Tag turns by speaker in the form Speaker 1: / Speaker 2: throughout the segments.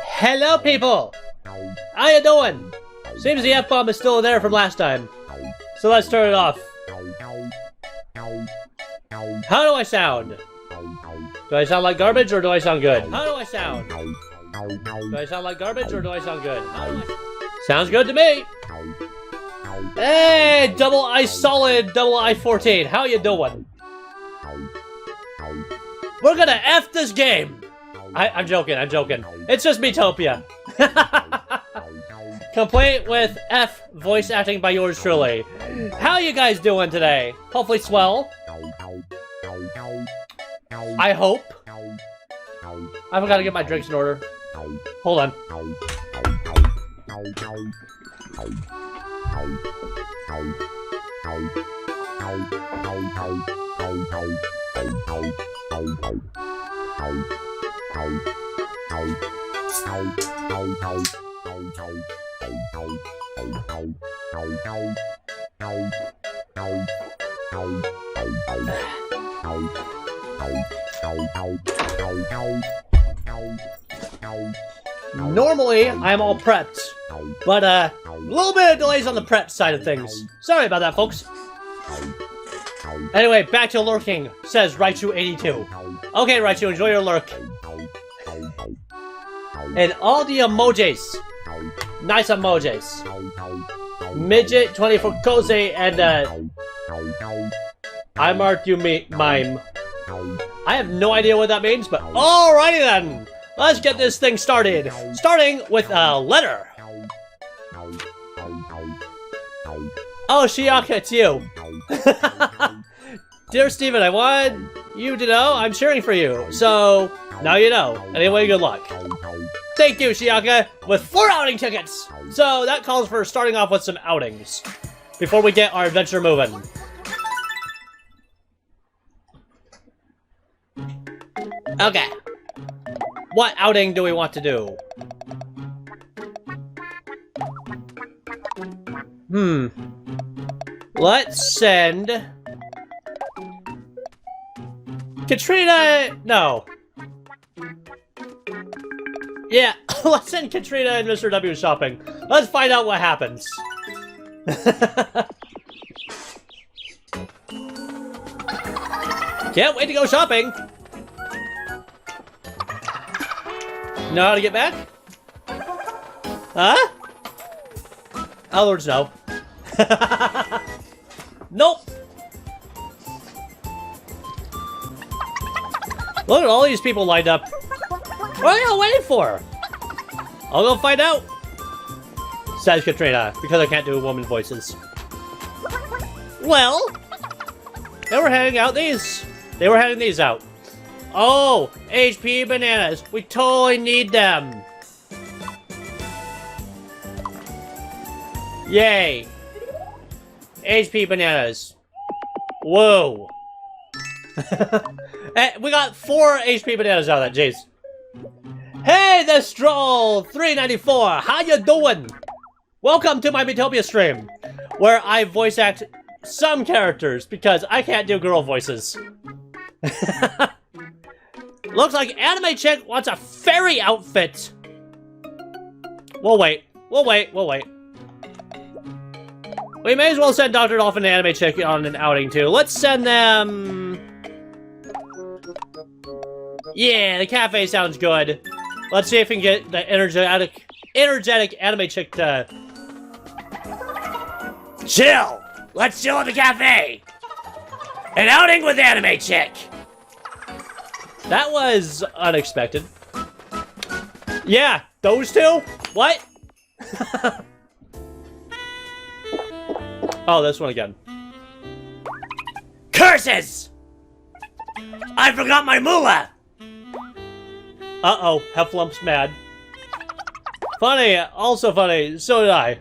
Speaker 1: Hello, people! How you doing? Seems the F-bomb is still there from last time. So let's turn it off. How do I sound? Do I sound like garbage or do I sound good? How do I sound? Do I sound like garbage or do I sound good? Sounds good to me! Hey, Double I Solid, Double I-14, how you doing? We're gonna F this game! I'm joking, I'm joking. It's just Miitopia. Complete with F voice acting by yours truly. How you guys doing today? Hopefully swell. I hope. I forgot to get my drinks in order. Hold on. Normally, I'm all prepped, but a little bit of delays on the prep side of things. Sorry about that, folks. Anyway, back to lurking, says Raichu82. Okay, Raichu, enjoy your lurk. And all the emojis. Nice emojis. Midget 24 cozy and I marked you mime. I have no idea what that means, but alrighty then. Let's get this thing started. Starting with a letter. Oh, Shiaka, it's you. Dear Steven, I wanted you to know I'm cheering for you. So, now you know. Anyway, good luck. Thank you, Shiaka, with 4 outing tickets. So, that calls for starting off with some outings before we get our adventure moving. Okay. What outing do we want to do? Let's send... Katrina... No. Yeah, let's send Katrina and Mr. W shopping. Let's find out what happens. Can't wait to go shopping. Know how to get back? Huh? Oh, Lord, no. Nope. Look at all these people lined up. What are y'all waiting for? I'll go find out. Says Katrina, because I can't do woman voices. Well, they were handing out these. They were handing these out. Oh, HP bananas. We totally need them. Yay. HP bananas. Whoa. We got 4 HP bananas out of that, jeez. Hey, the Stroll 394. How you doing? Welcome to my Miitopia stream, where I voice act some characters because I can't do girl voices. Looks like Anime Chick wants a fairy outfit. We'll wait. We'll wait. We'll wait. We may as well send Dr. Dolphin and Anime Chick on an outing too. Let's send them... Yeah, the cafe sounds good. Let's see if we can get the energetic Anime Chick to... Chill! Let's chill at the cafe! An outing with Anime Chick! That was unexpected. Yeah, those two? What? Oh, this one again. Curses! I forgot my moolah! Uh-oh, Hefflump's mad. Funny, also funny, so did I.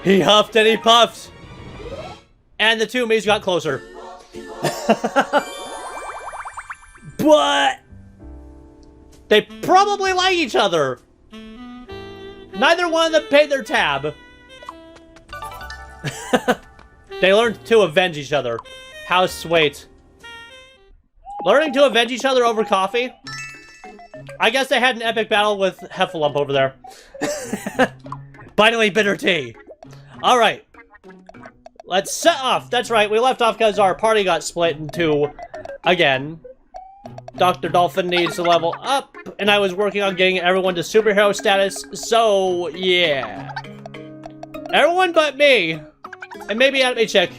Speaker 1: He huffed and he puffed. And the two me's got closer. But they probably like each other. Neither one of them paid their tab. They learned to avenge each other. How sweet. Learning to avenge each other over coffee? I guess they had an epic battle with Heffalump over there. Finally, bitter tea. Alright. Let's set off. That's right, we left off because our party got split in two again. Dr. Dolphin needs to level up, and I was working on getting everyone to superhero status, so yeah. Everyone but me. And maybe Anime Chick.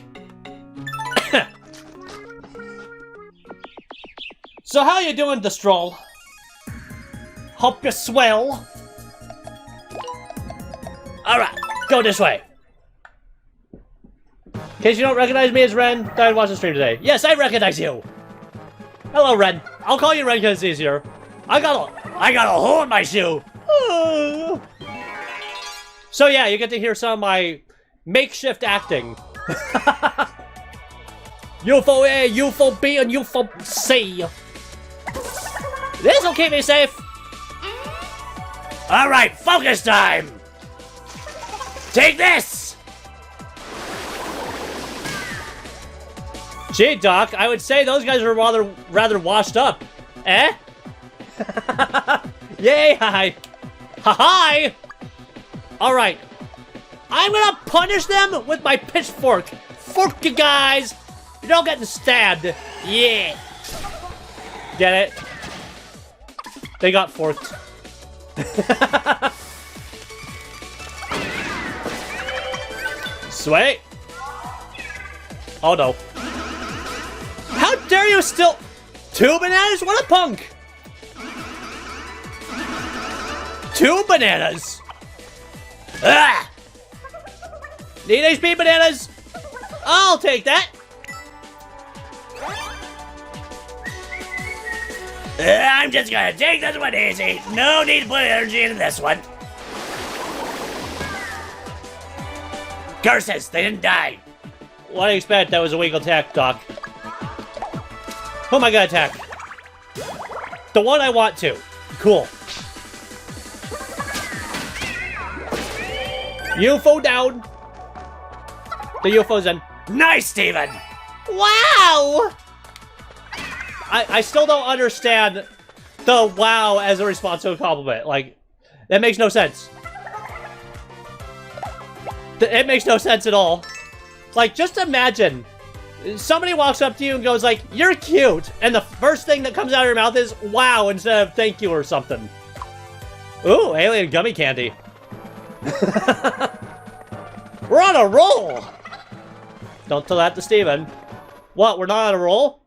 Speaker 1: So how you doing, the stroll? Hope you're swell. Alright, go this way. In case you don't recognize me as Ren, thought I'd watch the stream today. Yes, I recognize you. Hello, Ren. I'll call you Ren because it's easier. I got a hole in my shoe. So yeah, you get to hear some of my makeshift acting. UFO A, UFO B, and UFO C. This'll keep me safe. Alright, focus time! Take this! Gee, Doc, I would say those guys are rather washed up. Eh? Yay, hi! Ha-hi! Alright. I'm gonna punish them with my pitchfork. Fork you guys! You're all getting stabbed. Yeah. Get it? They got forked. Sweet. Oh no. How dare you still... 2 bananas? What a punk! 2 bananas! Ah! Need HP bananas? I'll take that! I'm just gonna take this one easy. No need to put energy into this one. Curses, they didn't die. What do you expect? That was a weak attack, Doc. Who am I gonna attack? The one I want to. Cool. UFO down. The UFO's in. Nice, Steven! Wow! I still don't understand the wow as a response to a compliment. Like, that makes no sense. It makes no sense at all. Like, just imagine somebody walks up to you and goes like, "You're cute," and the first thing that comes out of your mouth is wow instead of thank you or something. Ooh, alien gummy candy. We're on a roll! Don't tell that to Steven. What, we're not on a roll?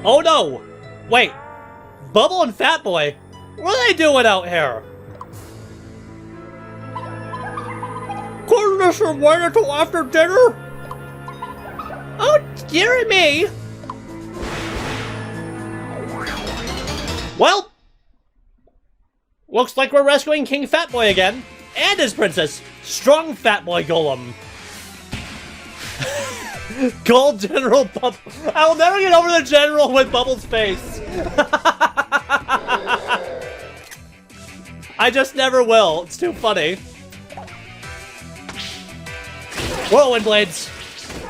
Speaker 1: Oh no! Wait, Bubble and Fat Boy? What are they doing out here? Couldn't this have waited until after dinner? Oh, dearie me! Well, looks like we're rescuing King Fat Boy again, and his princess, Strong Fat Boy Golem. Gold General Bubble. I will never get over the General with Bubble's face. I just never will. It's too funny. Whirlwind Blades.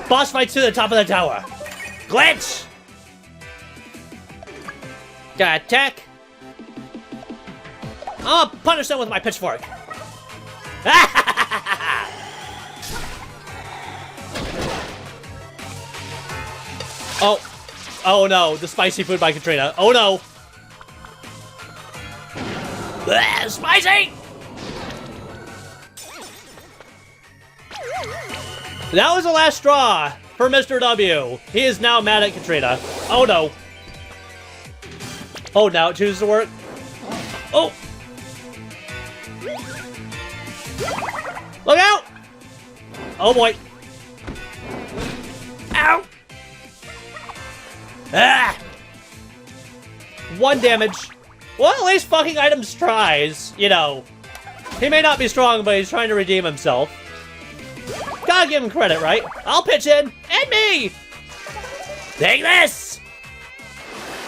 Speaker 1: Boss fights to the top of the tower. Glitch. Got attack. I'll punish them with my pitchfork. Oh. Oh no, the spicy food by Katrina. Oh no. Bleh, spicy! That was the last straw for Mr. W. He is now mad at Katrina. Oh no. Oh, now it chooses to work. Oh! Look out! Oh boy. Ow! Ah! 1 damage. Well, at least fucking Items tries. You know. He may not be strong, but he's trying to redeem himself. Gotta give him credit, right? I'll pitch in. And me! Take this!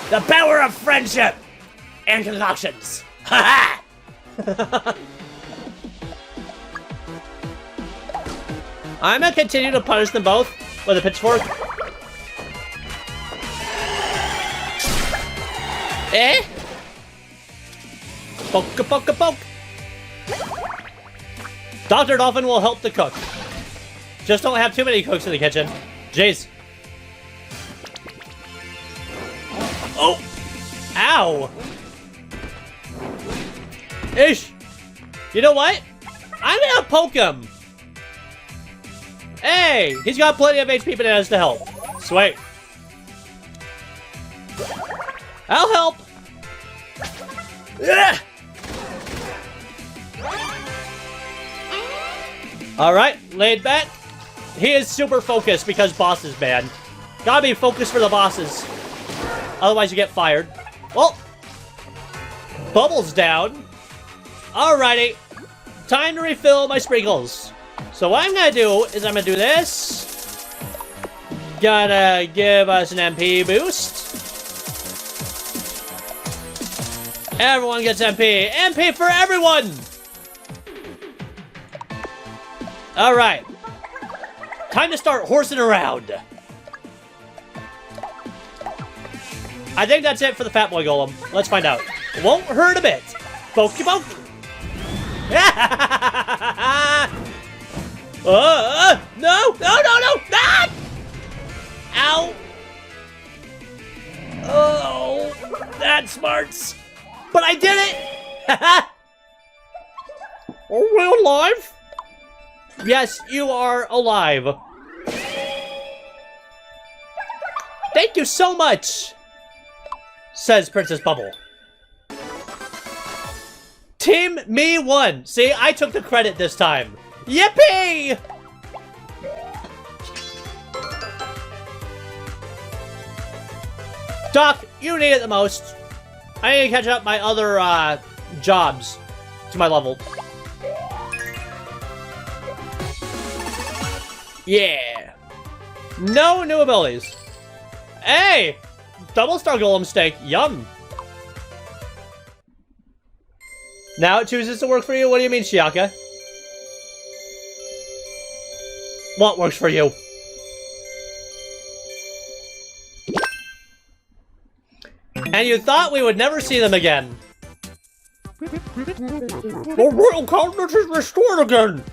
Speaker 1: The power of friendship! And concoctions. Ha ha! I'm gonna continue to punish them both with a pitchfork. Eh? Poke, poke, poke. Dr. Dolphin will help the cook. Just don't have too many cooks in the kitchen. Jeez. Oh! Ow! Ish! You know what? I'm gonna poke him! Hey! He's got plenty of HP bananas to help. Sweet. I'll help! Ugh! Alright, laid back. He is super focused because bosses, man. Gotta be focused for the bosses. Otherwise you get fired. Well, Bubble's down. Alrighty. Time to refill my sprinkles. So what I'm gonna do is I'm gonna do this. Gonna give us an MP boost. Everyone gets MP. MP for everyone! Alright. Time to start horsing around. I think that's it for the Fat Boy Golem. Let's find out. Won't hurt a bit. Pokey poke. No! Ah! Ow! Oh, that smarts. But I did it! Are we alive? Yes, you are alive. Thank you so much, says Princess Bubble. Team Me won. See, I took the credit this time. Yippee! Doc, you need it the most. I need to catch up my other jobs to my level. Yeah. No new abilities. Hey! Double Star Golem steak. Yum. Now it chooses to work for you? What do you mean, Shiaka? What works for you? And you thought we would never see them again. The royal countenance is restored again!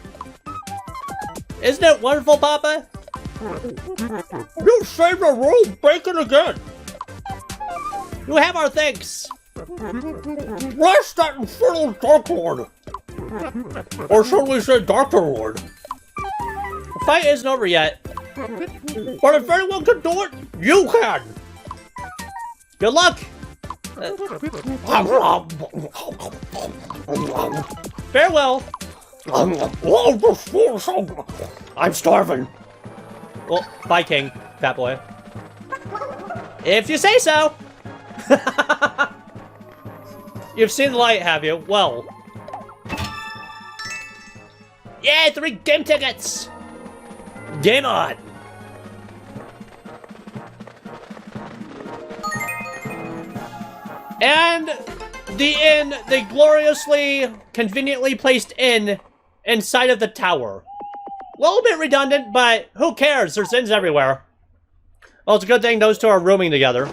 Speaker 1: Isn't it wonderful, Papa? You saved the royal bacon again! You have our thanks! Blast that infernal Dark Lord! Or should we say Doctor Lord? The fight isn't over yet. But if anyone can do it, you can! Good luck! Farewell! I'm starving. Well, bye, King, Fat Boy. If you say so! You've seen the light, have you? Well. Yeah, 3 game tickets! Game on! And the inn, the gloriously, conveniently placed inn inside of the tower. A little bit redundant, but who cares? There's inns everywhere. Well, it's a good thing those two are rooming together.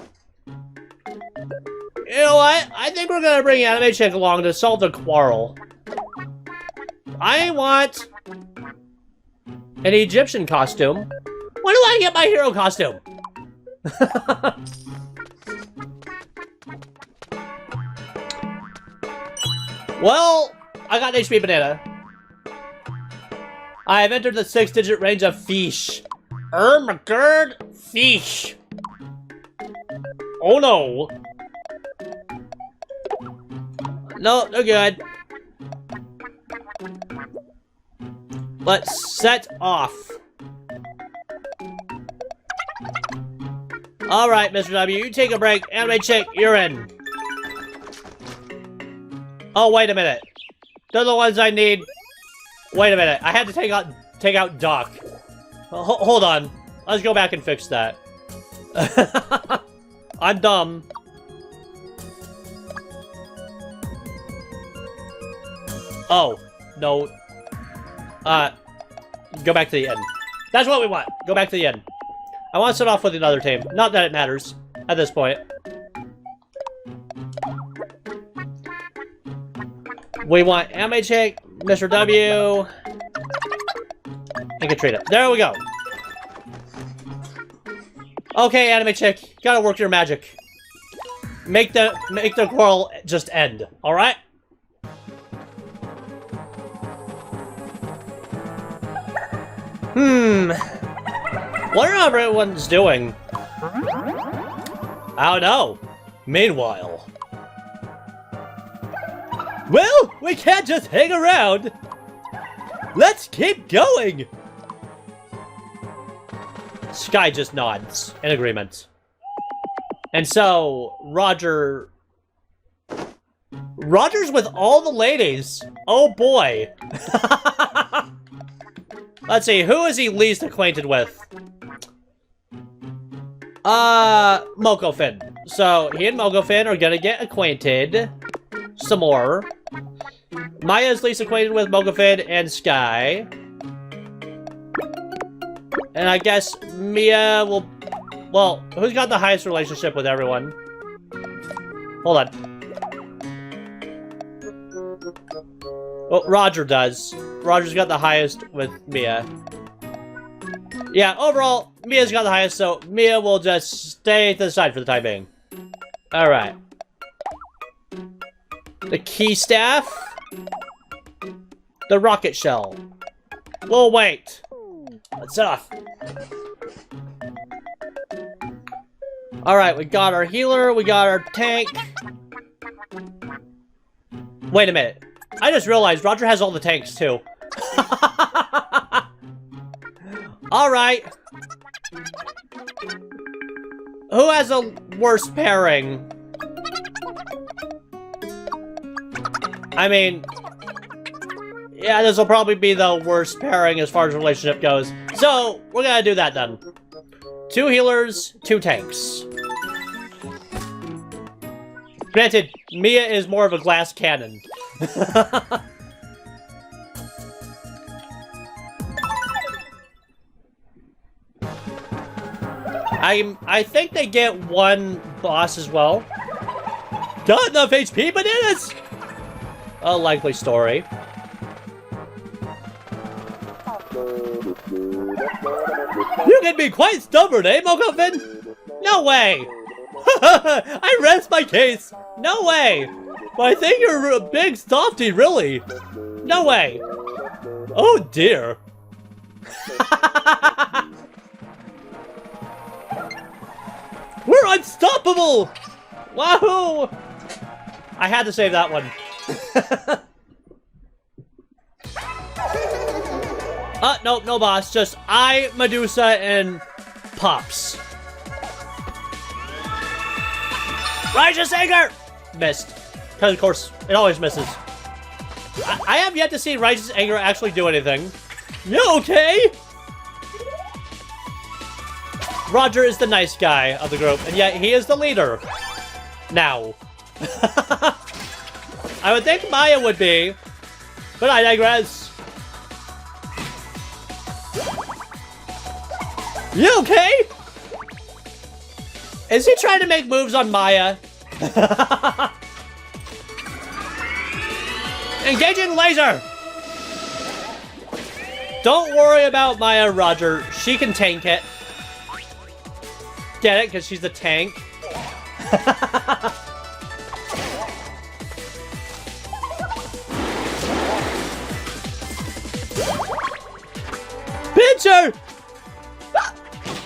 Speaker 1: You know what? I think we're gonna bring Anime Chick along to solve the quarrel. I want an Egyptian costume. When do I get my hero costume? Well, I got an HP banana. I have entered the 6-digit range of fish. My god, fish. Oh no. No, no good. Let's set off. Alright, Mr. W, you take a break. Anime Chick, you're in. Oh, wait a minute. They're the ones I need. Wait a minute. I had to take out Doc. Hold on. Let's go back and fix that. I'm dumb. Oh, no. Go back to the inn. That's what we want. Go back to the inn. I want to start off with another team. Not that it matters at this point. We want Anime Chick, Mr. W, and Katrina. There we go. Okay, Anime Chick, gotta work your magic. Make the quarrel just end. All right. Wonder how everyone's doing. I don't know. Meanwhile. Well, we can't just hang around. Let's keep going. Sky just nods in agreement. And so, Roger's with all the ladies. Oh boy. Let's see, who is he least acquainted with? Moko-phin. So, he and Moko-phin are gonna get acquainted some more. Maya's least acquainted with Moko-phin and Sky. And I guess Mia will... Well, who's got the highest relationship with everyone? Hold on. Well, Roger does. Roger's got the highest with Mia. Yeah, overall, Mia's got the highest, so Mia will just stay to the side for the time being. Alright. The key staff. The rocket shell. We'll wait. Let's set off. Alright, we got our healer, we got our tank. Wait a minute. I just realized Roger has all the tanks, too. Alright. Who has a worse pairing? I mean... Yeah, this will probably be the worst pairing as far as relationship goes. So, we're gonna do that then. 2 healers, 2 tanks. Granted, Mia is more of a glass cannon. I think they get 1 boss as well. Got enough HP bananas! A likely story. You can be quite stubborn, eh, Moko-phin? No way! I rest my case! No way! But I think you're a big softy, really! No way! Oh dear! We're unstoppable! Wahoo! I had to save that one. Nope, no boss. Just I, Medusa, and Pops. Righteous Anger! Missed. Because, of course, it always misses. I have yet to see Righteous Anger actually do anything. You okay? Roger is the nice guy of the group, and yet he is the leader. Now. I would think Maya would be, but I digress. You okay? Is he trying to make moves on Maya? Engaging laser! Don't worry about Maya, Roger. She can tank it. Get it? Because she's the tank. Pincher!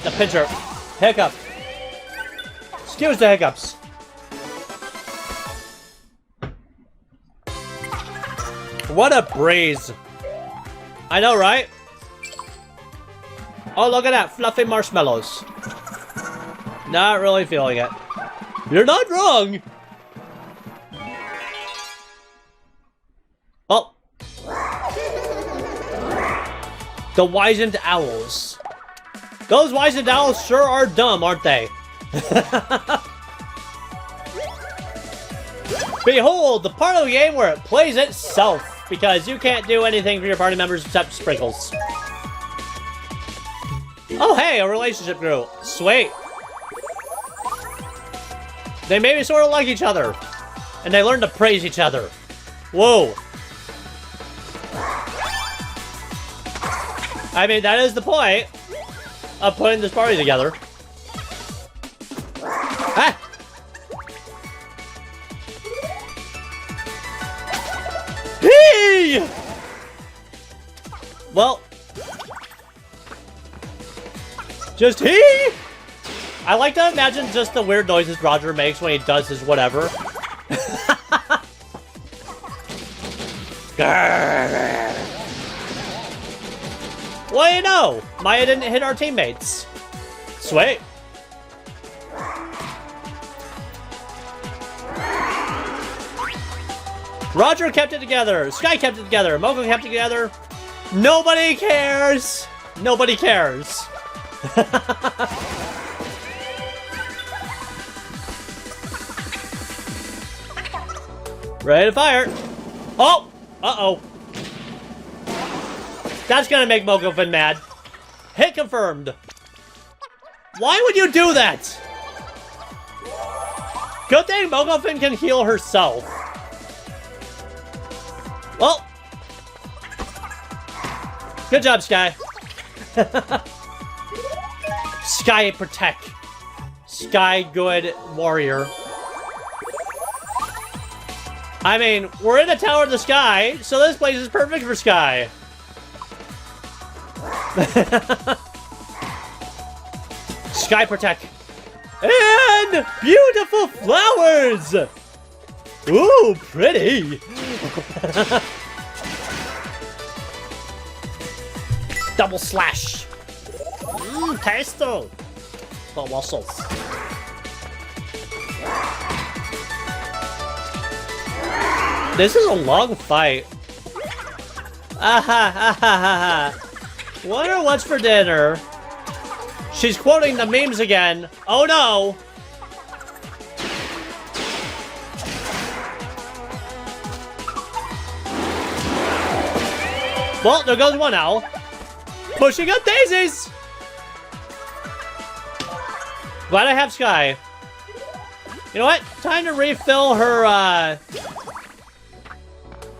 Speaker 1: The pincher. Hiccup. Excuse the hiccups. What a breeze. I know, right? Oh, look at that. Fluffy marshmallows. Not really feeling it. You're not wrong. Oh. The wizened owls. Those wizened owls sure are dumb, aren't they? Behold, the part of the game where it plays itself, because you can't do anything for your party members except sprinkles. Oh, hey, a relationship grew. Sweet. They maybe sort of like each other, and they learn to praise each other. Whoa. I mean, that is the point of putting this party together. Ah! Hey! Well, just he. I like to imagine just the weird noises Roger makes when he does his whatever. Well, you know, Maya didn't hit our teammates. Sweet. Roger kept it together. Sky kept it together. Moko kept it together. Nobody cares. Nobody cares. Ready to fire. Oh! Uh-oh. That's gonna make Miitopia mad. Hit confirmed. Why would you do that? Good thing Miitopia can heal herself. Well. Good job, Sky. Sky protect. Sky good warrior. I mean, we're in the Tower of the Sky, so this place is perfect for Sky. Sky protect. And beautiful flowers! Ooh, pretty! Double slash. Tasty! Delicious. This is a long fight. Wonder what's for dinner. She's quoting the memes again. Oh no! Well, there goes one owl. Pushing up daisies! Glad I have Sky. You know what? Time to refill her,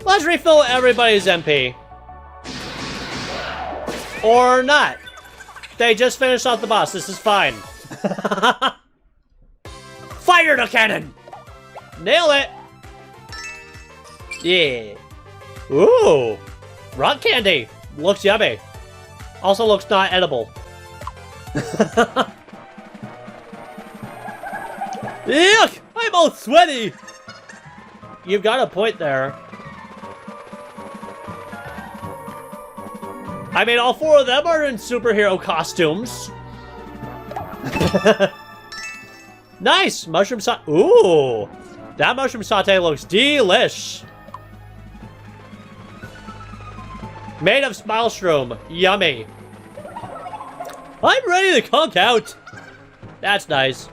Speaker 1: Let's refill everybody's MP. Or not. They just finished off the boss. This is fine. Fire the cannon! Nail it! Yeah. Ooh. Rock candy. Looks yummy. Also looks not edible. Yuck! I'm all sweaty! You've got a point there. I mean, all four of them are in superhero costumes. Nice! Mushroom saute. Ooh! That mushroom saute looks delish. Made of smile shroom. Yummy. I'm ready to conk out. That's nice.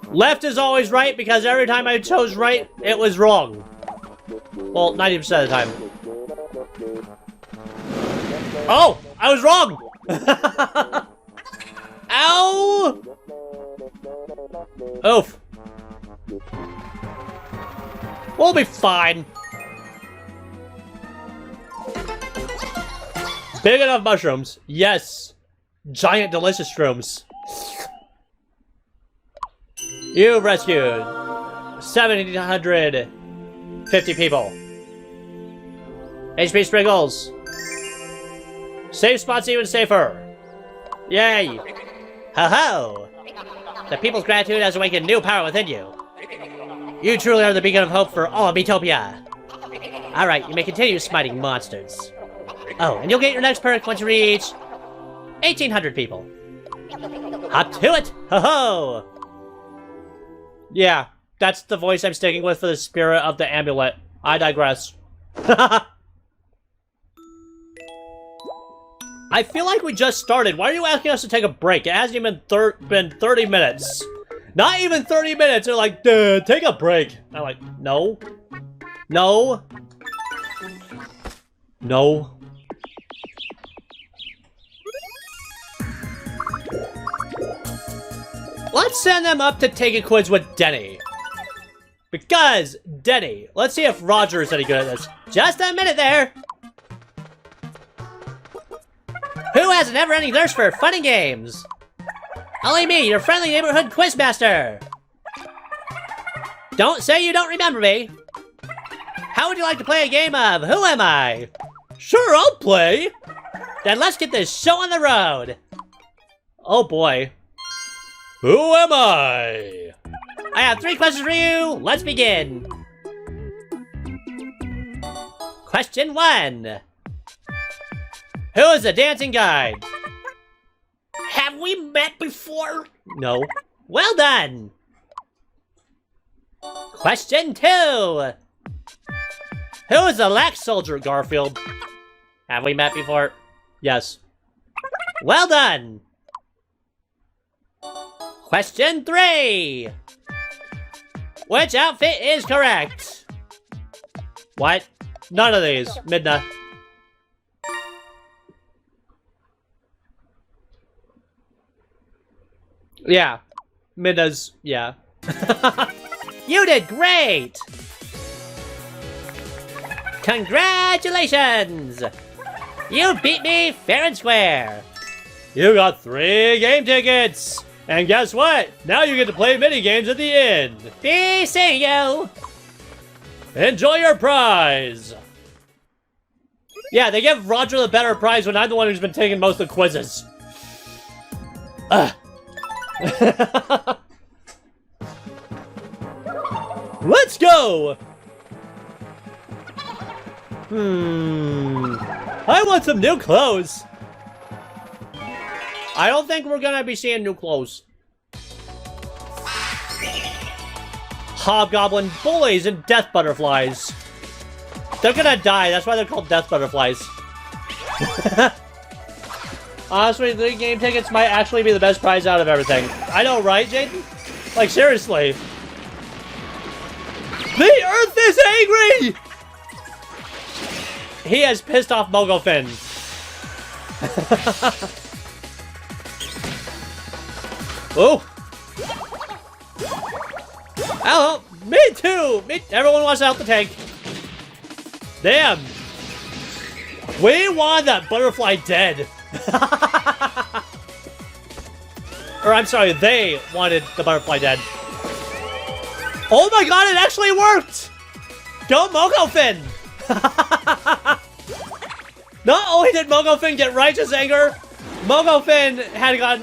Speaker 1: Left is always right because every time I chose right, it was wrong. Well, 90% of the time. Oh! I was wrong! Ow! Oof. We'll be fine. Big enough mushrooms. Yes. Giant delicious shrooms. You rescued 1,750 people. HP sprinkles. Safe spots even safer. Yay. Ho-ho! The people's gratitude has awakened new power within you. You truly are the beacon of hope for all of Miitopia. Alright, you may continue smiting monsters. Oh, and you'll get your next perk once you reach 1,800 people. Hop to it! Ho-ho! Yeah, that's the voice I'm sticking with for the spirit of the amulet. I digress. I feel like we just started. Why are you asking us to take a break? It hasn't even been 30 minutes. Not even 30 minutes. They're like, take a break. I'm like, no. No. No. Let's send them up to take a quiz with Denny. Because, Denny, let's see if Roger is any good at this. Just a minute there. Who has a never-ending thirst for funny games? Only me, your friendly neighborhood quizmaster. Don't say you don't remember me. How would you like to play a game of Who Am I? Sure, I'll play. Then let's get this show on the road. Oh boy. Who am I? I have 3 questions for you. Let's begin. Question 1. Who is the dancing guide? Have we met before? No. Well done. Question 2. Who is the lax soldier, Garfield? Have we met before? Yes. Well done. Question 3. Which outfit is correct? What? None of these. Midna. Yeah. Midna's, yeah. You did great! Congratulations! You beat me fair and square. You got 3 game tickets! And guess what? Now you get to play mini games at the end. Be seeing you! Enjoy your prize! Yeah, they give Roger the better prize when I'm the one who's been taking most of the quizzes. Let's go! I want some new clothes. I don't think we're gonna be seeing new clothes. Hobgoblin bullies and death butterflies. They're gonna die, that's why they're called death butterflies. Honestly, 3 game tickets might actually be the best prize out of everything. I know, right, Jaden? Like, seriously. The Earth is angry! He has pissed off Dino-phin. Oh! Oh, me too! Everyone wants to help the tank. Damn! We want that butterfly dead. Or I'm sorry, they wanted the butterfly dead. Oh my god, it actually worked! Go Dino-phin! Not only did Dino-phin get righteous anger, Dino-phin had got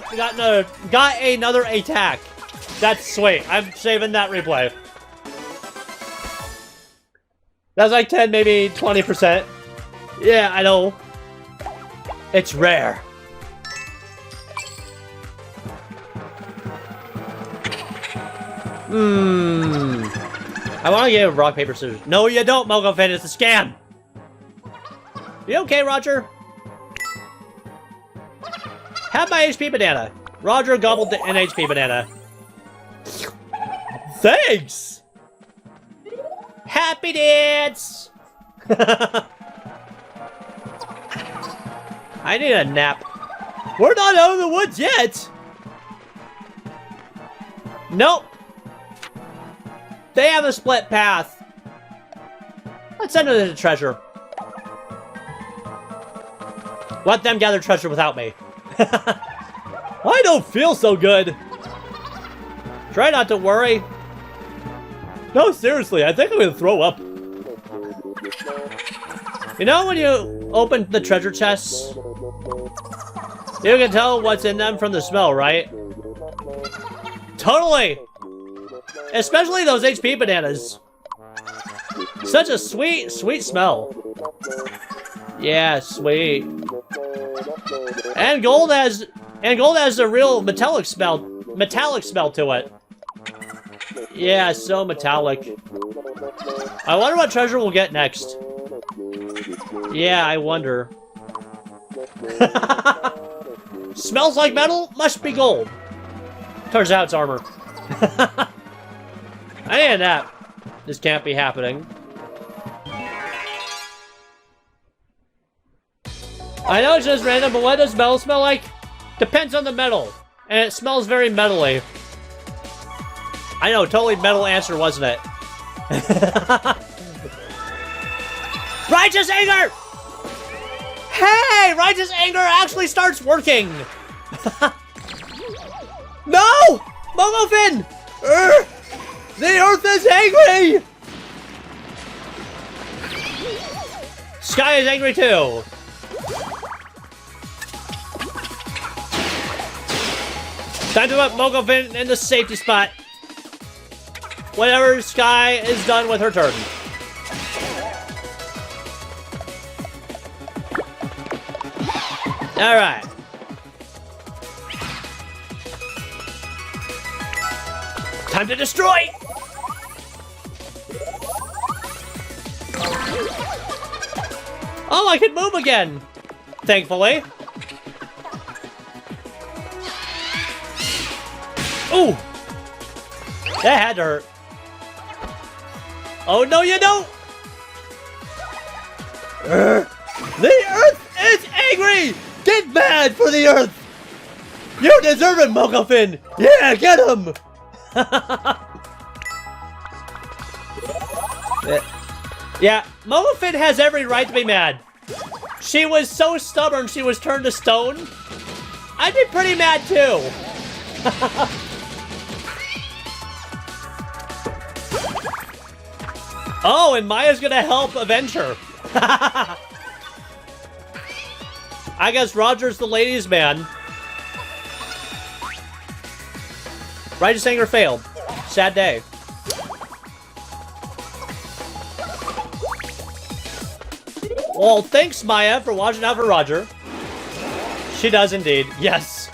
Speaker 1: another attack. That's sweet. I'm saving that replay. That's like 10, maybe 20%. Yeah, I know. It's rare. I want to give rock, paper, scissors. No, you don't, Dino-phin. It's a scam. You okay, Roger? Have my HP banana. Roger gobbled the NHP banana. Thanks! Happy dance! I need a nap. We're not out of the woods yet! Nope. They have a split path. Let's send them the treasure. Let them gather treasure without me. I don't feel so good. Try not to worry. No, seriously, I think I'm gonna throw up. You know when you open the treasure chests? You can tell what's in them from the smell, right? Totally! Especially those HP bananas. Such a sweet, sweet smell. Yeah, sweet. And gold has a real metallic smell to it. Yeah, so metallic. I wonder what treasure we'll get next. Yeah, I wonder. Smells like metal? Must be gold. Turns out it's armor. I need a nap. This can't be happening. I know it's just random, but what does metal smell like? Depends on the metal. And it smells very metally. I know, totally metal answer, wasn't it? Righteous anger! Hey! Righteous anger actually starts working! No! Dino-phin! The Earth is angry! Sky is angry too. Time to put Dino-phin in the safety spot. Whenever Sky is done with her turn. Alright. Time to destroy! Oh, I can move again! Thankfully. Ooh! That had to hurt. Oh, no, you don't! The Earth is angry! Get mad for the Earth! You deserve it, Dino-phin! Yeah, get him! Yeah, Dino-phin has every right to be mad. She was so stubborn she was turned to stone. I'd be pretty mad too. Oh, and Maya's gonna help avenge her. I guess Roger's the ladies' man. Righteous anger failed. Sad day. Well, thanks, Maya, for watching out for Roger. She does indeed. Yes.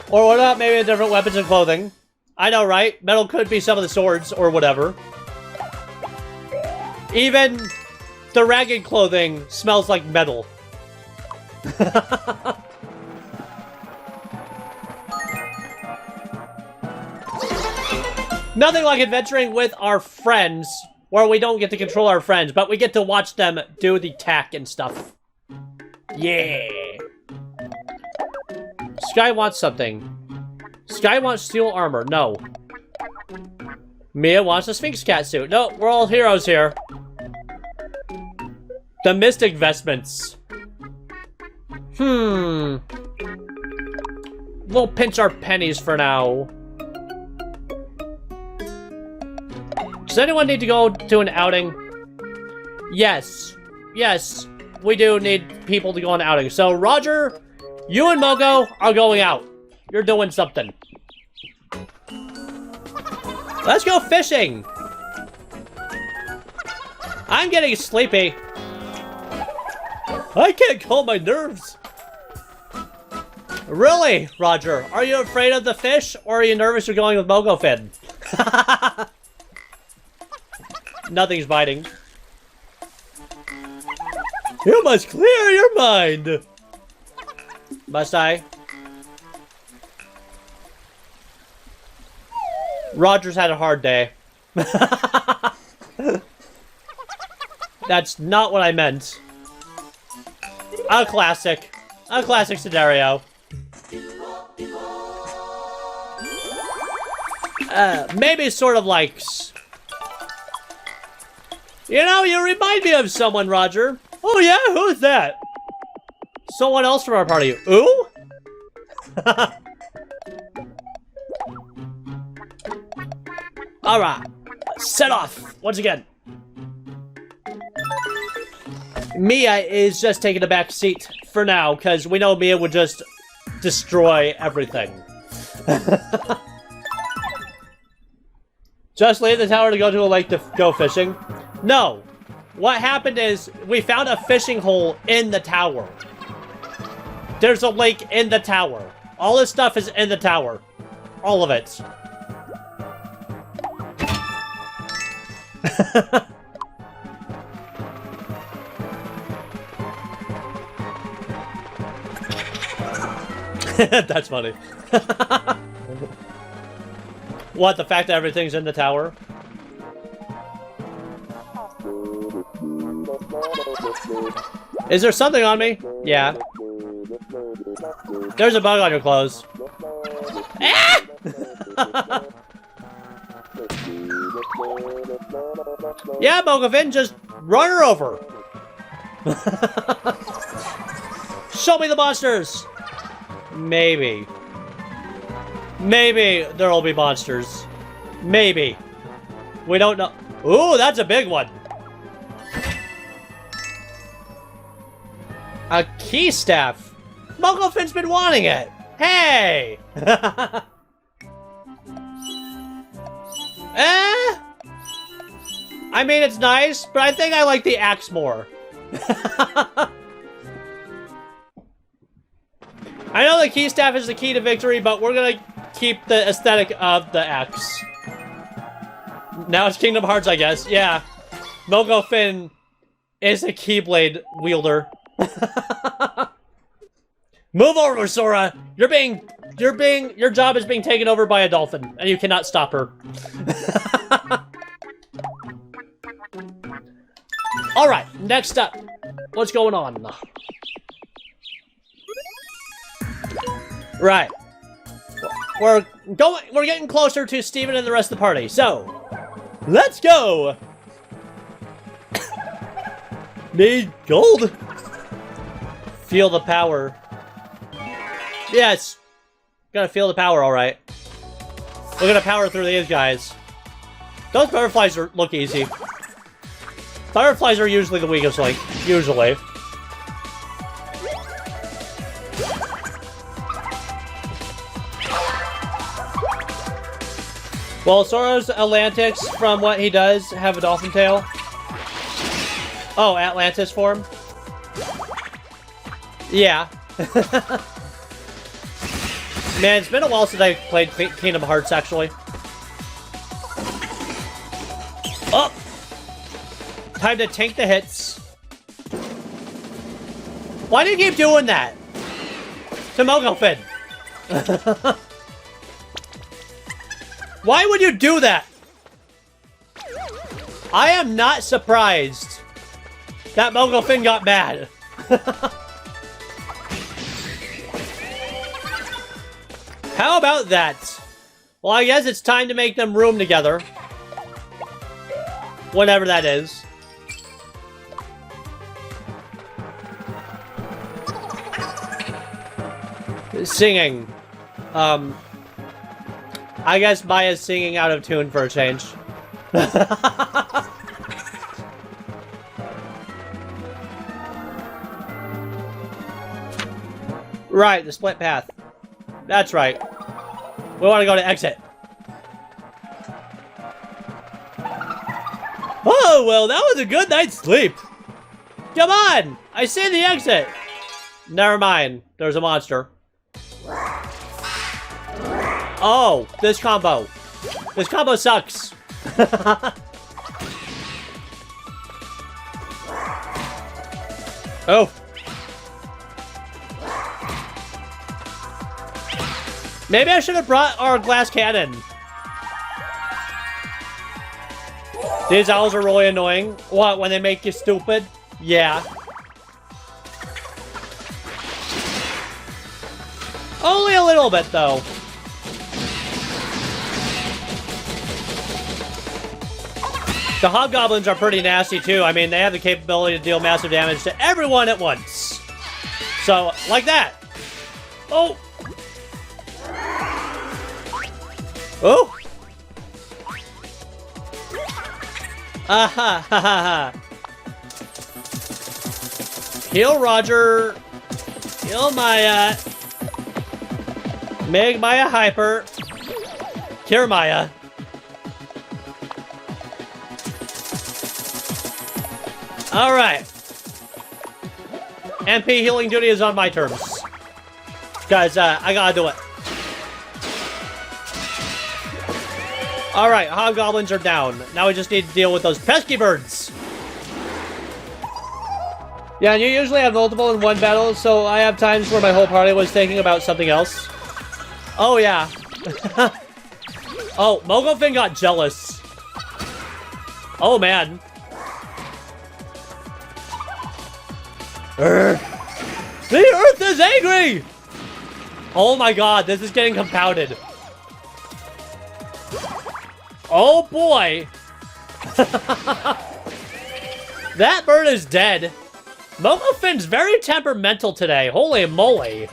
Speaker 1: Or what about maybe different weapons and clothing? I know, right? Metal could be some of the swords or whatever. Even the ragged clothing smells like metal. Nothing like adventuring with our friends, where we don't get to control our friends, but we get to watch them do the tack and stuff. Yeah. Sky wants something. Sky wants steel armor. No. Mia wants a Sphinx cat suit. No, we're all heroes here. The Mystic vestments. We'll pinch our pennies for now. Does anyone need to go to an outing? Yes. Yes, we do need people to go on an outing. So, Roger, you and Mogo are going out. You're doing something. Let's go fishing. I'm getting sleepy. I can't calm my nerves. Really, Roger? Are you afraid of the fish, or are you nervous you're going with Dino-phin? Nothing's biting. You must clear your mind. Must I? Roger's had a hard day. That's not what I meant. A classic. A classic scenario. Maybe sort of like... You know, you remind me of someone, Roger. Oh yeah? Who's that? Someone else from our party. Ooh? Alright. Set off. Once again. Mia is just taking the back seat for now, because we know Mia would just destroy everything. Just leave the tower to go to a lake to go fishing? No. What happened is, we found a fishing hole in the tower. There's a lake in the tower. All this stuff is in the tower. All of it. That's funny. What, the fact that everything's in the tower? Is there something on me? Yeah. There's a bug on your clothes. Ah! Yeah, Dino-phin, just run her over. Show me the monsters. Maybe. Maybe there'll be monsters. Maybe. We don't know. Ooh, that's a big one. A key staff. Dino-phin's been wanting it. Hey! I mean, it's nice, but I think I like the axe more. I know the key staff is the key to victory, but we're gonna keep the aesthetic of the axe. Now it's Kingdom Hearts, I guess. Yeah. Dino-phin is a Keyblade wielder. Move over, Sora! Your job is being taken over by a dolphin, and you cannot stop her. Alright, next up. What's going on? Right. We're getting closer to Steven and the rest of the party, so let's go! Need gold? Feel the power. Yes! Gotta feel the power, alright. We're gonna power through these guys. Those butterflies look easy. Fireflies are usually the weakest link. Usually. Well, Sora's Atlantics, from what he does, have a dolphin tail. Oh, Atlantis form? Yeah. Man, it's been a while since I played Kingdom Hearts, actually. Oh! Time to tank the hits. Why do you keep doing that? To Dino-phin. Why would you do that? I am not surprised that Dino-phin got mad. How about that? Well, I guess it's time to make them room together. Whatever that is. Singing. I guess Maya's singing out of tune for a change. Right, the split path. That's right. We want to go to exit. Oh, well, that was a good night's sleep. Come on! I see the exit! Never mind. There's a monster. Oh, this combo. This combo sucks. Oh. Maybe I should have brought our glass cannon. These owls are really annoying. What, when they make you stupid? Yeah. Only a little bit, though. The hobgoblins are pretty nasty, too. I mean, they have the capability to deal massive damage to everyone at once. So, like that. Oh! Oh! Ah ha ha ha ha. Heal Roger. Heal Maya. Make Maya hyper. Cure Maya. Alright. MP healing duty is on my terms. Guys, I gotta do it. Alright, hobgoblins are down. Now we just need to deal with those pesky birds. Yeah, and you usually have multiple in one battle, so I have times where my whole party was thinking about something else. Oh, yeah. Oh, Dino-phin got jealous. Oh, man. The Earth is angry! Oh my god, this is getting compounded. Oh boy! That bird is dead. Dino-phin's very temperamental today. Holy moly.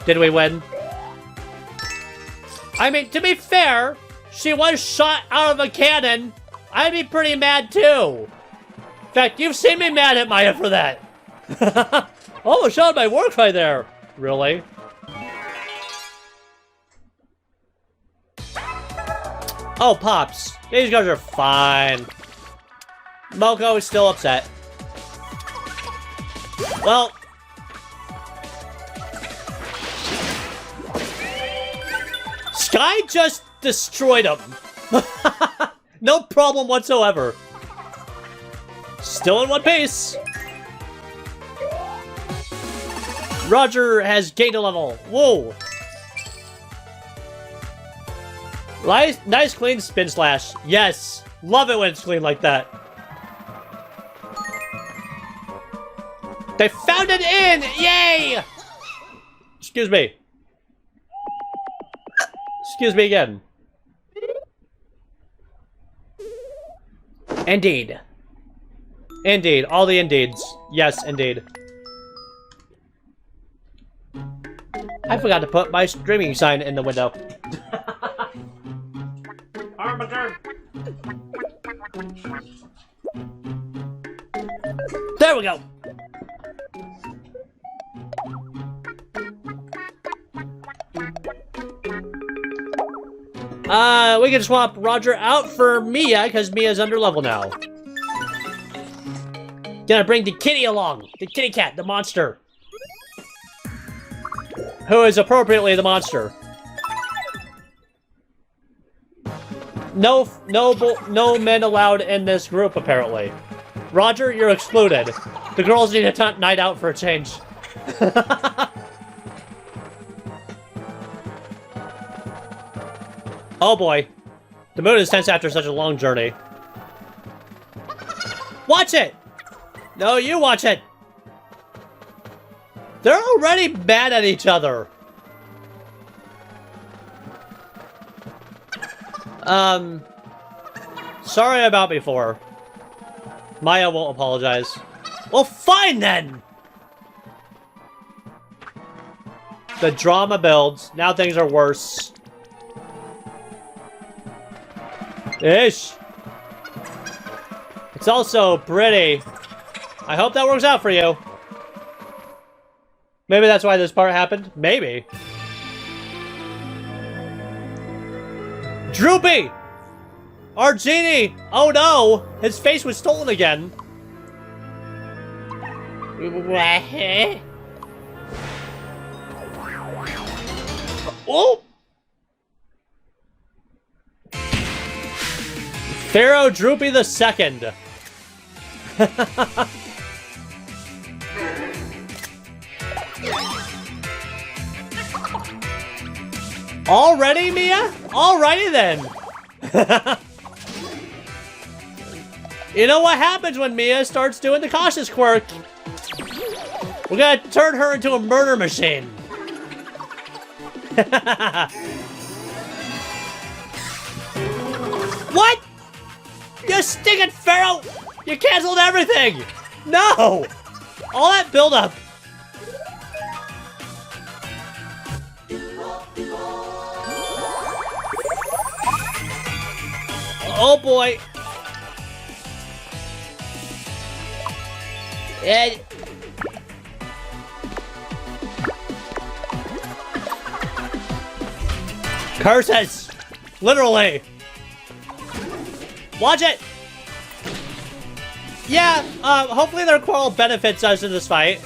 Speaker 1: Did we win? I mean, to be fair, she was shot out of a cannon. I'd be pretty mad too. In fact, you've seen me mad at Maya for that. Almost shot my work right there. Really? Oh, Pops. These guys are fine. Moko is still upset. Well. Sky just destroyed him. No problem whatsoever. Still in one piece. Roger has gained a level. Whoa. Nice clean spin slash. Yes. Love it when it's clean like that. They found an inn! Yay! Excuse me. Excuse me again. Indeed. Indeed. All the indeeds. Yes, indeed. I forgot to put my streaming sign in the window. There we go. We can swap Roger out for Mia, because Mia's under level now. Gonna bring the kitty along. The kitty cat, the monster. Who is appropriately the monster. No men allowed in this group, apparently. Roger, you're excluded. The girls need a night out for a change. Oh boy. The mood is tense after such a long journey. Watch it! No, you watch it! They're already mad at each other. Sorry about before. Maya won't apologize. Well, fine then! The drama builds. Now things are worse. Ish. It's also pretty. I hope that works out for you. Maybe that's why this part happened. Maybe. Droopy! Our genie! Oh no! His face was stolen again. Oh! Pharaoh Droopy the Second. Already, Mia? Alrighty then. You know what happens when Mia starts doing the cautious quirk? We're gonna turn her into a murder machine. What? You stinking Pharaoh! You canceled everything! No! All that buildup. Oh boy. Curses! Literally! Watch it! Yeah, hopefully their quarrel benefits us in this fight.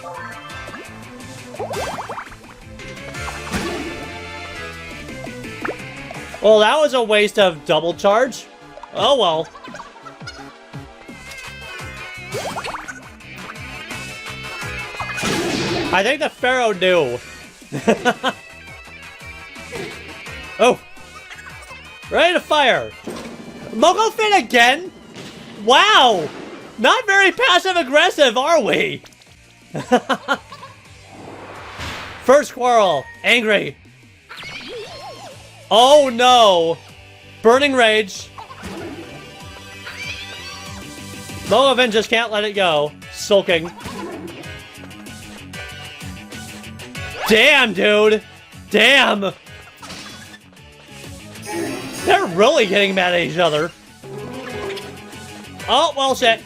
Speaker 1: Well, that was a waste of double charge. Oh well. I think the Pharaoh knew. Oh. Ready to fire. Dino-phin again? Wow. Not very passive-aggressive, are we? First quarrel. Angry. Oh no. Burning rage. Dino-phin just can't let it go. Sulking. Damn, dude! Damn! They're really getting mad at each other. Oh, well, shit.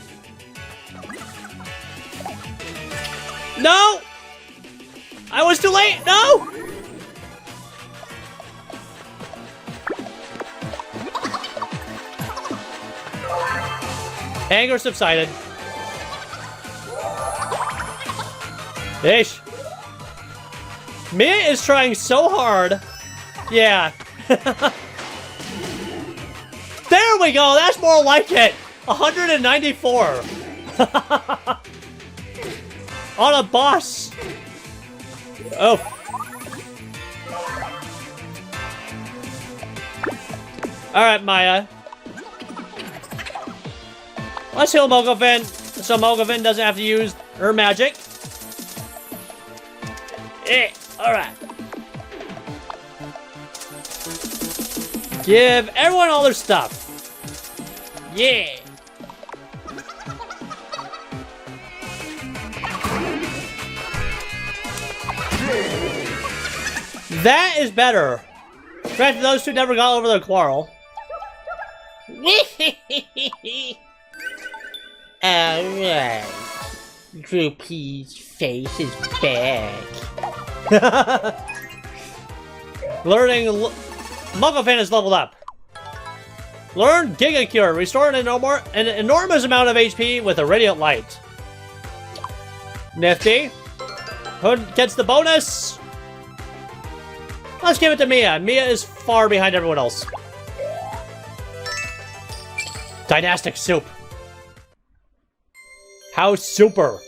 Speaker 1: No! I was too late! No! Anger subsided. Ish. Mia is trying so hard. Yeah. There we go! That's more like it! 194. On a boss. Oh. Alright, Maya. Let's heal Dino-phin so Dino-phin doesn't have to use her magic. Alright. Give everyone all their stuff. Yeah. That is better. Granted, those two never got over their quarrel. Alright. Droopy's face is back. Learning... Dino-phin is leveled up. Learn Giga Cure. Restore an enormous amount of HP with a radiant light. Nifty. Who gets the bonus? Let's give it to Mia. Mia is far behind everyone else. Dynastic Soup. How super.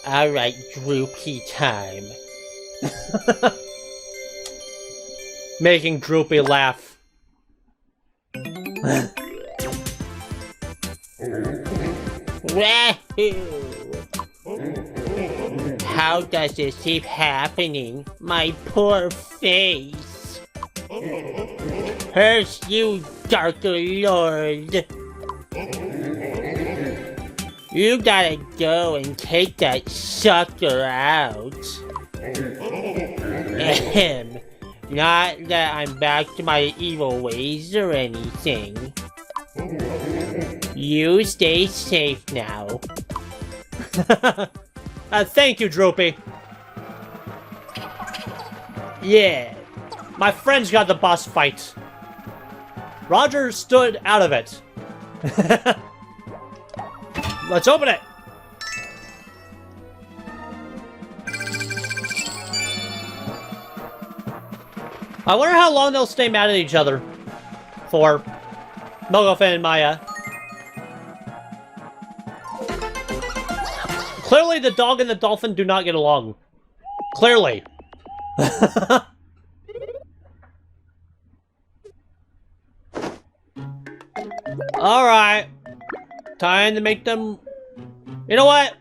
Speaker 1: Alright, Droopy time. Making Droopy laugh. How does this keep happening? My poor face. Curse you, Darker Lord. You gotta go and take that sucker out. Ahem. Not that I'm back to my evil ways or anything. You stay safe now. Thank you, Droopy. Yeah. My friends got the boss fight. Roger stood out of it. Let's open it. I wonder how long they'll stay mad at each other for. Dino-phin and Maya. Clearly the dog and the dolphin do not get along. Clearly. Alright. Time to make them... You know what?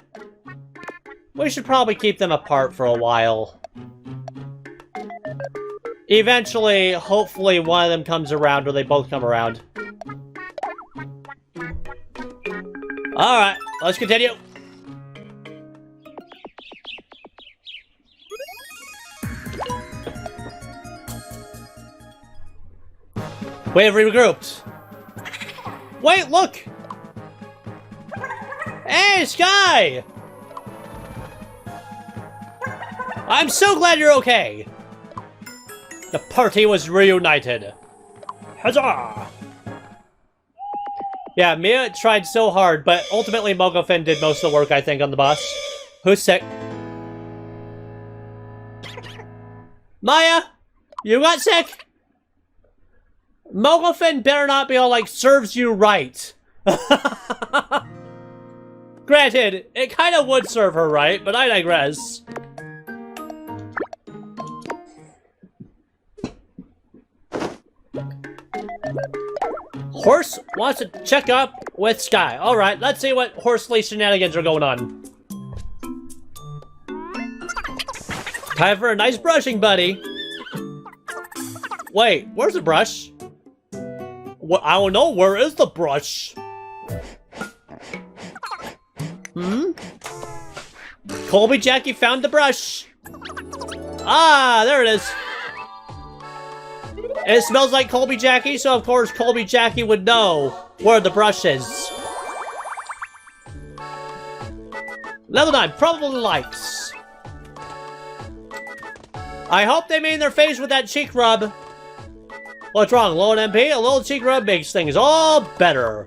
Speaker 1: We should probably keep them apart for a while. Eventually, hopefully, one of them comes around, or they both come around. Alright, let's continue. We have regrouped. Wait, look! Hey, Sky! I'm so glad you're okay. The party was reunited. Huzzah! Yeah, Mia tried so hard, but ultimately Dino-phin did most of the work, I think, on the boss. Who's sick? Maya! You got sick? Dino-phin better not be all like, serves you right. Granted, it kind of would serve her right, but I digress. Horse wants to check up with Sky. Alright, let's see what Horsley shenanigans are going on. Time for a nice brushing, buddy. Wait, where's the brush? I don't know, where is the brush? Hmm? Colby Jackie found the brush. Ah, there it is. And it smells like Colby Jackie, so of course Colby Jackie would know where the brush is. Level 9, probably likes. I hope they mean their face with that cheek rub. What's wrong, low on MP? A little cheek rub makes things all better.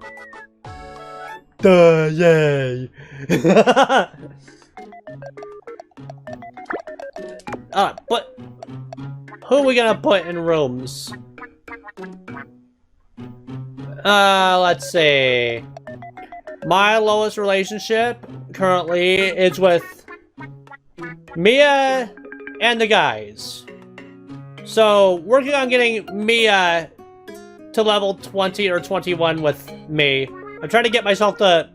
Speaker 1: Duh, yay. But who are we gonna put in rooms? Let's see. My lowest relationship currently is with Mia and the guys. So, working on getting Mia to level 20 or 21 with me. I'm trying to get myself to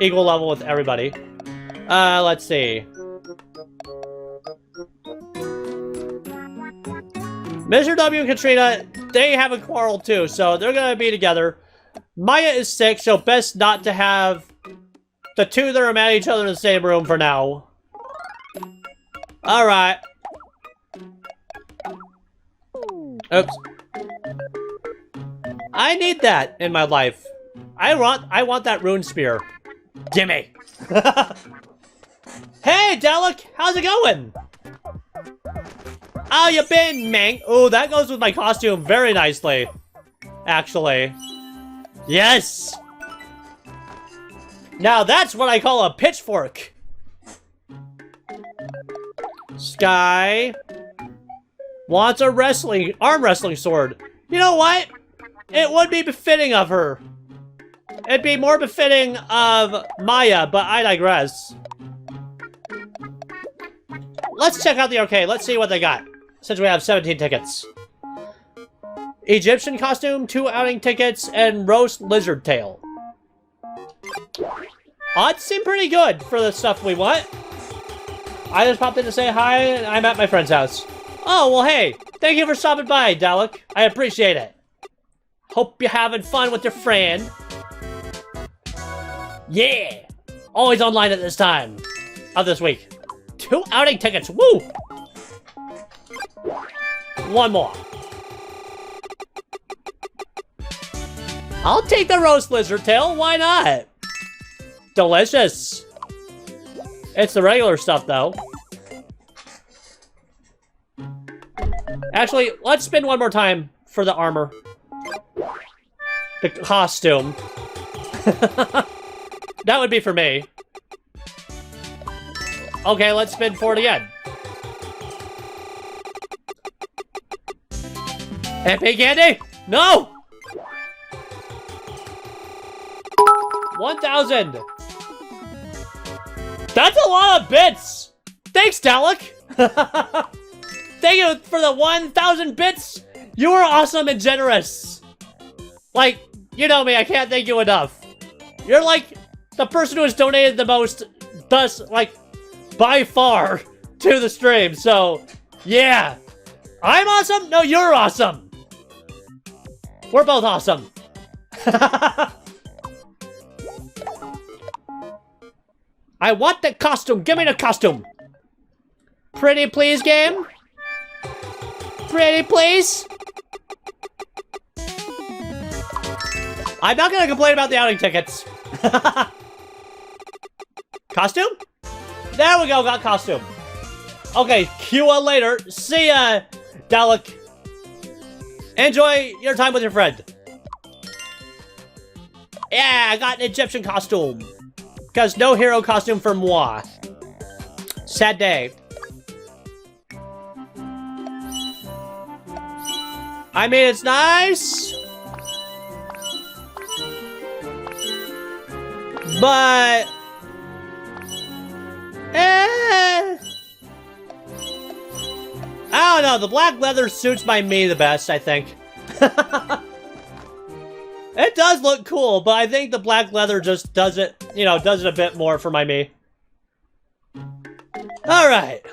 Speaker 1: equal level with everybody. Let's see. Mr. W and Katrina, they have a quarrel too, so they're gonna be together. Maya is sick, so best not to have the two that are mad at each other in the same room for now. Alright. Oops. I need that in my life. I want that rune spear. Gimme. Hey, Delic! How's it going? How you been, Mank? Oh, that goes with my costume very nicely. Actually. Yes! Now that's what I call a pitchfork. Sky wants a arm wrestling sword. You know what? It would be befitting of her. It'd be more befitting of Maya, but I digress. Let's check out the arcade. Let's see what they got. Since we have 17 tickets. Egyptian costume, 2 outing tickets, and roast lizard tail. Odds seem pretty good for the stuff we want. I just popped in to say hi, and I'm at my friend's house. Oh, well, hey. Thank you for stopping by, Dalek. I appreciate it. Hope you're having fun with your friend. Yeah! Always online at this time of this week. 2 outing tickets, woo! 1 more. I'll take the roast lizard tail, why not? Delicious. It's the regular stuff, though. Actually, let's spin 1 more time for the armor. The costume. That would be for me. Okay, let's spin for it again. Epic candy? No! 1,000. That's a lot of bits! Thanks, Dalek! Thank you for the 1,000 bits! You were awesome and generous! Like, you know me, I can't thank you enough. You're like the person who has donated the most, thus, like, by far, to the stream, so, yeah. I'm awesome? No, you're awesome! We're both awesome. I want the costume. Give me the costume. Pretty please, game? Pretty please? I'm not gonna complain about the outing tickets. Costume? There we go, got costume. Okay, cue on later. See ya, Dalek. Enjoy your time with your friend. Yeah, I got an Egyptian costume. Because no hero costume for moi. Sad day. I mean, it's nice. But... I don't know, the black leather suits my me the best, I think. It does look cool, but I think the black leather just does it, you know, does it a bit more for my me. Alright.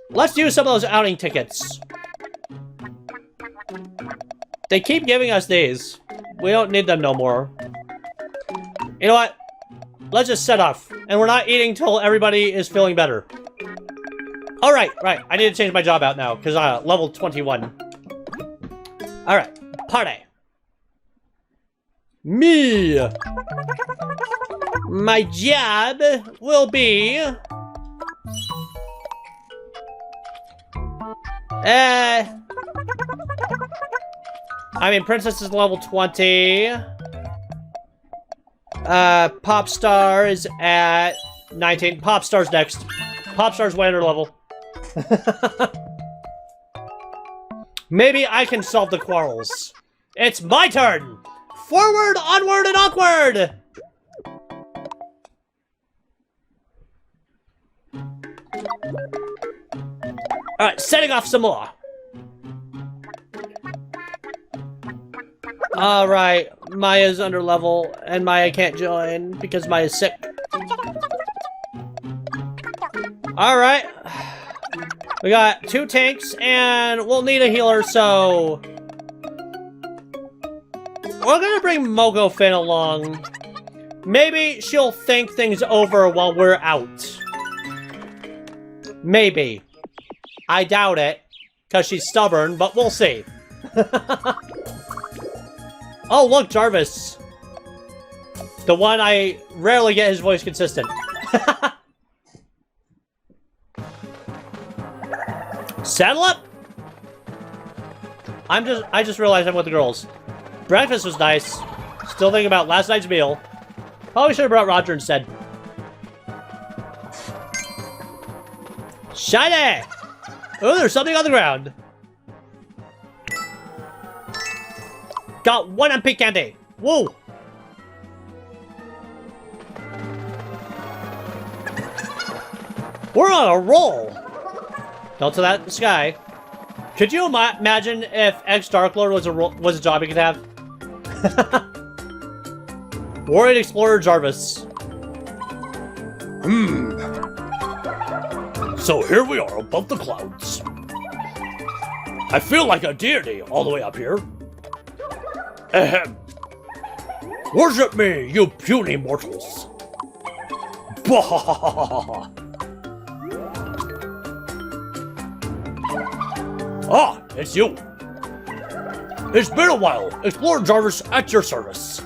Speaker 1: Let's use some of those outing tickets. They keep giving us these. We don't need them no more. You know what? Let's just set off. And we're not eating till everybody is feeling better. Alright, right. I need to change my job out now, because level 21. Alright, party. Me. My job will be... I mean, Princess is level 20. Popstar is at 19. Popstar's next. Popstar's way under level. Maybe I can solve the quarrels. It's my turn! Forward, onward, and awkward! Alright, setting off some more. Alright, Maya's under level, and Maya can't join because Maya's sick. Alright. We got 2 tanks, and we'll need a healer, so... we're gonna bring Dino-phin along. Maybe she'll think things over while we're out. Maybe. I doubt it, because she's stubborn, but we'll see. Oh, look, Jarvis. The one I rarely get his voice consistent. Saddle up! I just realized I'm with the girls. Breakfast was nice. Still thinking about last night's meal. Probably should have brought Roger instead. Shiny! Oh, there's something on the ground. Got 1 MP candy. Woo! We're on a roll. Don't tell that in the sky. Could you imagine if X Dark Lord was a job he could have? Warrior Explorer Jarvis. So here we are above the clouds. I feel like a deity all the way up here. Ahem. Worship me, you puny mortals. Bah! Ah, it's you. It's been a while. Explorer Jarvis at your service.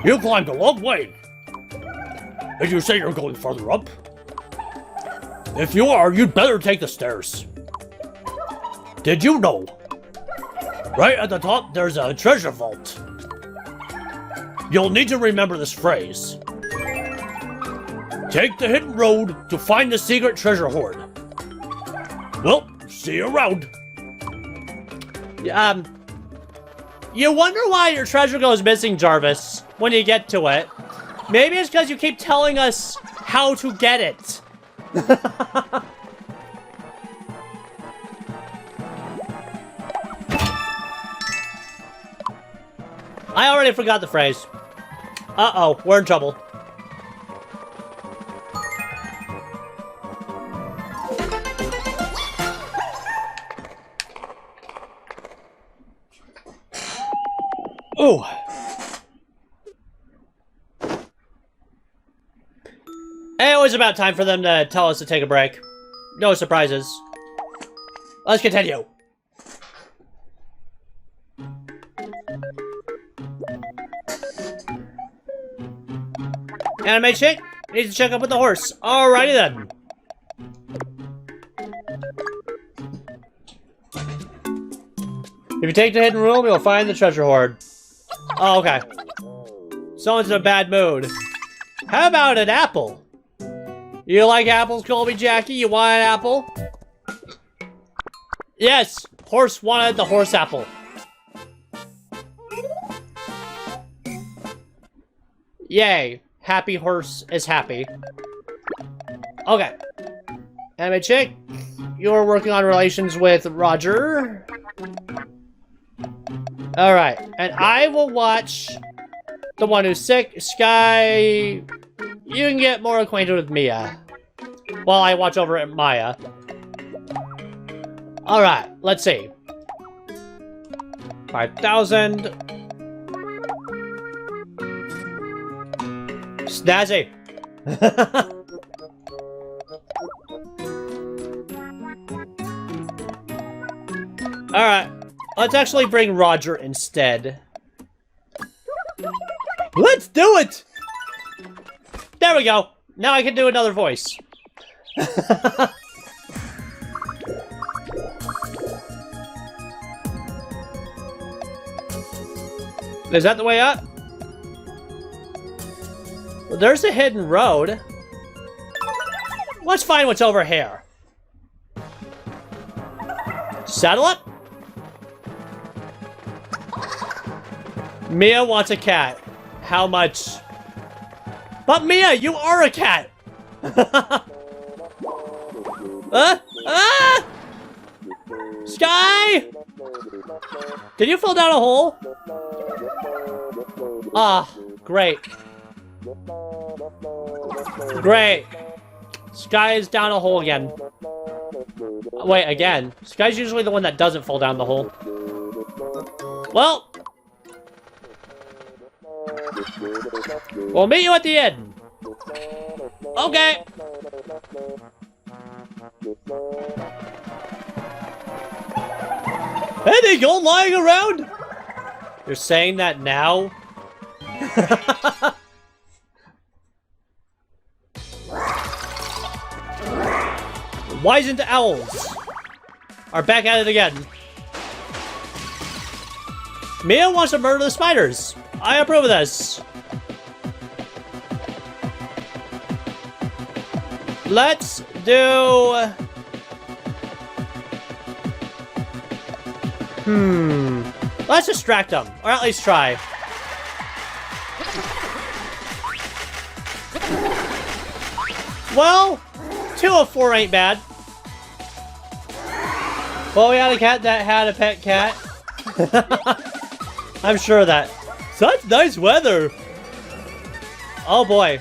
Speaker 1: You climbed a long way. Did you say you're going further up? If you are, you'd better take the stairs. Did you know? Right at the top, there's a treasure vault. You'll need to remember this phrase. Take the hidden road to find the secret treasure hoard. Well, see you around. You wonder why your treasure goes missing, Jarvis, when you get to it. Maybe it's because you keep telling us how to get it. I already forgot the phrase. Uh-oh, we're in trouble. Ooh. It was about time for them to tell us to take a break. No surprises. Let's continue. Anime chick needs to check up with the horse. Alrighty then. If you take the hidden room, you'll find the treasure hoard. Oh, okay. Someone's in a bad mood. How about an apple? You like apples, Colby Jackie? You want an apple? Yes, horse wanted the horse apple. Yay. Happy horse is happy. Okay. Anime chick, you're working on relations with Roger. Alright, and I will watch the one who's sick. Sky, you can get more acquainted with Mia while I watch over at Maya. Alright, let's see. 5,000. Snazzy. Alright. Let's actually bring Roger instead. Let's do it! There we go. Now I can do another voice. Is that the way up? Well, there's a hidden road. Let's find what's over here. Saddle up. Mia wants a cat. How much? But Mia, you are a cat! Sky! Did you fall down a hole? Ah, great. Great. Sky is down a hole again. Wait, again. Sky's usually the one that doesn't fall down the hole. Well. We'll meet you at the end. Okay. Any gold lying around? You're saying that now? Wizened owls are back at it again. Mia wants to murder the spiders. I approve of this. Let's do... Let's distract them, or at least try. Well, 2 of 4 ain't bad. Well, we had a cat that had a pet cat. I'm sure of that. Such nice weather. Oh boy.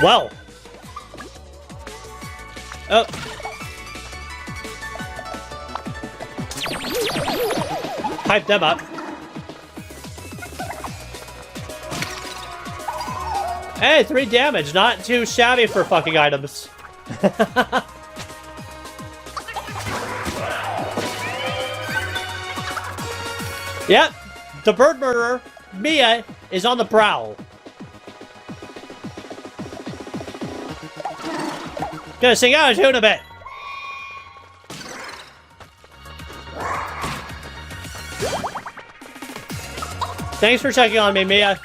Speaker 1: Well. Oh. Hype them up. Hey, 3 damage. Not too shabby for fucking items. Yep. The bird murderer, Mia, is on the prowl. Gonna sing out of tune a bit. Thanks for checking on me, Mia.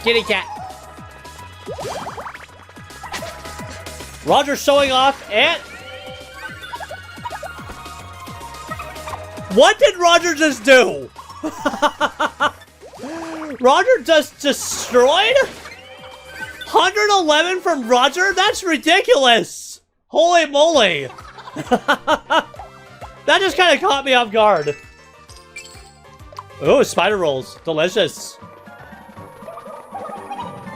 Speaker 1: Kitty cat. Roger's showing off and... What did Roger just do? Roger just destroyed? 111 from Roger? That's ridiculous! Holy moly! That just kind of caught me off guard. Ooh, spider rolls. Delicious.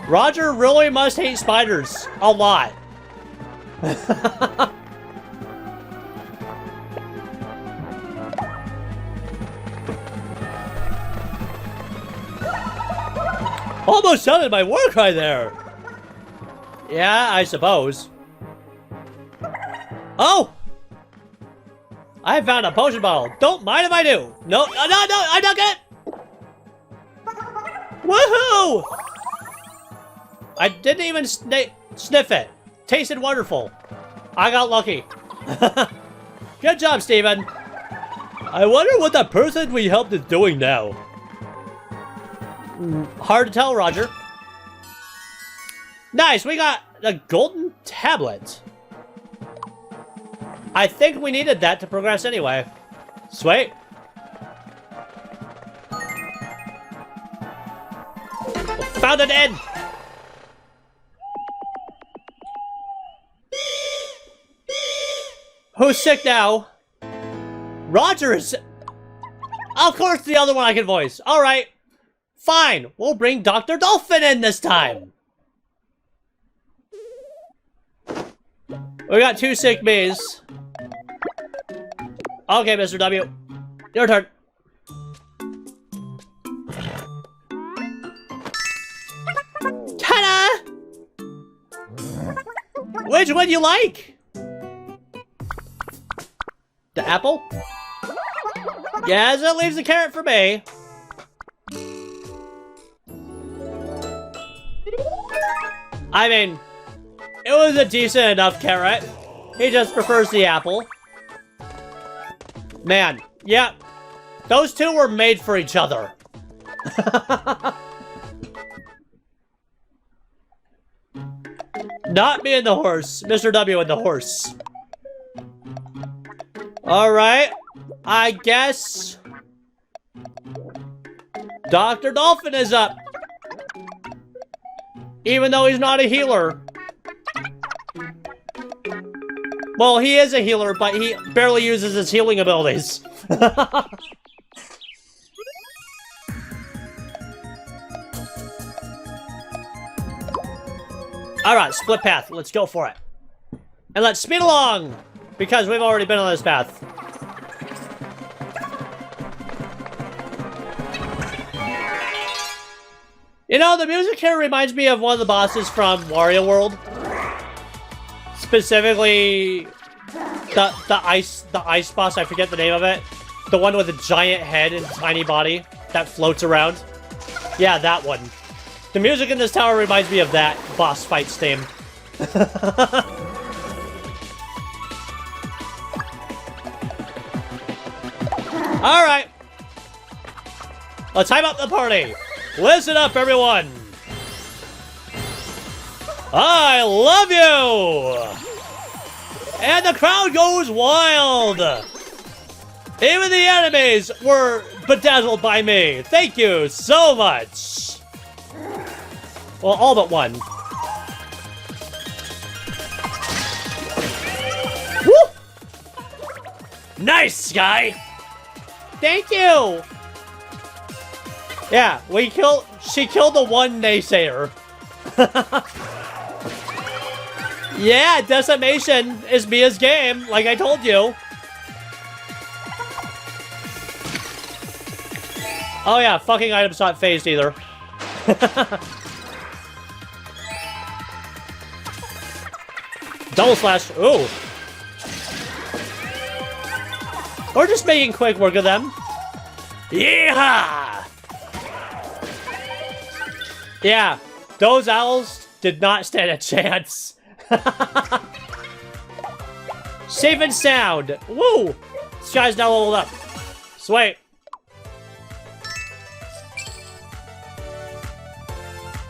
Speaker 1: Roger really must hate spiders. A lot. Almost sounded my war cry there. Yeah, I suppose. Oh! I found a potion bottle. Don't mind if I do. No, I don't get it. Woohoo! I didn't even sniff it. Tasted wonderful. I got lucky. Good job, Steven. I wonder what that person we helped is doing now. Hard to tell, Roger. Nice, we got a golden tablet. I think we needed that to progress anyway. Sweet. Found an end. Who's sick now? Roger is... Of course, the other one I can voice. Alright. Fine. We'll bring Dr. Dolphin in this time. We got 2 sick bees. Okay, Mr. W. Your turn. Which one you like? The apple? Yes, it leaves the carrot for me. I mean, it was a decent enough carrot. He just prefers the apple. Man, yeah. Those two were made for each other. Not me and the horse. Mr. W and the horse. Alright. I guess... Dr. Dolphin is up. Even though he's not a healer. Well, he is a healer, but he barely uses his healing abilities. Alright, split path. Let's go for it. And let's speed along! Because we've already been on this path. You know, the music here reminds me of one of the bosses from Wario World. Specifically, the ice boss, I forget the name of it. The one with a giant head and tiny body that floats around. Yeah, that one. The music in this tower reminds me of that boss fight's theme. Alright. Let's hype up the party. Listen up, everyone. I love you! And the crowd goes wild! Even the enemies were bedazzled by me. Thank you so much! Well, all but one. Woo! Nice, Sky! Thank you! Yeah, she killed the one naysayer. Yeah, decimation is Mia's game, like I told you. Oh yeah, fucking items not phased either. Double slash, ooh. We're just making quick work of them. Yeehaw! Yeah, those owls did not stand a chance. Safe and sound. Woo! This guy's now leveled up. Sweet.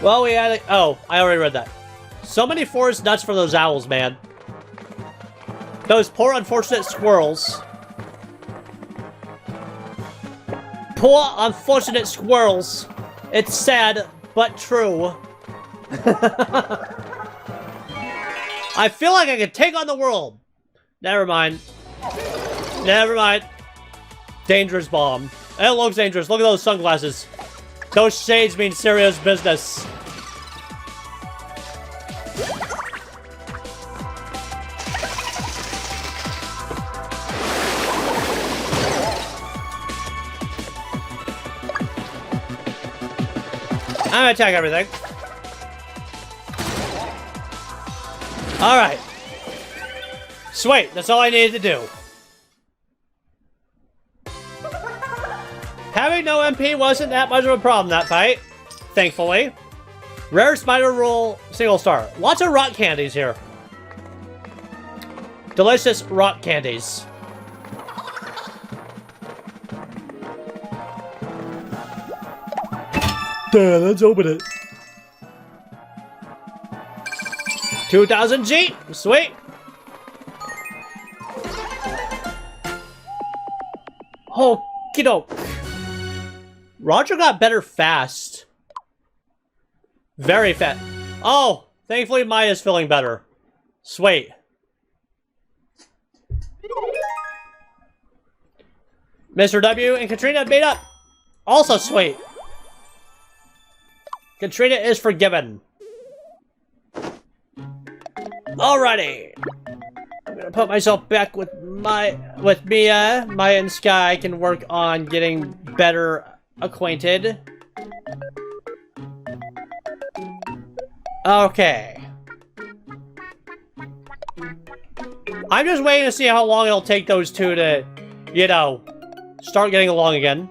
Speaker 1: Well, we had... Oh, I already read that. So many forest nuts for those owls, man. Those poor unfortunate squirrels. Poor unfortunate squirrels. It's sad, but true. I feel like I could take on the world. Never mind. Never mind. Dangerous bomb. It looks dangerous. Look at those sunglasses. Those shades mean serious business. I'm gonna attack everything. Alright. Sweet, that's all I needed to do. Having no MP wasn't that much of a problem that fight, thankfully. Rare spider roll, single star. Lots of rock candies here. Delicious rock candies. Let's open it. 2000 G, sweet. Oh, kiddo. Roger got better fast. Very fast. Oh, thankfully Maya's feeling better. Sweet. Mr. W and Katrina made up. Also sweet. Katrina is forgiven. Alrighty. I'm gonna put myself back with Mia. Maya and Sky can work on getting better acquainted. Okay. I'm just waiting to see how long it'll take those two to, you know, start getting along again.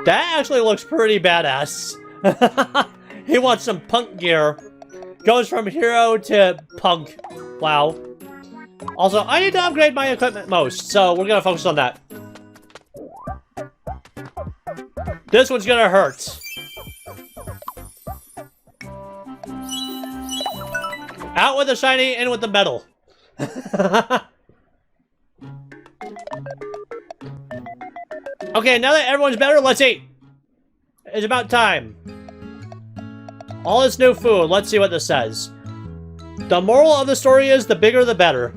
Speaker 1: That actually looks pretty badass. He wants some punk gear. Goes from hero to punk. Wow. Also, I need to upgrade my equipment most, so we're gonna focus on that. This one's gonna hurt. Out with the shiny, in with the metal. Okay, now that everyone's better, let's eat. It's about time. All this new food, let's see what this says. The moral of the story is the bigger the better.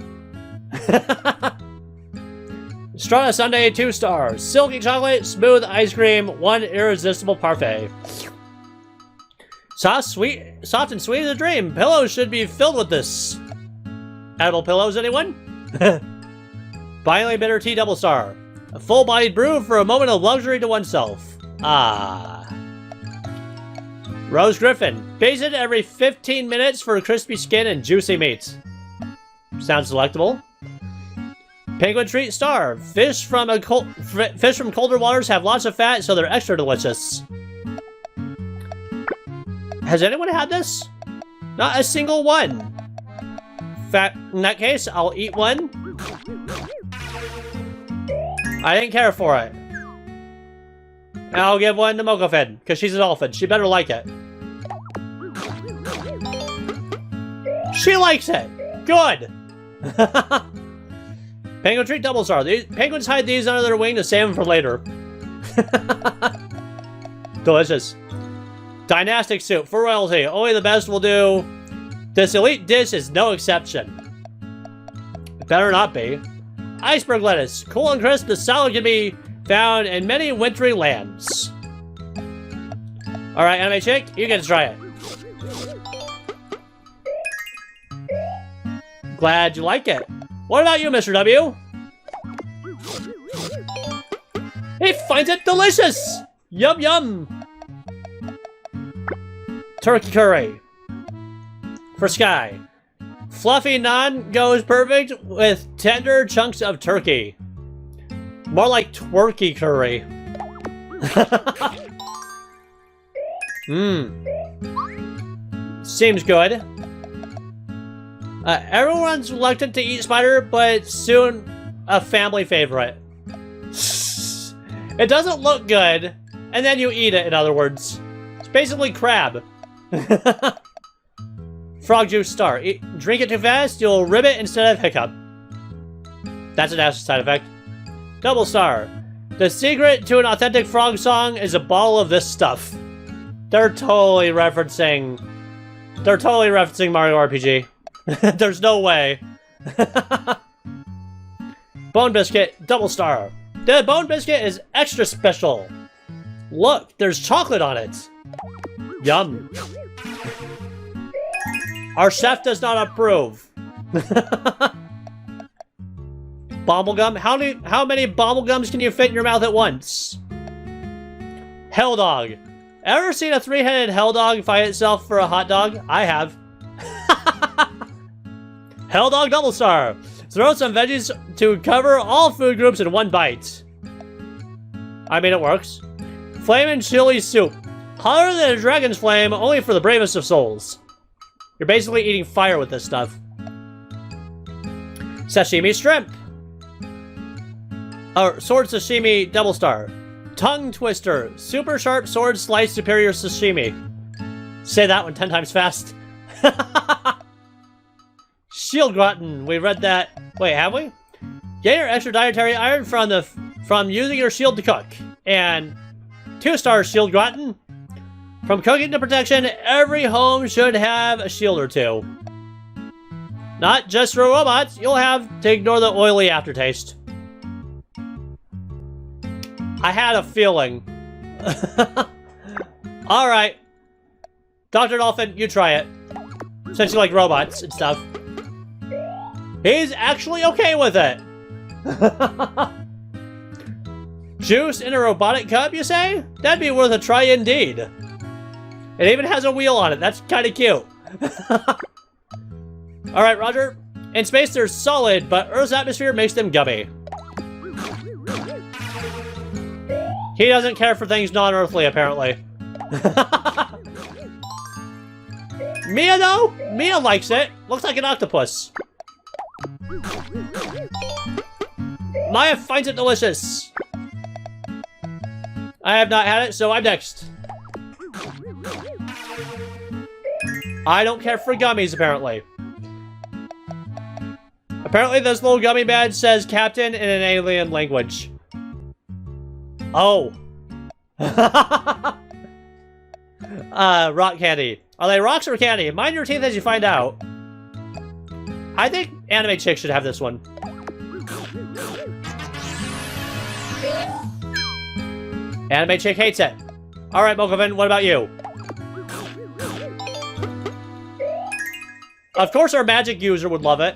Speaker 1: Strata Sundae, 2 stars. Silky chocolate, smooth ice cream, 1 irresistible parfait. Soft and sweet as a dream. Pillows should be filled with this. Edible pillows, anyone? Finally bitter tea, double star. A full-bodied brew for a moment of luxury to oneself. Ah. Rose Griffin. Basted every 15 minutes for crispy skin and juicy meat. Sounds delectable. Penguin Treat Star. Fish from colder waters have lots of fat, so they're extra delicious. Has anyone had this? Not a single one. In that case, I'll eat one. I didn't care for it. And I'll give one to Mokofin, because she's a dolphin. She better like it. She likes it! Good! Penguin Treat Double Star. Penguins hide these under their wing to save them for later. Delicious. Dynastic soup for royalty. Only the best will do. This elite dish is no exception. It better not be. Iceberg lettuce. Cool and crisp, the salad can be found in many wintry lands. Alright, anime chick, you get to try it. Glad you like it. What about you, Mr. W? He finds it delicious! Yum yum! Turkey curry. For Sky. Fluffy naan goes perfect with tender chunks of turkey. More like twerky curry. Seems good. Everyone's reluctant to eat spider, but soon a family favorite. It doesn't look good, and then you eat it, in other words. It's basically crab. Frog juice star. Drink it too fast, you'll ribbit instead of hiccup. That's a nasty side effect. Double star. The secret to an authentic frog song is a bottle of this stuff. They're totally referencing Mario RPG. There's no way. Bone biscuit, double star. The bone biscuit is extra special. Look, there's chocolate on it. Yum. Our chef does not approve. Bomblegum? How many bomblegums can you fit in your mouth at once? Hell dog. Ever seen a 3-headed hell dog fight itself for a hot dog? I have. Hell dog double star. Throw some veggies to cover all food groups in one bite. I mean, it works. Flamin' chili soup. Hotter than a dragon's flame, only for the bravest of souls. You're basically eating fire with this stuff. Sashimi shrimp. Sword sashimi double star. Tongue twister. Super sharp sword slice superior sashimi. Say that one 10 times fast. Shield gratin. We read that. Wait, have we? Get your extra dietary iron from using your shield to cook. And 2-star shield gratin. From cooking to protection, every home should have a shield or two. Not just for robots, you'll have to ignore the oily aftertaste. I had a feeling. Alright. Dr. Dolphin, you try it. Since you like robots and stuff. He's actually okay with it. Juice in a robotic cup, you say? That'd be worth a try indeed. It even has a wheel on it. That's kind of cute. Alright, Roger. In space, they're solid, but Earth's atmosphere makes them gummy. He doesn't care for things non-earthly, apparently. Mia, though? Mia likes it. Looks like an octopus. Maya finds it delicious. I have not had it, so I'm next. I don't care for gummies, apparently. Apparently, this little gummy badge says Captain in an alien language. Oh. Rock candy. Are they rocks or candy? Mind your teeth as you find out. I think Anime Chick should have this one. Anime Chick hates it. Alright, Mokovin, what about you? Of course our magic user would love it.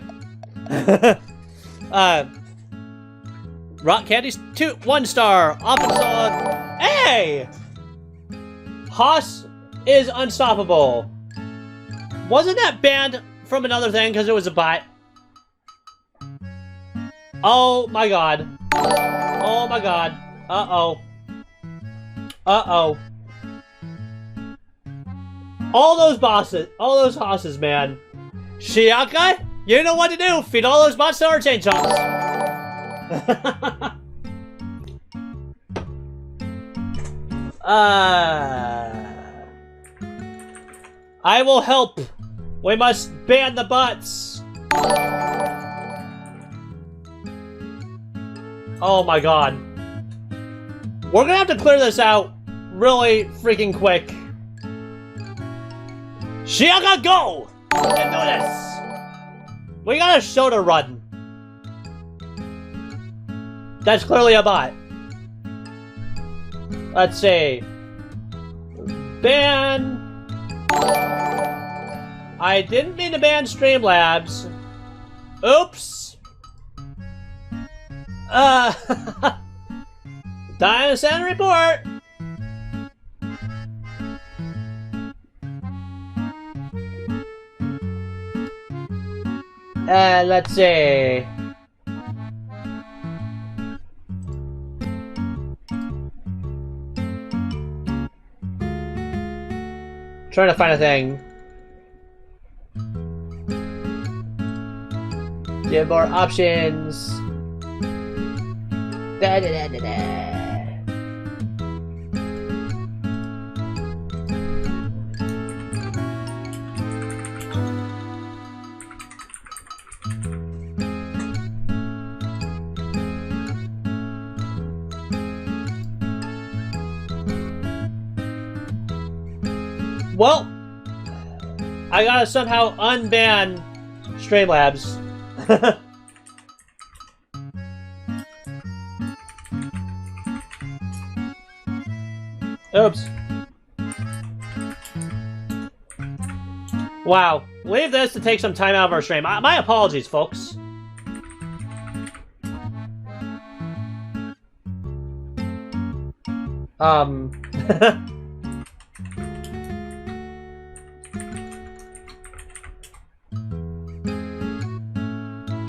Speaker 1: Rock Candy's 1 star. Often solid. Hey! Haas is unstoppable. Wasn't that banned from another thing because it was a bot? Oh my god. Oh my god. Uh-oh. Uh-oh. All those bosses, all those hosses, man. Shiaka, you know what to do. Feed all those bots to our chain chomps. I will help. We must ban the bots. Oh my god. We're gonna have to clear this out really freaking quick. Shiaka, go! We can do this! We got a show to run. That's clearly a bot. Let's see. Ban... I didn't mean to ban Streamlabs. Oops! Dino-phin report! Let's see. Trying to find a thing. Give more options. Da da da da da. Well, I gotta somehow unban Streamlabs. Oops. Wow. Leave this to take some time out of our stream. My apologies, folks.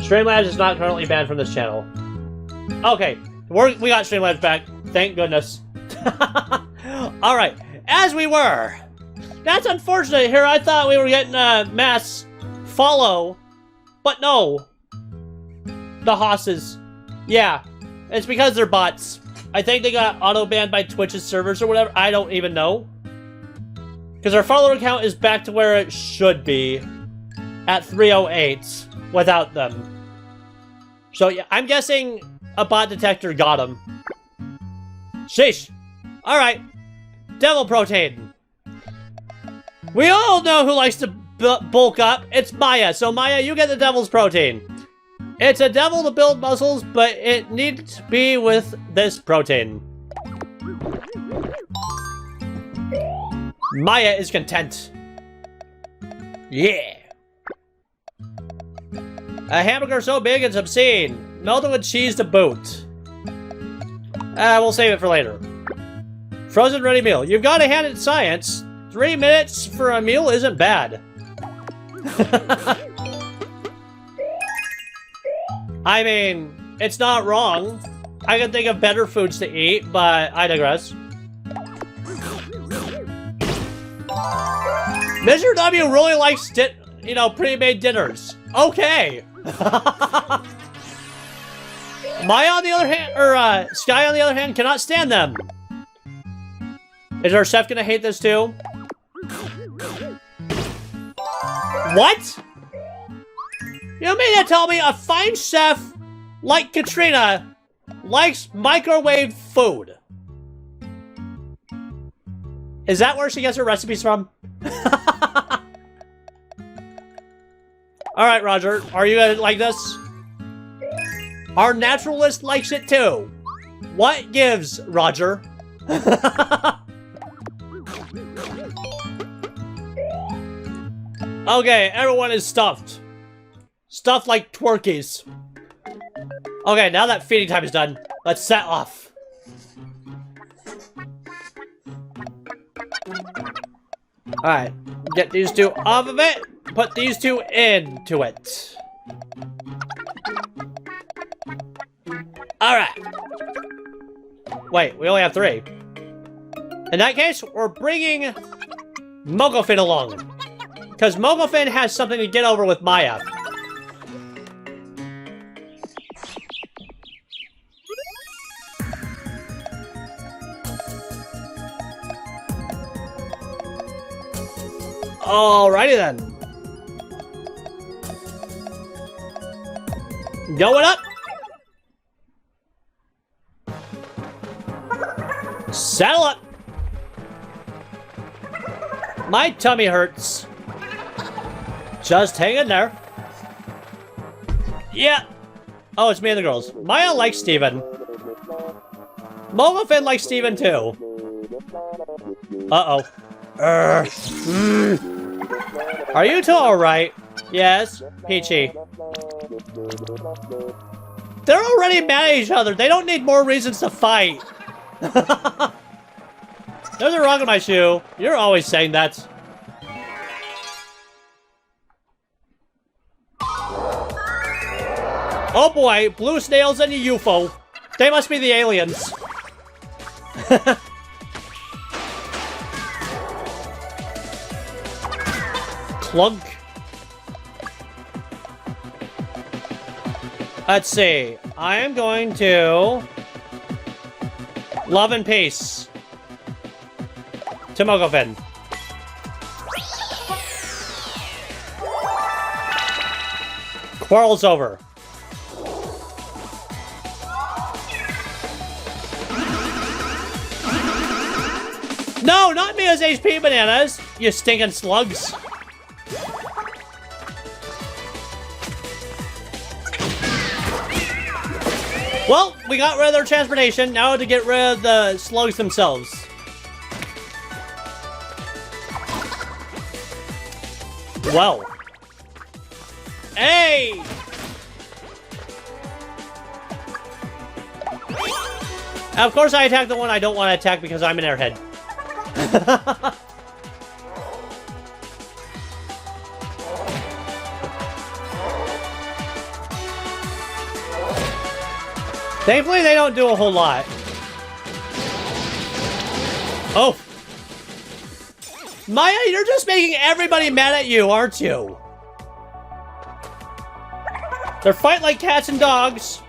Speaker 1: Streamlabs is not currently banned from this channel. Okay, we got Streamlabs back. Thank goodness. Alright, as we were. That's unfortunate here. I thought we were getting a mass follow. But no. The hosses. Yeah, it's because they're bots. I think they got auto-banned by Twitch's servers or whatever. I don't even know. Because our follower count is back to where it should be. At 308 without them. So yeah, I'm guessing a bot detector got him. Sheesh. Alright. Devil protein. We all know who likes to bulk up. It's Maya. So Maya, you get the devil's protein. It's a devil to build muscles, but it needs to be with this protein. Maya is content. Yeah. A hamburger so big it's obscene. Melted with cheese to boot. We'll save it for later. Frozen ready meal. You've got to hand it science. 3 minutes for a meal isn't bad. I mean, it's not wrong. I can think of better foods to eat, but I digress. Mr. W really likes, pre-made dinners. Okay. Maya, on the other hand, or Sky, on the other hand, cannot stand them. Is our chef gonna hate this too? What? You mean to tell me a fine chef like Katrina likes microwave food? Is that where she gets her recipes from? Alright, Roger. Are you gonna like this? Our naturalist likes it too. What gives, Roger? Okay, everyone is stuffed. Stuffed like twerkies. Okay, now that feeding time is done, let's set off. Alright, get these two off of it. Put these two into it. Alright. Wait, we only have 3. In that case, we're bringing Dino-phin along. Because Dino-phin has something to get over with Maya. Alrighty then. Going up. Saddle up. My tummy hurts. Just hang in there. Yeah. Oh, it's me and the girls. Maya likes Steven. Dino-phin likes Steven too. Uh-oh. Are you two alright? Yes, Peachy. They're already mad at each other. They don't need more reasons to fight. There's a rock in my shoe. You're always saying that. Oh boy, blue snails and a UFO. They must be the aliens. Clunk. Let's see. I am going to love and peace to Dino-phin. Quarrel's over. No, not me as HP bananas, you stinking slugs. Well, we got rid of their transportation, now to get rid of the slugs themselves. Well. Hey! Of course I attack the one I don't want to attack because I'm an airhead. Thankfully, they don't do a whole lot. Oh. Maya, you're just making everybody mad at you, aren't you? They're fighting like cats and dogs.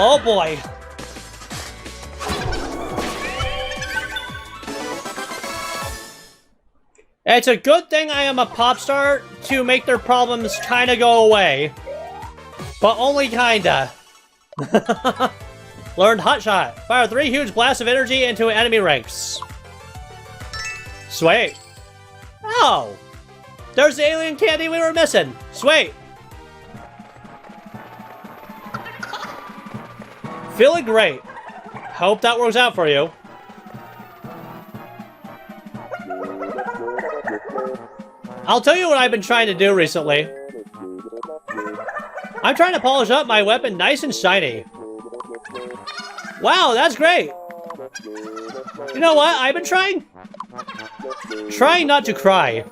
Speaker 1: Oh boy. It's a good thing I am a pop star to make their problems kinda go away. But only kinda. Learned Hot Shot. Fire 3 huge blasts of energy into enemy ranks. Sweet. Oh! There's the alien candy we were missing. Sweet. Feeling great. Hope that works out for you. I'll tell you what I've been trying to do recently. I'm trying to polish up my weapon nice and shiny. Wow, that's great. You know what? I've been trying not to cry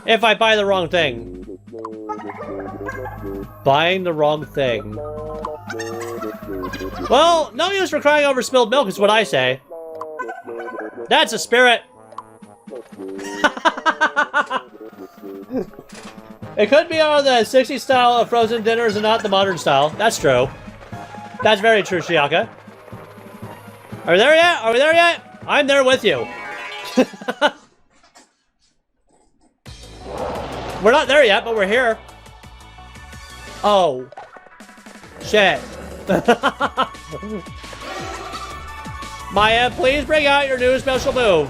Speaker 1: if I buy the wrong thing. Buying the wrong thing. Well, no use for crying over spilled milk is what I say. That's a spirit. It could be on the 60s style of frozen dinners and not the modern style. That's true. That's very true, Shiaka. Are we there yet? Are we there yet? I'm there with you. We're not there yet, but we're here. Oh. Shit. Maya, please bring out your new special move.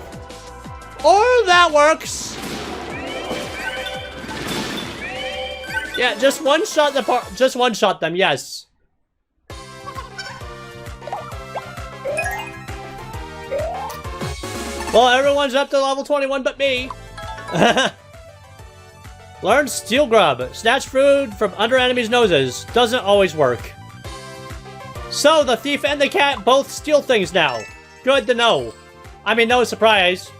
Speaker 1: Or that works. Yeah, just one-shot the part. Just one-shot them, yes. Well, everyone's up to level 21 but me. Learn Steel Grub. Snatch food from under enemies' noses. Doesn't always work. So, the thief and the cat both steal things now. Good to know. I mean, no surprise.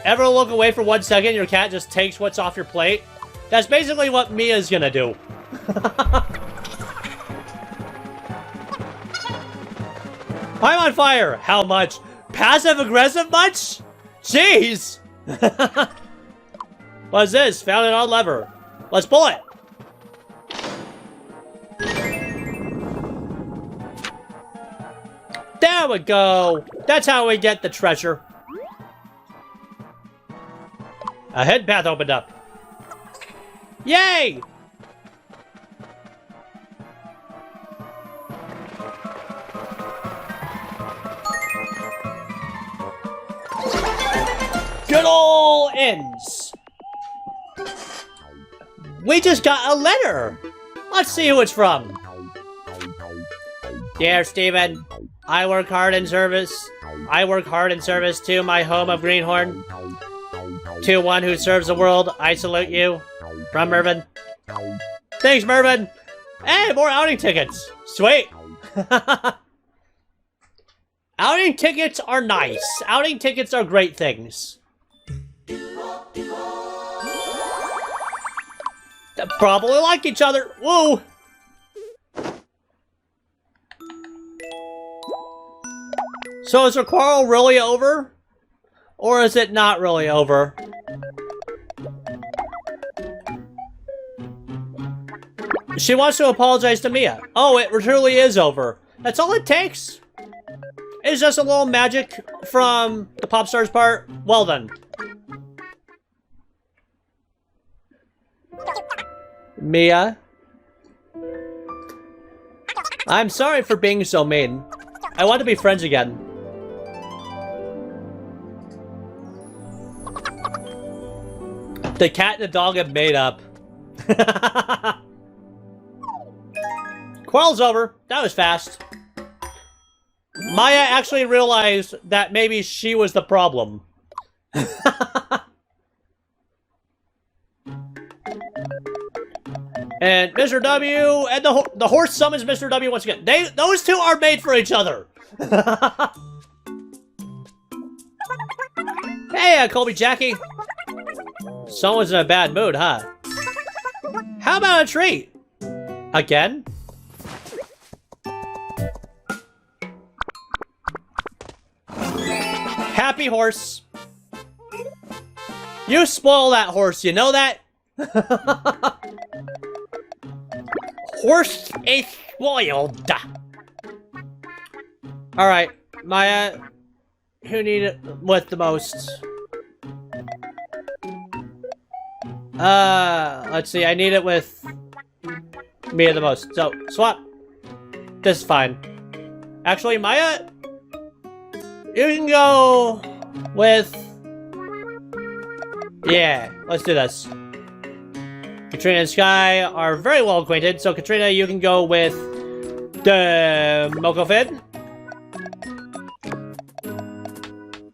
Speaker 1: Ever look away for 1 second, your cat just takes what's off your plate? That's basically what Mia's gonna do. I'm on fire! How much? Passive-aggressive much? Jeez! What's this? Found an odd lever. Let's pull it! There we go! That's how we get the treasure. A hidden path opened up. Yay! Good ol' ends. We just got a letter. Let's see who it's from. Dear Steven, I work hard in service to my home of Greenhorn. To one who serves the world, I salute you. From Mervin. Thanks, Mervin. Hey, more outing tickets. Sweet. Outing tickets are nice. Outing tickets are great things. They probably like each other. Woo. So is her quarrel really over? Or is it not really over? She wants to apologize to Mia. Oh, it truly is over. That's all it takes. It's just a little magic from the Pop Stars part. Well done. Mia? I'm sorry for being so mean. I want to be friends again. The cat and the dog have made up. Quarrel's over. That was fast. Maya actually realized that maybe she was the problem. And Mr. W and the horse summons Mr. W once again. Those two are made for each other. Hey, Colby Jackie. Someone's in a bad mood, huh? How about a treat? Again? Happy horse. You spoil that horse, you know that? Horse is spoiled. Alright, Maya, who need it with the most? Let's see, I need it with Mia the most. So, swap. This is fine. Actually, Maya, you can go with... Yeah, let's do this. Katrina and Sky are very well acquainted, so Katrina, you can go with the Dino-phin.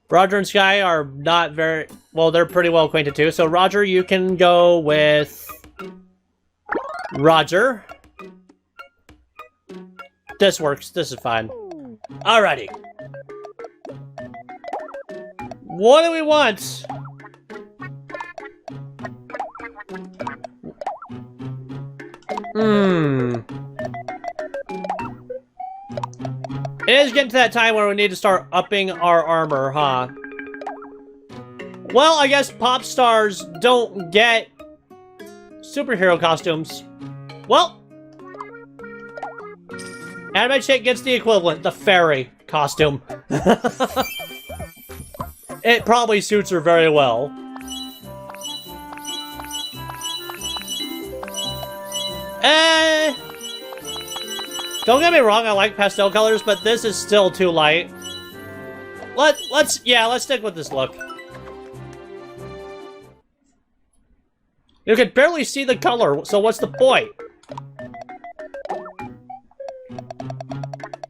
Speaker 1: Roger and Sky are not very... Well, they're pretty well acquainted too, so Roger, you can go with... Roger. This works. This is fine. Alrighty. What do we want? It is getting to that time where we need to start upping our armor, huh? Well, I guess pop stars don't get superhero costumes. Well, Anime Chick gets the equivalent, the fairy costume. It probably suits her very well. Don't get me wrong, I like pastel colors, but this is still too light. Let's stick with this look. You can barely see the color, so what's the point?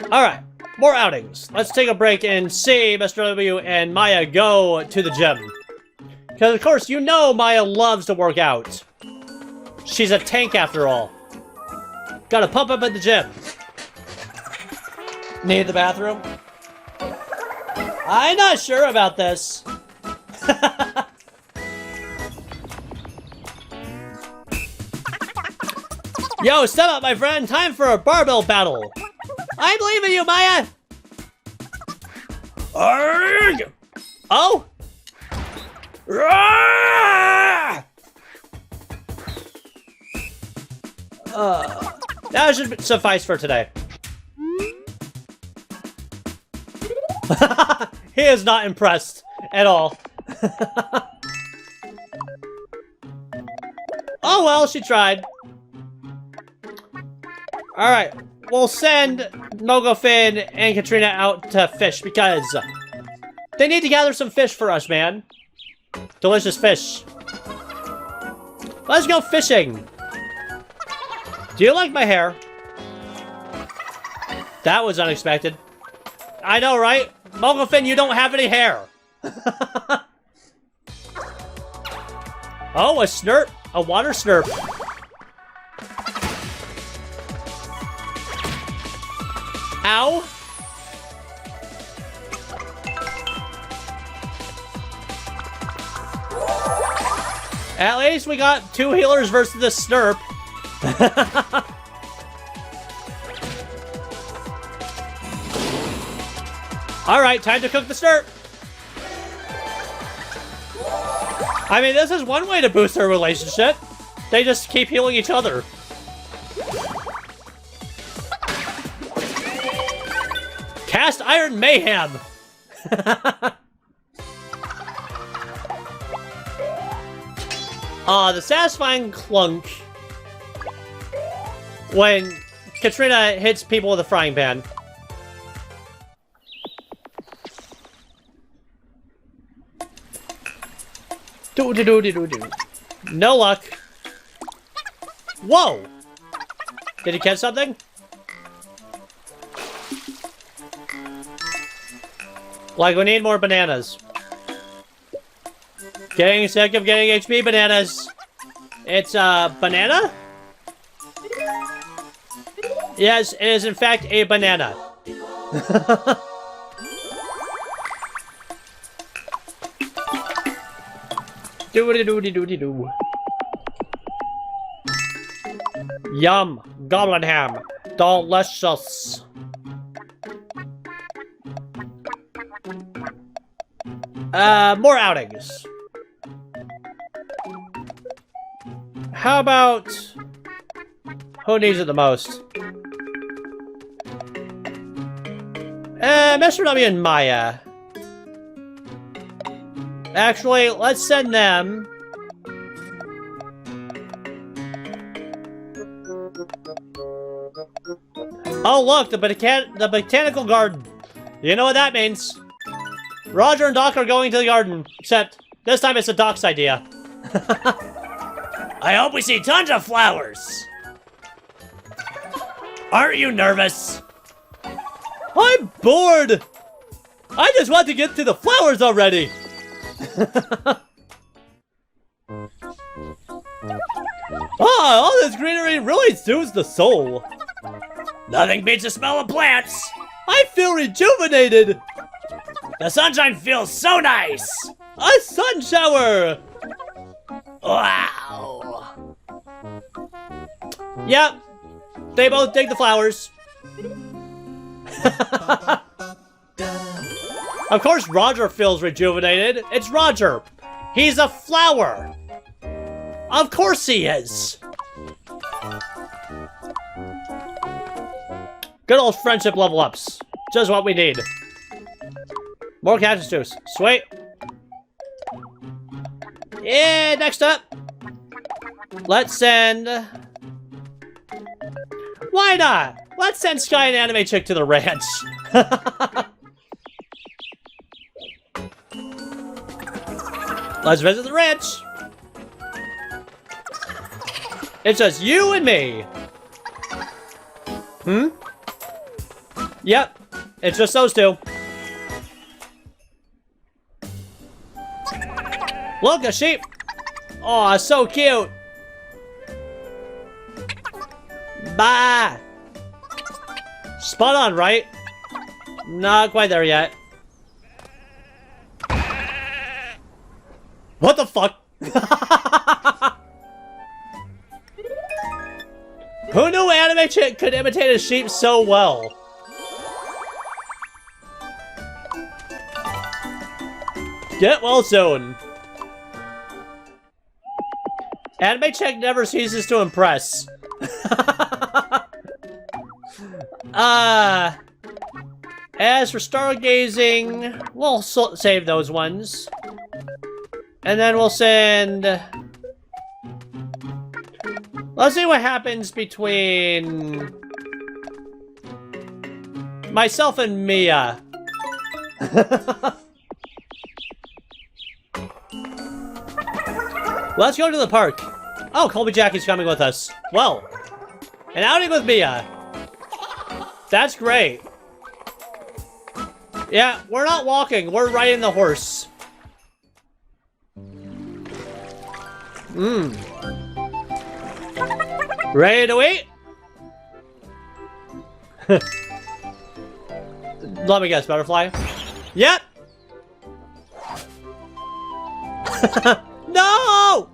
Speaker 1: Alright, more outings. Let's take a break and see Mr. W and Maya go to the gym. Because, of course, you know Maya loves to work out. She's a tank, after all. Gotta pump up at the gym. Need the bathroom? I'm not sure about this. Yo, step up, my friend. Time for a barbell battle. I believe in you, Maya. Arrgh! Oh? That should suffice for today. He is not impressed at all. Oh well, she tried. Alright, we'll send Dino-phin and Katrina out to fish because they need to gather some fish for us, man. Delicious fish. Let's go fishing. Do you like my hair? That was unexpected. I know, right? Dino-phin, you don't have any hair. Oh, a snurp. A water snurp. Ow. At least we got 2 healers versus the snurp. Alright, time to cook the snurp. I mean, this is one way to boost their relationship. They just keep healing each other. Cast Iron Mayhem! The satisfying clunk when Katrina hits people with a frying pan. Do-do-do-do-do-do. No luck. Whoa! Did he catch something? Like, we need more bananas. Getting sick of getting HP bananas. It's, banana? Yes, it is in fact a banana. Do-de-do-de-do-de-do. Yum. Goblin ham. Delicious. More outings. How about... who needs it the most? Mr. W and Maya. Actually, let's send them... oh, look, the botanical garden. You know what that means. Roger and Doc are going to the garden, except this time it's the Doc's idea. I hope we see tons of flowers. Aren't you nervous? I'm bored. I just want to get to the flowers already. All this greenery really soothes the soul.
Speaker 2: Nothing beats the smell of plants.
Speaker 1: I feel rejuvenated.
Speaker 2: The sunshine feels so nice.
Speaker 1: A sun shower.
Speaker 2: Wow.
Speaker 1: Yep. They both dig the flowers. Of course Roger feels rejuvenated. It's Roger. He's a flower. Of course he is. Good old friendship level ups. Just what we need. More cactus juice. Sweet. Yeah, next up. Let's send... Why not? Let's send Sky and Anime Chick to the ranch. Let's visit the ranch. It's just you and me. Hmm? Yep. It's just those two. Look, a sheep. Aw, so cute. Bah. Spot on, right? Not quite there yet. What the fuck? Who knew Anime Chick could imitate a sheep so well? Get well soon. Anime Chick never ceases to impress. As for stargazing, we'll save those ones. And then we'll send... Let's see what happens between... myself and Mia. Let's go to the park. Oh, Colby Jackie's coming with us. Well, an outing with Mia. That's great. Yeah, we're not walking. We're riding the horse. Ready to eat? Let me guess, butterfly? Yep! No!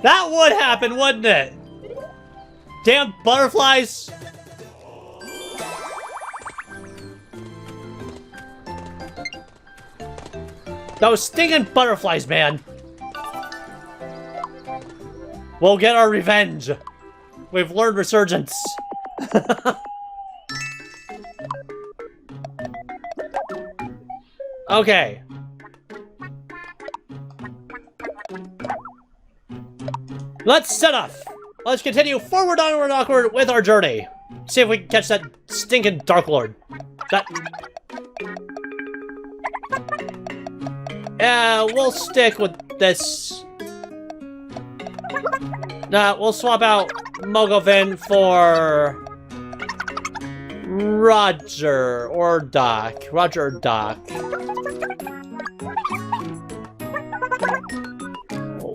Speaker 1: That would happen, wouldn't it? Damn butterflies! Those stinging butterflies, man! We'll get our revenge! We've learned resurgence! Okay. Let's set off! Let's continue forward, onward, awkward with our journey. See if we can catch that stinking Dark Lord. That... Yeah, we'll stick with this. Nah, we'll swap out Dino-phin for... Roger or Doc. Roger or Doc.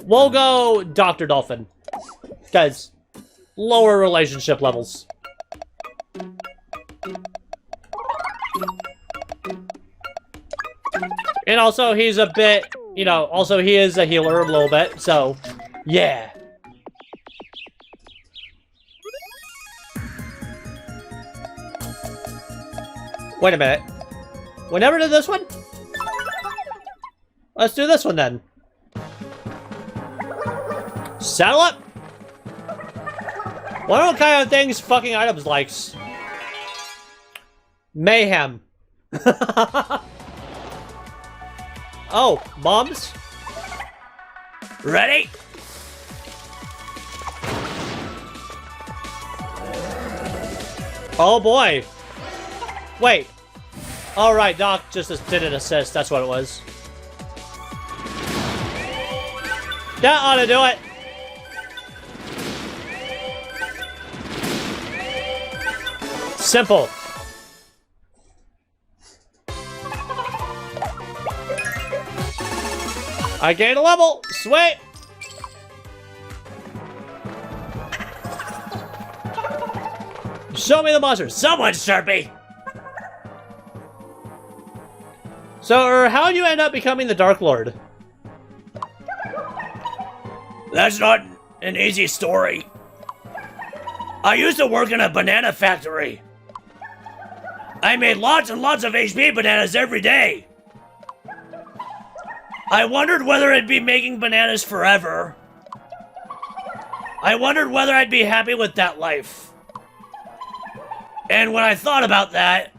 Speaker 1: We'll go Dr. Dolphin. Guys, lower relationship levels. And also, he's a bit, you know, also he is a healer a little bit, so, yeah. Wait a minute. We never did this one? Let's do this one then. Saddle up! Wonder what kind of things fucking items likes. Mayhem. Oh, bombs?
Speaker 2: Ready?
Speaker 1: Oh boy. Wait. Alright, Doc just did an assist. That's what it was. That ought to do it. Simple. I gained a level. Sweet. Show me the monsters.
Speaker 2: Someone's chirpy.
Speaker 1: So, how'd you end up becoming the Dark Lord?
Speaker 2: That's not an easy story. I used to work in a banana factory. I made lots and lots of HP bananas every day. I wondered whether I'd be making bananas forever. I wondered whether I'd be happy with that life. And when I thought about that,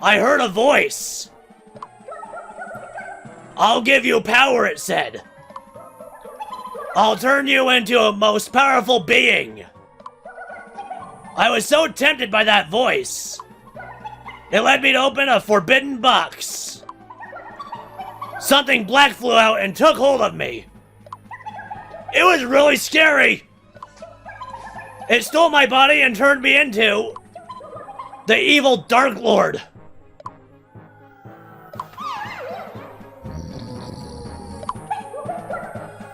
Speaker 2: I heard a voice. I'll give you power, it said. I'll turn you into a most powerful being. I was so tempted by that voice. It led me to open a forbidden box. Something black flew out and took hold of me. It was really scary. It stole my body and turned me into the evil Dark Lord.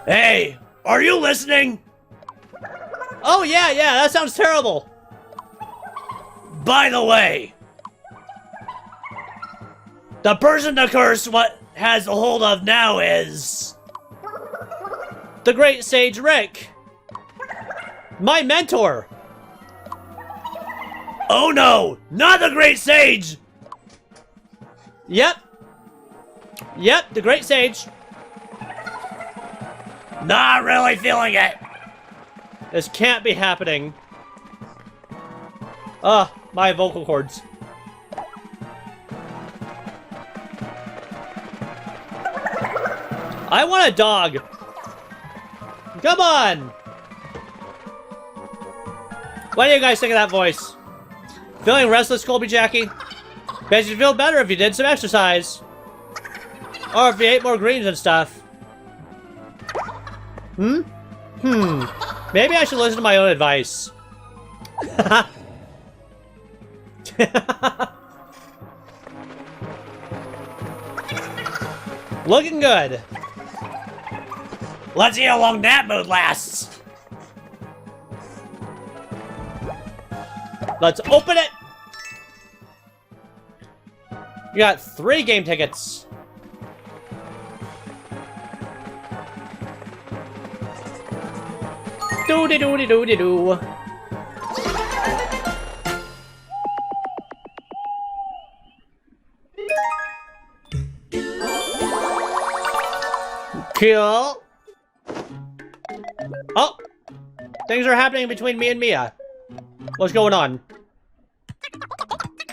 Speaker 2: Hey, are you listening?
Speaker 1: Oh, yeah, that sounds terrible.
Speaker 2: By the way, the person to curse what has a hold of now is...
Speaker 1: the great sage Rick. My mentor.
Speaker 2: Oh no, not the great sage!
Speaker 1: Yep, the great sage.
Speaker 2: Not really feeling it.
Speaker 1: This can't be happening. My vocal cords. I want a dog. Come on. What do you guys think of that voice? Feeling restless, Colby Jackie? Bet you'd feel better if you did some exercise. Or if you ate more greens and stuff. Maybe I should listen to my own advice. Looking good.
Speaker 2: Let's see how long that mood lasts.
Speaker 1: Let's open it. You got 3 game tickets. Doo-de-doo-de-doo-de-doo. Cool. Oh, things are happening between me and Mia. What's going on?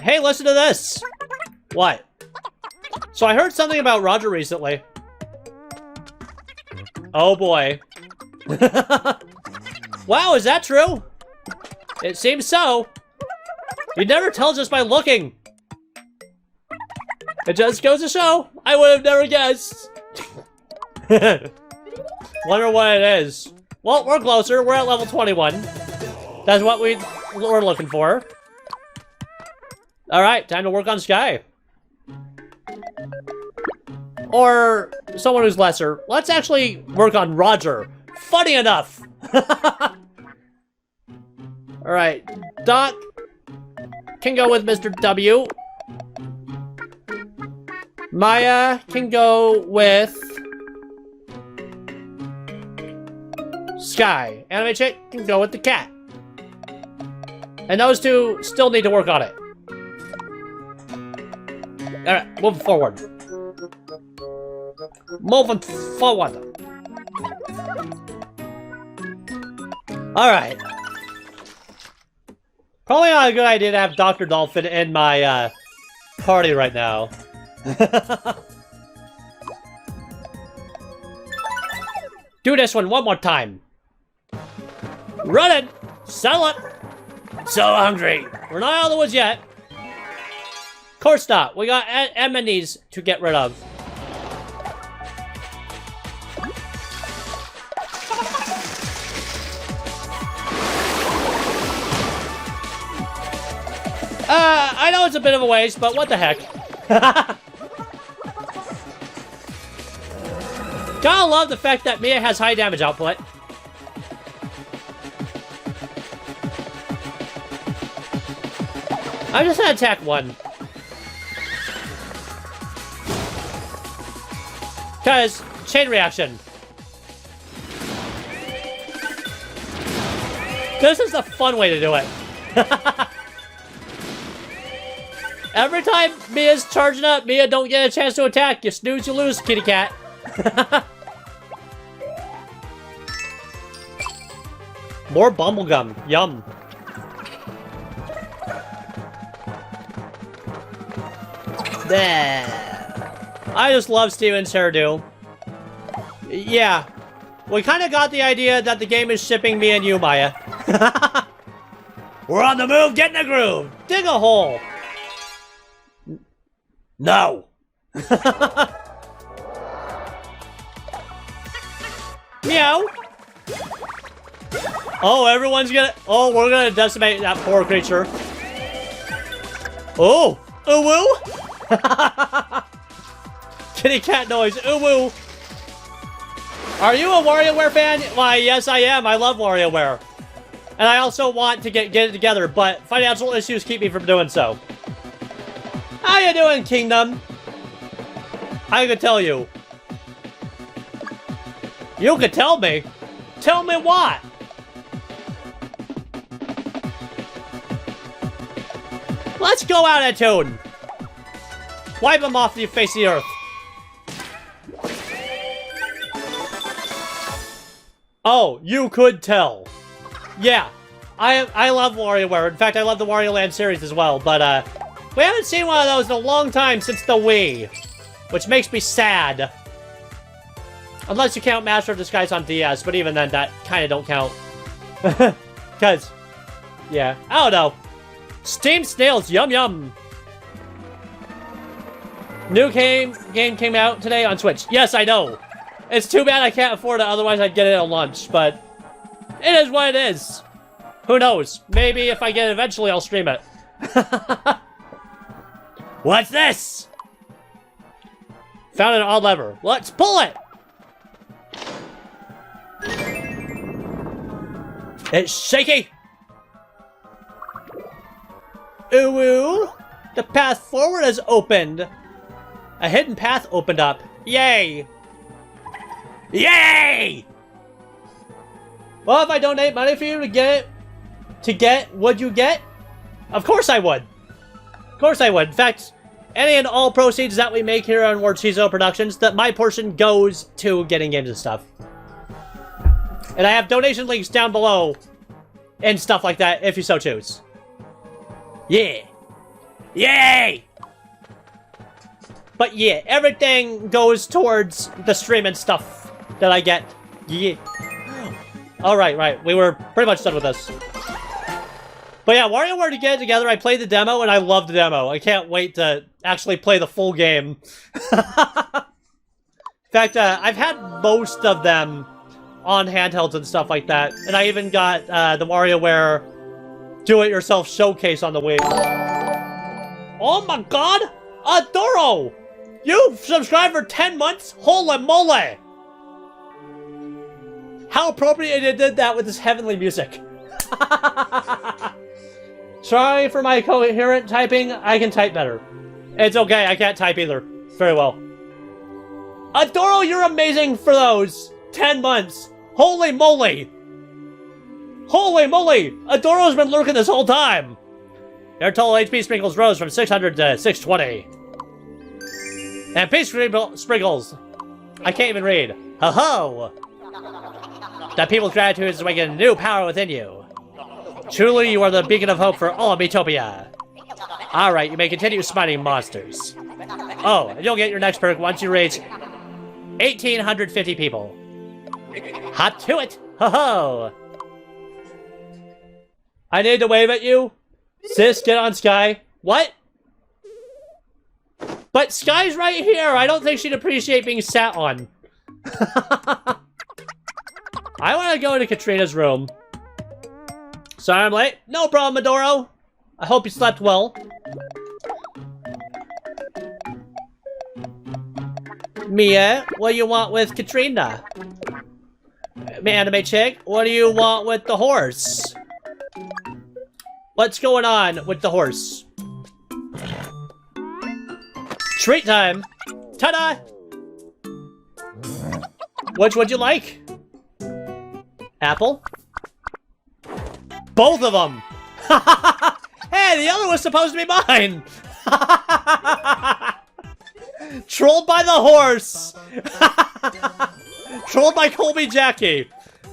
Speaker 1: Hey, listen to this. What? So I heard something about Roger recently. Oh boy. Wow, is that true? It seems so. He never tells us by looking. It just goes to show. I would have never guessed. Wonder what it is. Well, we're closer. We're at level 21. That's what we're looking for. Alright, time to work on Sky. Or someone who's lesser. Let's actually work on Roger. Funny enough. Alright, Doc can go with Mr. W. Maya can go with Sky. Anime Chick can go with the cat. And those two still need to work on it. Alright, moving forward. Moving forward. Alright. Probably not a good idea to have Dr. Dolphin in my party right now. Do this one more time. Run it! Sell it!
Speaker 2: So hungry.
Speaker 1: We're not out of the woods yet. Of course not. We got enemies to get rid of. I know it's a bit of a waste, but what the heck. Gotta love the fact that Mia has high damage output. I'm just gonna attack one. Because, chain reaction. This is the fun way to do it. Every time Mia's charging up, Mia don't get a chance to attack. You snooze, you lose, kitty cat. More bubblegum. Yum. I just love Steven's hairdo. Yeah. We kind of got the idea that the game is shipping me and you, Maya.
Speaker 2: We're on the move, get in the groove!
Speaker 1: Dig a hole.
Speaker 2: No!
Speaker 1: Meow. Oh, everyone's gonna... Oh, we're gonna decimate that poor creature. Oh! Ooh woo! Kitty cat noise. Ooh woo! Are you a WarioWare fan? Why, yes I am. I love WarioWare. And I also want to get it together, but financial issues keep me from doing so. How you doing, Kingdom? I could tell you. You could tell me? Tell me what? Let's go out of tune. Wipe them off the face of the earth. Oh, you could tell. Yeah, I love WarioWare. In fact, I love the Wario Land series as well, but we haven't seen one of those in a long time since the Wii, which makes me sad. Unless you count Master of Disguise on DS, but even then, that kind of don't count. Because, yeah, I don't know. Steamed snails, yum yum. New game came out today on Switch. Yes, I know. It's too bad I can't afford it, otherwise I'd get it at lunch, but it is what it is. Who knows? Maybe if I get it eventually, I'll stream it.
Speaker 2: What's this?
Speaker 1: Found an odd lever. Let's pull it! It's shaky! Ooh, ooh. The path forward has opened. A hidden path opened up. Yay!
Speaker 2: Yay!
Speaker 1: Well, if I donate money for you would you get? Of course I would. Of course I would. In fact, any and all proceeds that we make here on Warcheeso Productions, that my portion goes to getting games and stuff. And I have donation links down below and stuff like that if you so choose. Yeah.
Speaker 2: Yay!
Speaker 1: But yeah, everything goes towards the stream and stuff that I get. Yeah. Alright, right. We were pretty much done with this. But yeah, WarioWare to get it together, I played the demo and I loved the demo. I can't wait to actually play the full game. In fact, I've had most of them on handhelds and stuff like that. And I even got the WarioWare do-it-yourself showcase on the Wii. Oh my god! Adoro! You've subscribed for 10 months? Holy moly! How appropriate it did that with this heavenly music. Sorry for my coherent typing. I can type better. It's okay. I can't type either. Very well. Adoro, you're amazing for those 10 months. Holy moly. Holy moly. Adoro's been lurking this whole time. Their total HP sprinkles rose from 600 to 620. And peace sprinkles. I can't even read. Ho-ho. That people's gratitude is awakening new power within you. Truly, you are the beacon of hope for all of Miitopia. Alright, you may continue smiting monsters. Oh, and you'll get your next perk once you reach 1,850 people. Hop to it! Ho-ho! I need to wave at you? Sis, get on Sky. What? But Sky's right here! I don't think she'd appreciate being sat on. I want to go to Katrina's room. Sorry I'm late. No problem, Adoro. I hope you slept well. Mia, what do you want with Katrina? Anime chick, what do you want with the horse? What's going on with the horse? Treat time! Ta-da! Which would you like? Apple? Both of them! Hey, the other was supposed to be mine! Trolled by the horse! Trolled by Colby Jackie.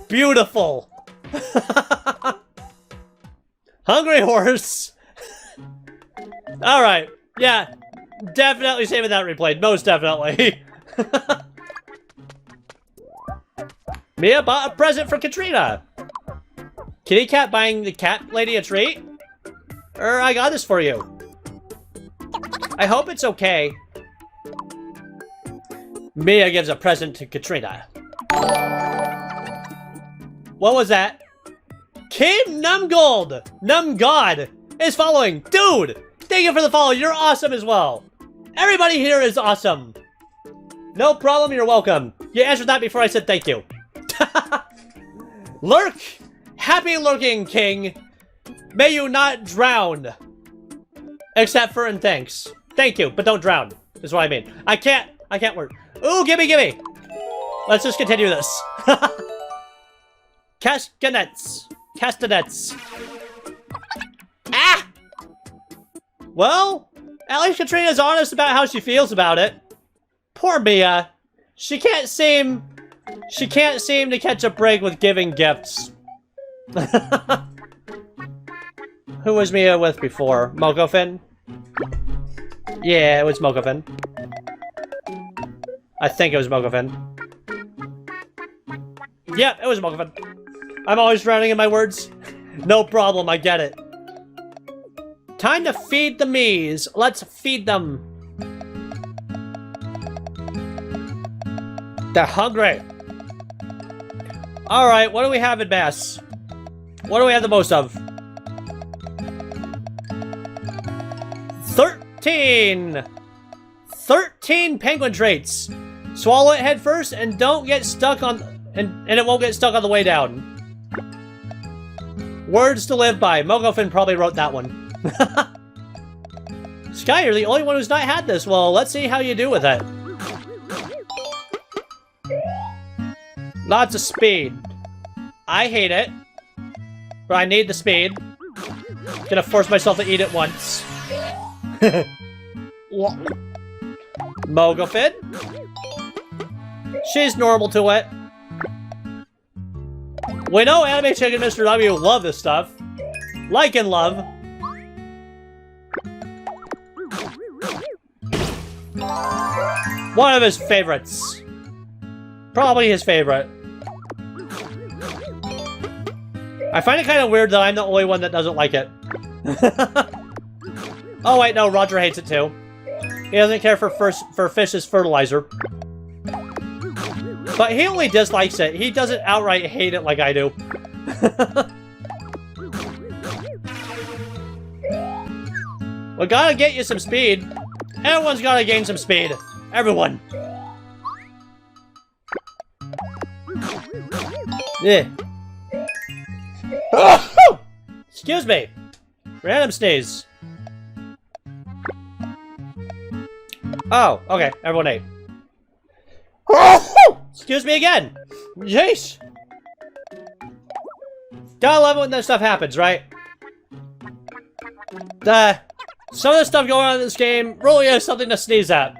Speaker 1: Beautiful. Hungry horse. Alright. Yeah. Definitely saving that replayed. Most definitely. Mia bought a present for Katrina. Kitty cat buying the cat lady a treat? I got this for you. I hope it's okay. Mia gives a present to Katrina. What was that? King Numgold! Numgod is following. Dude! Thank you for the follow. You're awesome as well. Everybody here is awesome. No problem. You're welcome. You answered that before I said thank you. Lurk! Happy lurking, King. May you not drown. Except for in thanks. Thank you, but don't drown. Is what I mean. I can't work. Ooh, gimme! Let's just continue this. Castanets. Ah! Well, at least Katrina's honest about how she feels about it. Poor Mia. She can't seem to catch a break with giving gifts. Who was Mia with before? Miitopia? Yeah, it was Miitopia. I think it was Miitopia. Yeah, it was Miitopia. I'm always drowning in my words. No problem, I get it. Time to feed the Miis. Let's feed them. They're hungry. Alright, what do we have in mass? What do we have the most of? 13! 13 penguin traits. Swallow it head first and don't get stuck on... And it won't get stuck on the way down. Words to live by. Miitopia probably wrote that one. Sky, you're the only one who's not had this. Well, let's see how you do with it. Lots of speed. I hate it. But I need the speed. Gonna force myself to eat it once. Miitopia. She's normal to it. We know Anime Chicken Mr. W love this stuff. Like and love. One of his favorites. Probably his favorite. I find it kind of weird that I'm the only one that doesn't like it. Oh wait, no, Roger hates it too. He doesn't care for fish as fertilizer. But he only dislikes it. He doesn't outright hate it like I do. We gotta get you some speed. Everyone's gotta gain some speed. Everyone. Yeah. Excuse me. Random sneeze. Oh, okay. Everyone ate. Excuse me again. Jeez. Gotta love it when that stuff happens, right? Some of the stuff going on in this game really is something to sneeze at.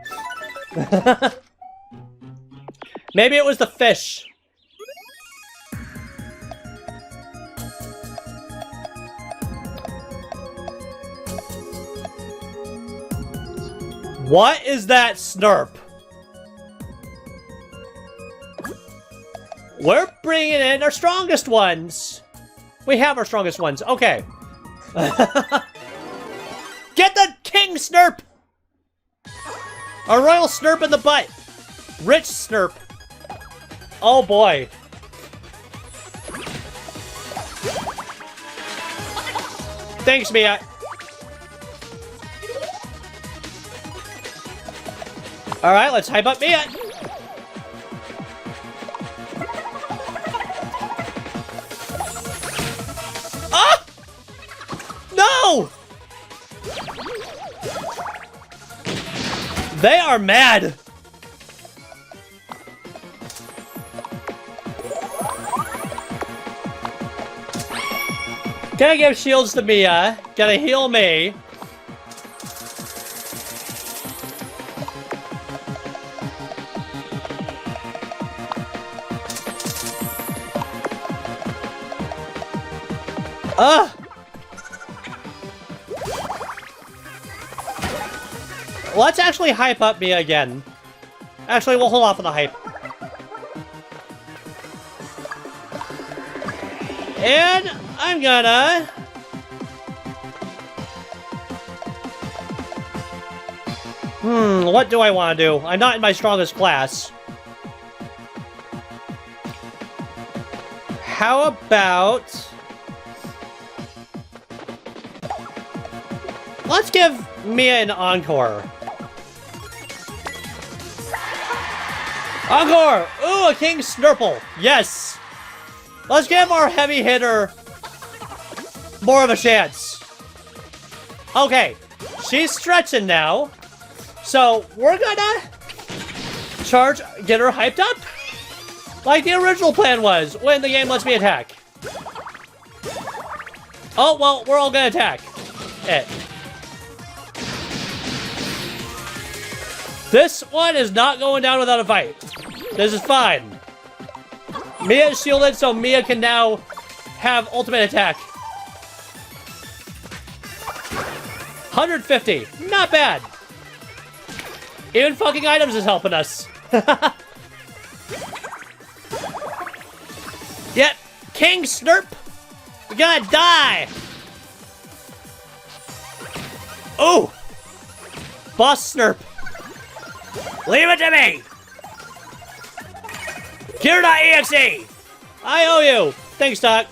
Speaker 1: Maybe it was the fish. What is that snurp? We're bringing in our strongest ones. We have our strongest ones. Okay. Get the king snurp! A royal snurp in the butt. Rich snurp. Oh boy. Thanks, Mia. Alright, let's hype up Mia. Ah! No! They are mad. Gonna give shields to Mia. Gonna heal me. Let's actually hype up Mia again. Actually, we'll hold off on the hype. And I'm gonna... what do I want to do? I'm not in my strongest class. How about... let's give Mia an encore. Encore! Ooh, a King Snurple. Yes! Let's give our heavy hitter more of a chance. Okay, she's stretching now. So, we're gonna get her hyped up like the original plan was when the game lets me attack. Oh, well, we're all gonna attack it. This one is not going down without a fight. This is fine. Mia is shielded, so Mia can now have ultimate attack. 150. Not bad. Even fucking items is helping us. Yep. King Snurp. We're gonna die. Oh. Boss Snurp.
Speaker 2: Leave it to me! Cure.exe!
Speaker 1: I owe you! Thanks, Doc.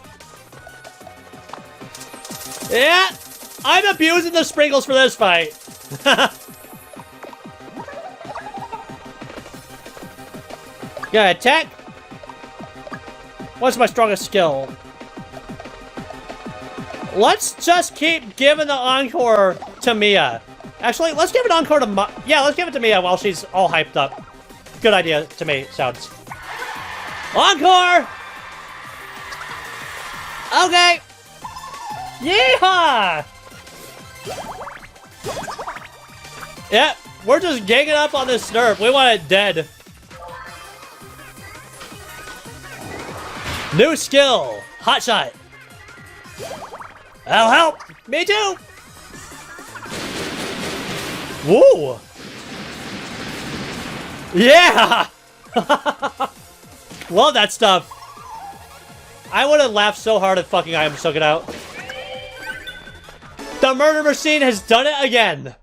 Speaker 1: Yeah, I'm abusing the sprinkles for this fight. Yeah, attack. What's my strongest skill? Let's just keep giving the encore to Mia. Actually, let's give an encore to let's give it to Mia while she's all hyped up. Good idea to me, sounds. Encore! Okay. Yeehaw! Yeah, we're just ganging up on this Snurp. We want it dead. New skill. Hot shot. That'll help. Me too. Woo! Yeah! Love that stuff. I would have laughed so hard at fucking I am took it out. The murder machine has done it again.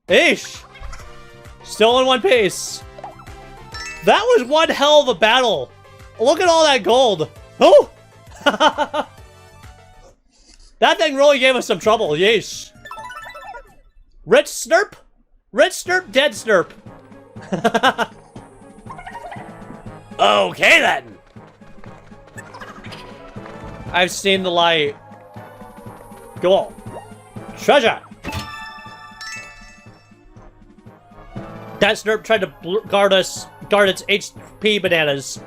Speaker 1: Eesh. Still in one piece. That was one hell of a battle. Look at all that gold. Oh! That thing really gave us some trouble. Yeesh. Rich Snurp? Rich Snurp, dead Snurp.
Speaker 2: Okay then.
Speaker 1: I've seen the light. Go on. Treasure. That Snurp tried to guard its HP bananas.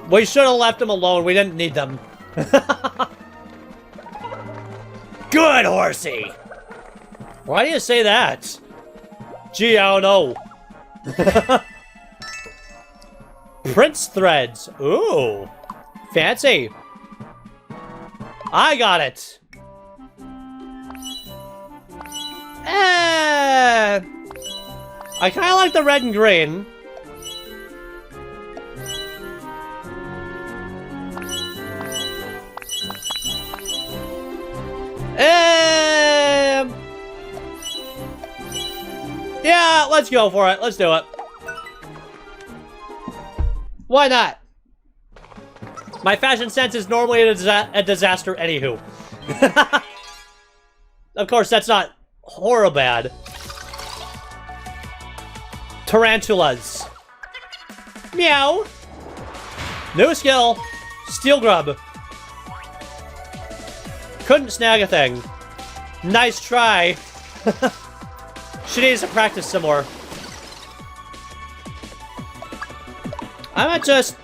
Speaker 1: We should have left him alone. We didn't need them.
Speaker 2: Good, horsey.
Speaker 1: Why do you say that? Gee, I don't know. Prince threads. Ooh. Fancy. I got it. I kind of like the red and green. Yeah, let's go for it. Let's do it. Why not? My fashion sense is normally a disaster anywho. Of course, that's not horrible bad. Tarantulas. Meow. New skill. Steel grub. Couldn't snag a thing. Nice try. She needs to practice some more. I might just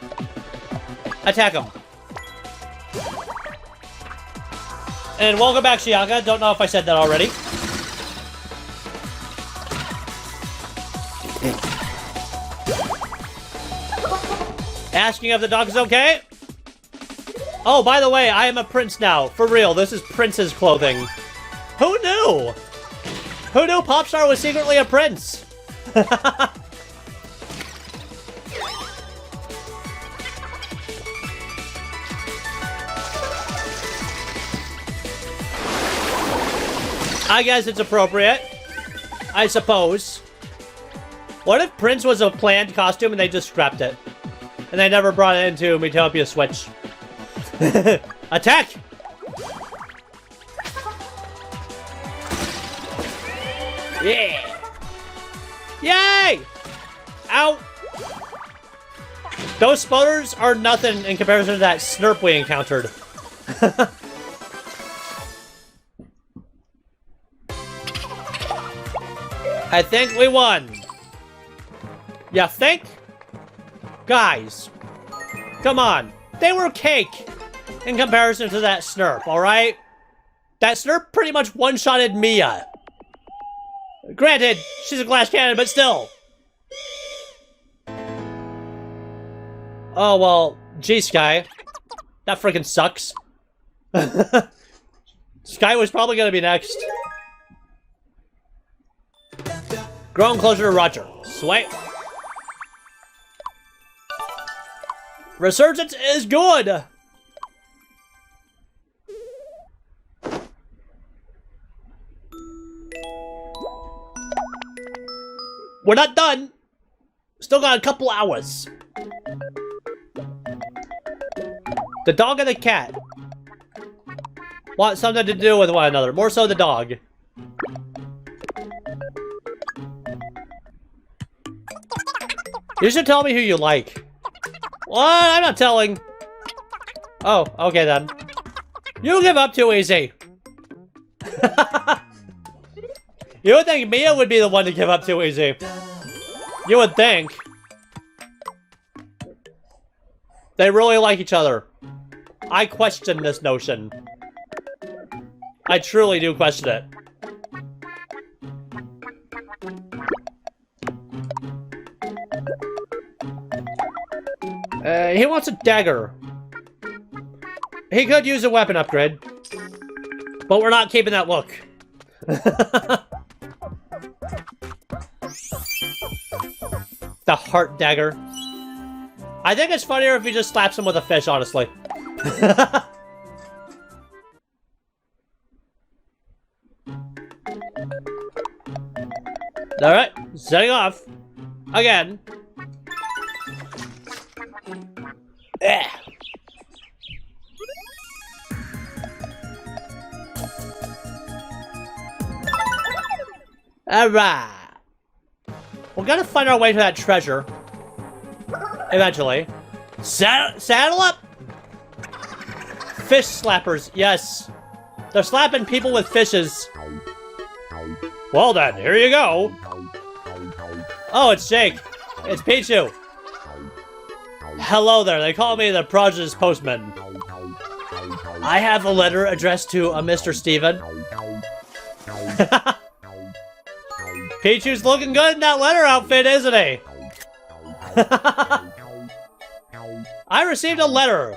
Speaker 1: attack him. And welcome back, Shiaka. Don't know if I said that already. Asking if the dog is okay. Oh, by the way, I am a prince now. For real, this is prince's clothing. Who knew? Who knew Popstar was secretly a prince? I guess it's appropriate. I suppose. What if Prince was a planned costume and they just scrapped it? And they never brought it into Miitopia Switch. Attack! Yeah! Yay! Ow! Those sputters are nothing in comparison to that Snurp we encountered. I think we won. You think? Guys, come on. They were cake in comparison to that Snurp, alright? That Snurp pretty much one-shotted Mia. Granted, she's a glass cannon, but still. Oh, well, gee, Sky. That freaking sucks. Sky was probably gonna be next. Growing closer to Roger. Sweet. Resurgence is good! We're not done! Still got a couple hours. The dog and the cat want something to do with one another. More so the dog. You should tell me who you like. What? I'm not telling. Oh, okay then. You give up too easy. You would think Mia would be the one to give up too easy. You would think. They really like each other. I question this notion. I truly do question it. He wants a dagger. He could use a weapon upgrade. But we're not keeping that look. The heart dagger. I think it's funnier if he just slaps him with a fish, honestly. Alright, setting off. Again. Alright. We're gonna find our way to that treasure. Eventually. Saddle up! Fish slappers, yes. They're slapping people with fishes. Well then, here you go. Oh, it's Jake. It's Pichu. Hello there, they call me the Prodigious Postman. I have a letter addressed to a Mr. Steven. Pichu's looking good in that letter outfit, isn't he? I received a letter.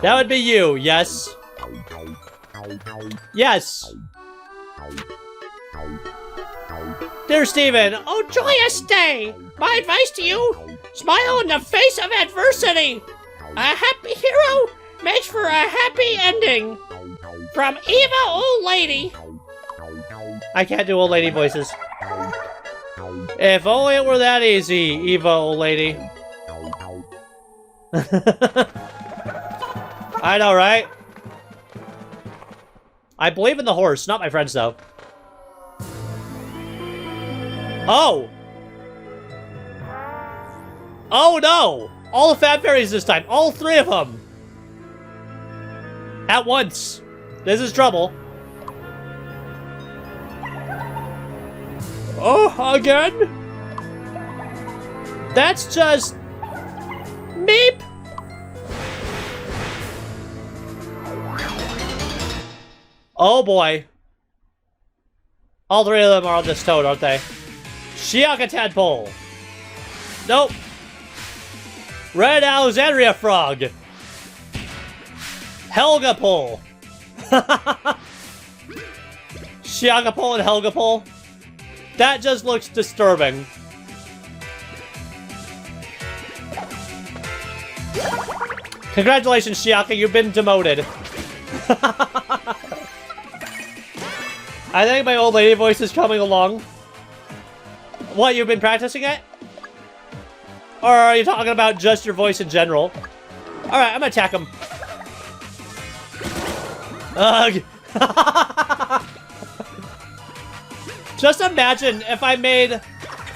Speaker 1: That would be you, yes. Yes. Dear Steven, oh joyous day! My advice to you, smile in the face of adversity. A happy hero makes for a happy ending. From Eva Old Lady. I can't do old lady voices. If only it were that easy, Eva Old Lady. I know, right? I believe in the horse, not my friends, though. Oh! Oh no! All the Fab Fairies this time. All three of them. At once. This is trouble. Oh, again? That's just... Meep! Oh boy. All three of them are on this toad, aren't they? Shiaka Tadpole. Nope. Red Alexandria Frog. Helga Pole. Shiaka Pole and Helga Pole. That just looks disturbing. Congratulations, Shiaka, you've been demoted. I think my old lady voice is coming along. What, you've been practicing it? Or are you talking about just your voice in general? Alright, I'm gonna attack him. Ugh. Just imagine if I made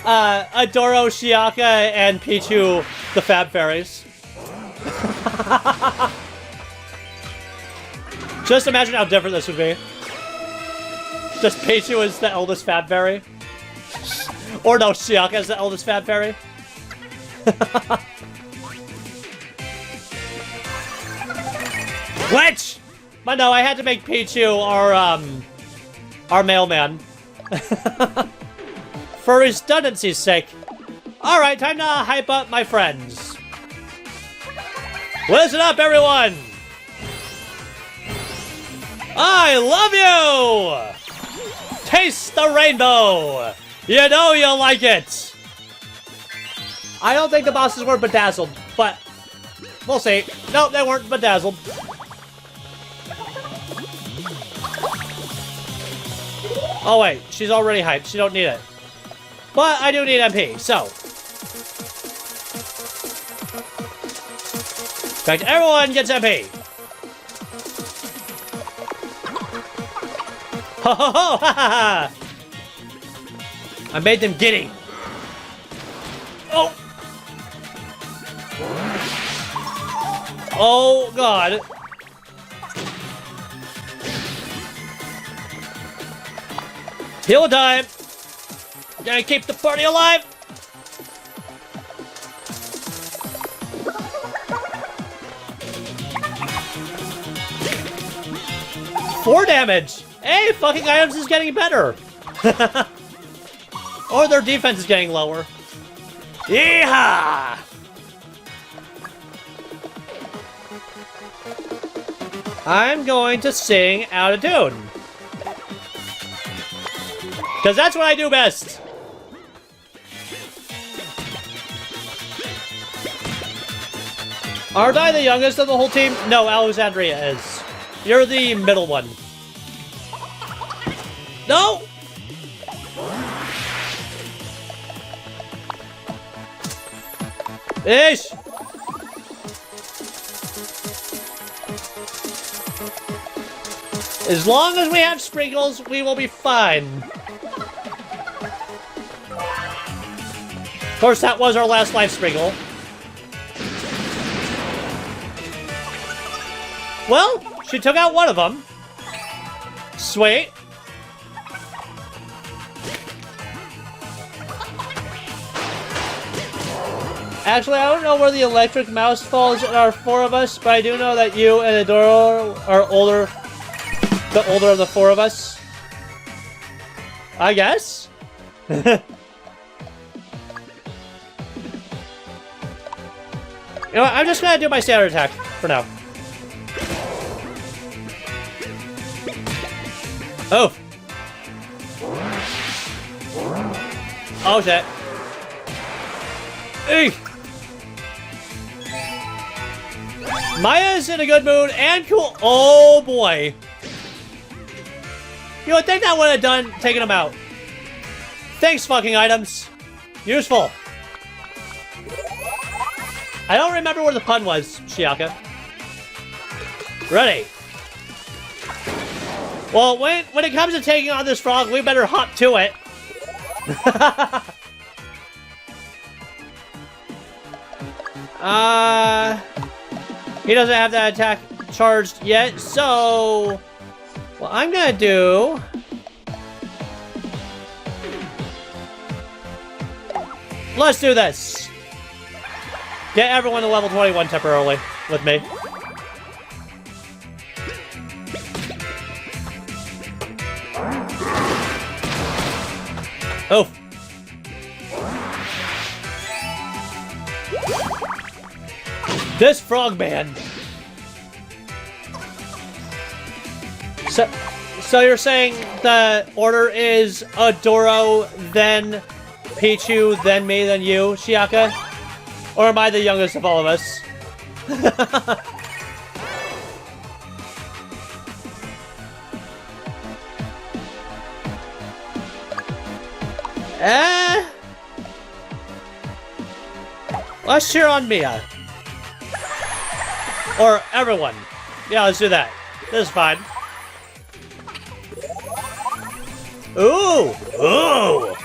Speaker 1: Adoro, Shiaka, and Pichu the Fab Fairies. Just imagine how different this would be. Just Pichu is the eldest Fab Fairy. Or no, Shiaka is the eldest Fab Fairy. Which? But no, I had to make Pichu our mailman. For redundancy's sake. Alright, time to hype up my friends. Listen up, everyone! I love you! Taste the rainbow! You know you'll like it! I don't think the bosses were bedazzled, but we'll see. Nope, they weren't bedazzled. Oh wait, she's already hyped. She don't need it. But I do need MP, so. In fact, everyone gets MP. Ho ho ho! Ha ha ha! I made them giddy. Oh! Oh god. Heal time! Gotta keep the party alive! Four damage! Hey, fucking items is getting better! Or their defense is getting lower. Yeehaw! I'm going to sing out of tune. Because that's what I do best. Aren't I the youngest of the whole team? No, Alexandria is. You're the middle one. No! Ish! As long as we have sprinkles, we will be fine. Of course, that was our last life sprinkle. Well, she took out one of them. Sweet. Actually, I don't know where the electric mouse falls in our four of us, but I do know that you and Adoro are older. The older of the four of us. I guess? You know what, I'm just gonna do my standard attack for now. Oh! Oh shit. Eek! Maya's in a good mood and cool. Oh boy. You would think that would have done taking him out. Thanks, fucking items. Useful. I don't remember where the pun was, Shiaka. Ready. Well, when it comes to taking on this frog, we better hop to it. He doesn't have that attack charged yet, so... What I'm gonna do... Let's do this. Get everyone to level 21 temporarily with me. Oh. This frogman. So you're saying the order is Adoro, then Pichu, then me, then you, Shiaka? Or am I the youngest of all of us? Let's cheer on Mia. Or everyone. Yeah, let's do that. This is fine. Ooh! Ooh!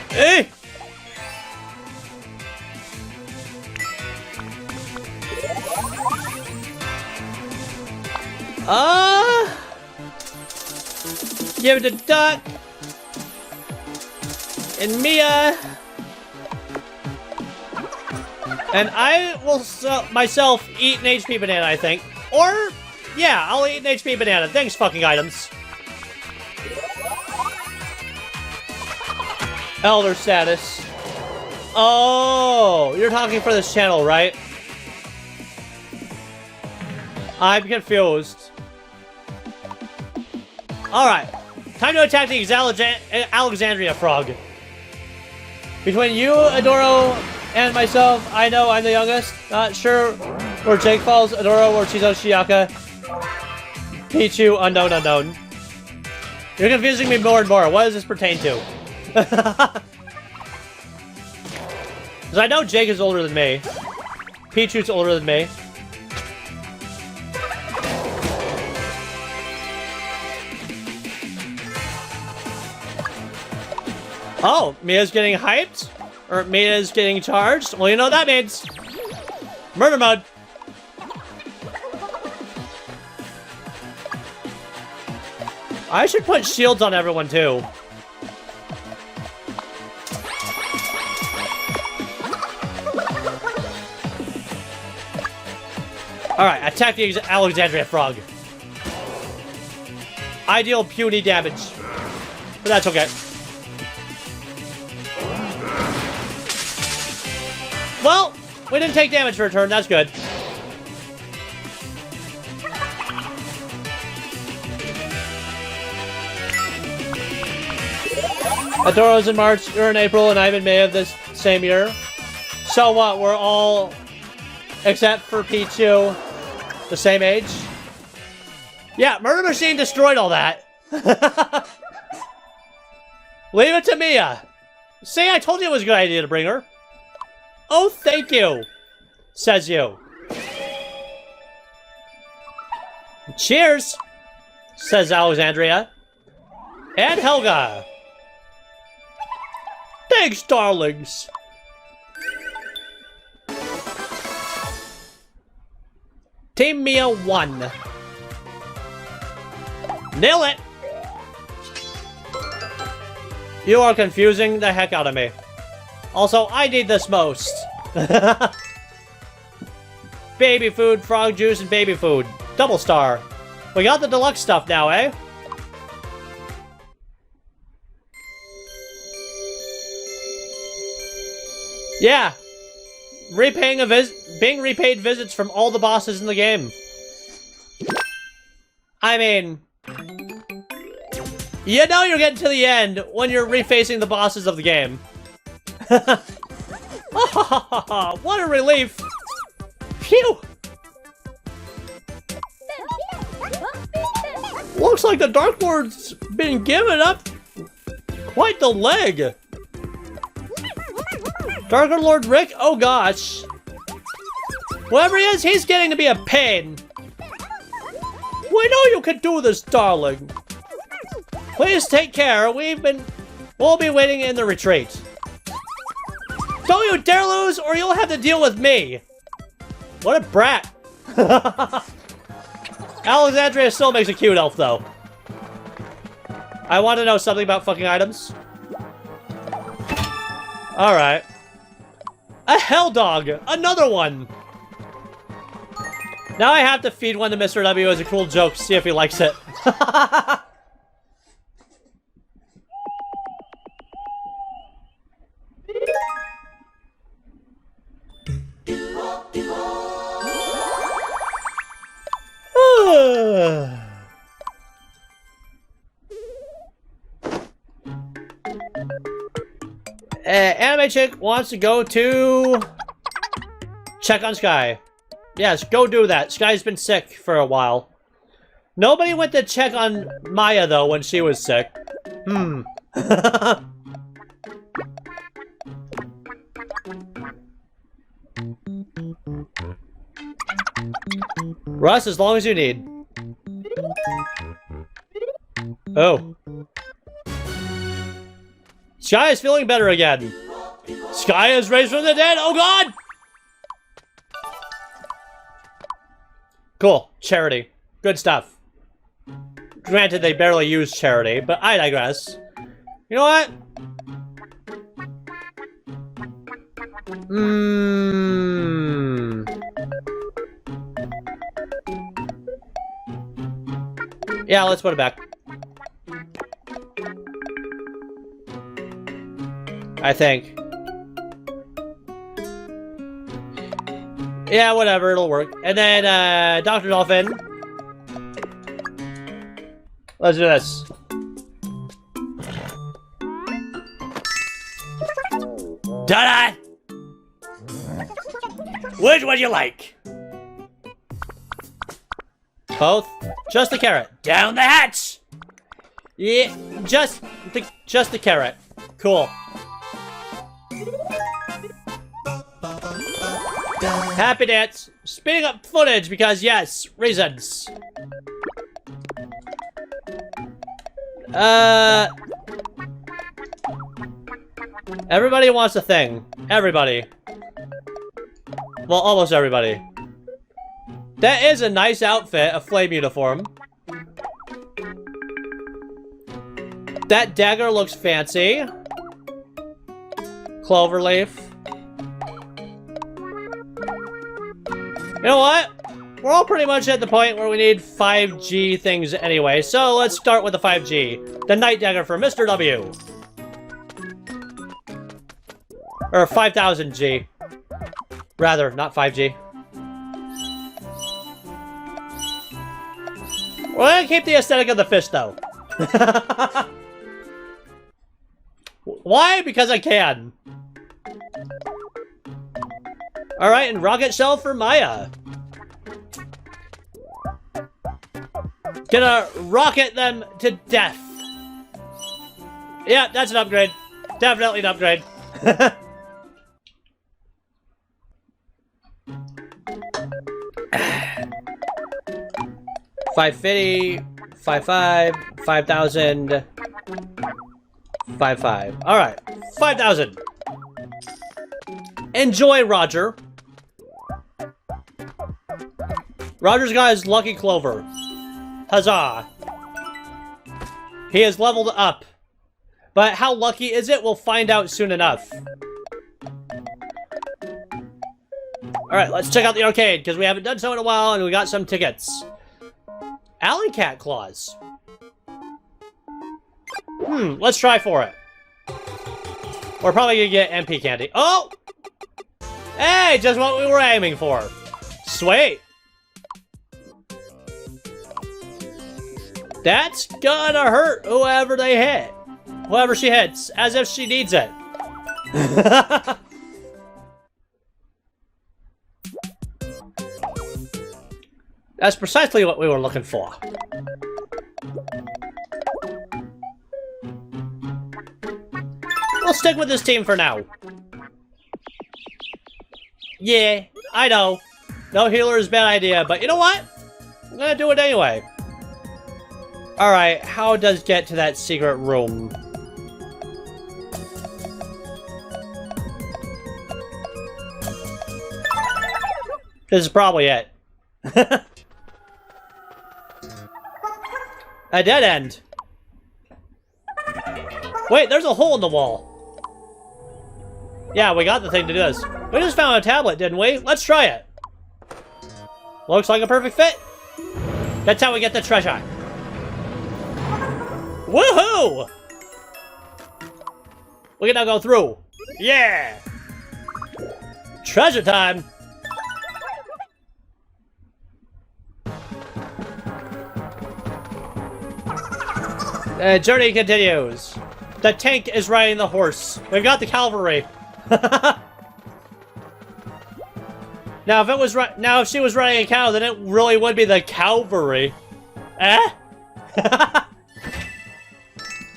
Speaker 1: Hey! Give it to Duck. And Mia. And I will myself eat an HP banana, I think. Or, yeah, I'll eat an HP banana. Thanks, fucking items. Elder status. Oh, you're talking for this channel, right? I'm confused. Alright. Time to attack the Alexandria frog. Between you, Adoro, and myself, I know I'm the youngest. Not sure where Jake falls. Adoro, Warcheeso, Shiaka. Pichu, unknown, unknown. You're confusing me more and more. What does this pertain to? Because I know Jake is older than me. Pichu's older than me. Oh, Mia's getting hyped? Or Mia's getting charged? Well, you know what that means. Murder mode. I should put shields on everyone, too. Alright, attack the Alexandria frog. I deal puny damage. But that's okay. Well, we didn't take damage for a turn. That's good. Adoro's in March, you're in April, and I'm in May of this same year. So what? We're all, except for Pichu, the same age? Yeah, Murder Machine destroyed all that. Leave it to Mia. See, I told you it was a good idea to bring her. Oh, thank you, says you. Cheers, says Alexandria. And Helga. Thanks, darlings. Team Mia won. Nail it. You are confusing the heck out of me. Also, I need this most. Baby food, frog juice, and baby food. Double star. We got the deluxe stuff now, eh? Yeah. Being repaid visits from all the bosses in the game. I mean, you know you're getting to the end when you're refacing the bosses of the game. What a relief! Phew! Looks like the Dark Lord's been giving up quite the leg. Darker Lord Rick? Oh gosh. Whoever he is, he's getting to be a pain. We know you can do this, darling. Please take care. We'll be waiting in the retreat. Don't you dare lose, or you'll have to deal with me. What a brat. Alexandria still makes a cute elf, though. I want to know something about fucking items. Alright. A hell dog! Another one! Now I have to feed one to Mr. W as a cool joke, see if he likes it. Anime chick wants to go to check on Sky. Yes, go do that. Sky's been sick for a while. Nobody went to check on Maya though when she was sick. Russ, as long as you need. Oh. Sky is feeling better again. Sky is raised from the dead. Oh god! Cool. Charity. Good stuff. Granted, they barely use charity, but I digress. You know what? Yeah, let's put it back. I think. Yeah, whatever, it'll work. And then, Dr. Dolphin. Let's do this.
Speaker 2: Ta-da! Which would you like?
Speaker 1: Both? Just the carrot.
Speaker 2: Down the hatch!
Speaker 1: Yeah, just the carrot. Cool. Happy dance. Speeding up footage because yes, reasons. Everybody wants a thing. Everybody. Well, almost everybody. That is a nice outfit, a flame uniform. That dagger looks fancy. Cloverleaf. You know what? We're all pretty much at the point where we need 5G things anyway, so let's start with the 5G. The Night Dagger for Mr. W. Or 5000G. Rather, not 5G. We're gonna keep the aesthetic of the fish, though. Why? Because I can. Alright, and rocket shell for Maya. Gonna rocket them to death. Yeah, that's an upgrade. Definitely an upgrade. 550, 55, 5000, 55. Alright, 5000. Enjoy, Roger. Roger's got his lucky clover. Huzzah. He is leveled up. But how lucky is it? We'll find out soon enough. Alright, let's check out the arcade, because we haven't done so in a while, and we got some tickets. Alley Cat Claws. Let's try for it. We're probably gonna get MP candy. Oh! Hey, just what we were aiming for. Sweet. That's gonna hurt whoever they hit. Whoever she hits, as if she needs it. That's precisely what we were looking for. We'll stick with this team for now. Yeah, I know. No healer is a bad idea, but you know what? I'm gonna do it anyway. Alright, how does get to that secret room? This is probably it. A dead end. Wait, there's a hole in the wall. Yeah, we got the thing to do this. We just found a tablet, didn't we? Let's try it. Looks like a perfect fit. That's how we get the treasure. Woohoo! We can now go through. Yeah! Treasure time! The journey continues. The tank is riding the horse. We've got the cavalry. Now, if she was riding a cow, then it really would be the cavalry. Eh?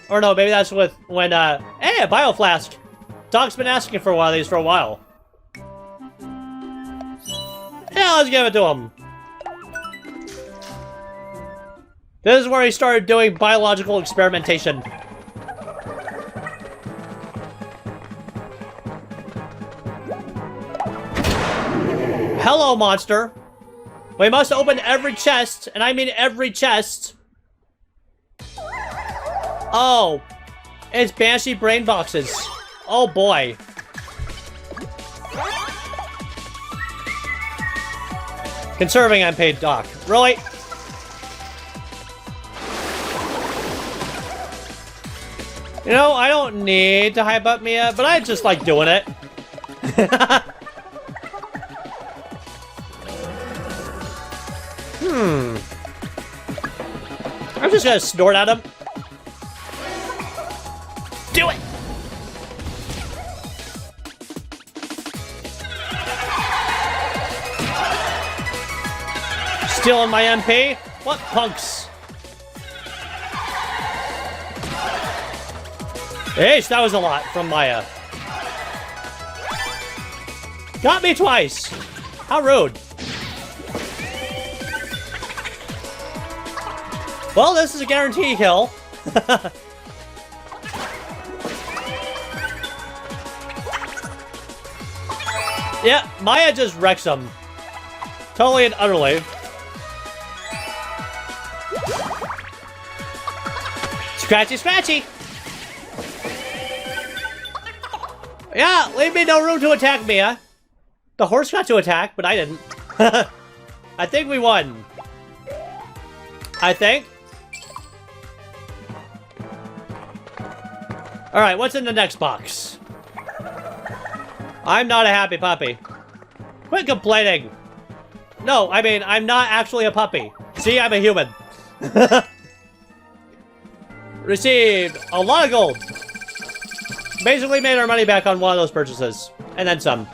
Speaker 1: Or no, maybe that's with when hey, a bio flask. Doc's been asking for one of these for a while. Yeah, let's give it to him. This is where he started doing biological experimentation. Hello, monster. We must open every chest, and I mean every chest. Oh, it's Banshee brain boxes. Oh boy. Conserving unpaid Doc. Really? You know, I don't need to hype up Mia, but I just like doing it. I'm just gonna snort at him. Do it! Stealing my MP? What punks? Hey, that was a lot from Maya. Got me twice. How rude. Well, this is a guarantee kill. Yeah, Maya just wrecks them. Totally and utterly. Scratchy, scratchy! Yeah, leave me no room to attack Mia. The horse got to attack, but I didn't. I think we won. I think. Alright, what's in the next box? I'm not a happy puppy. Quit complaining. No, I mean, I'm not actually a puppy. See, I'm a human. Received a lot of gold. Basically made our money back on one of those purchases. And then some.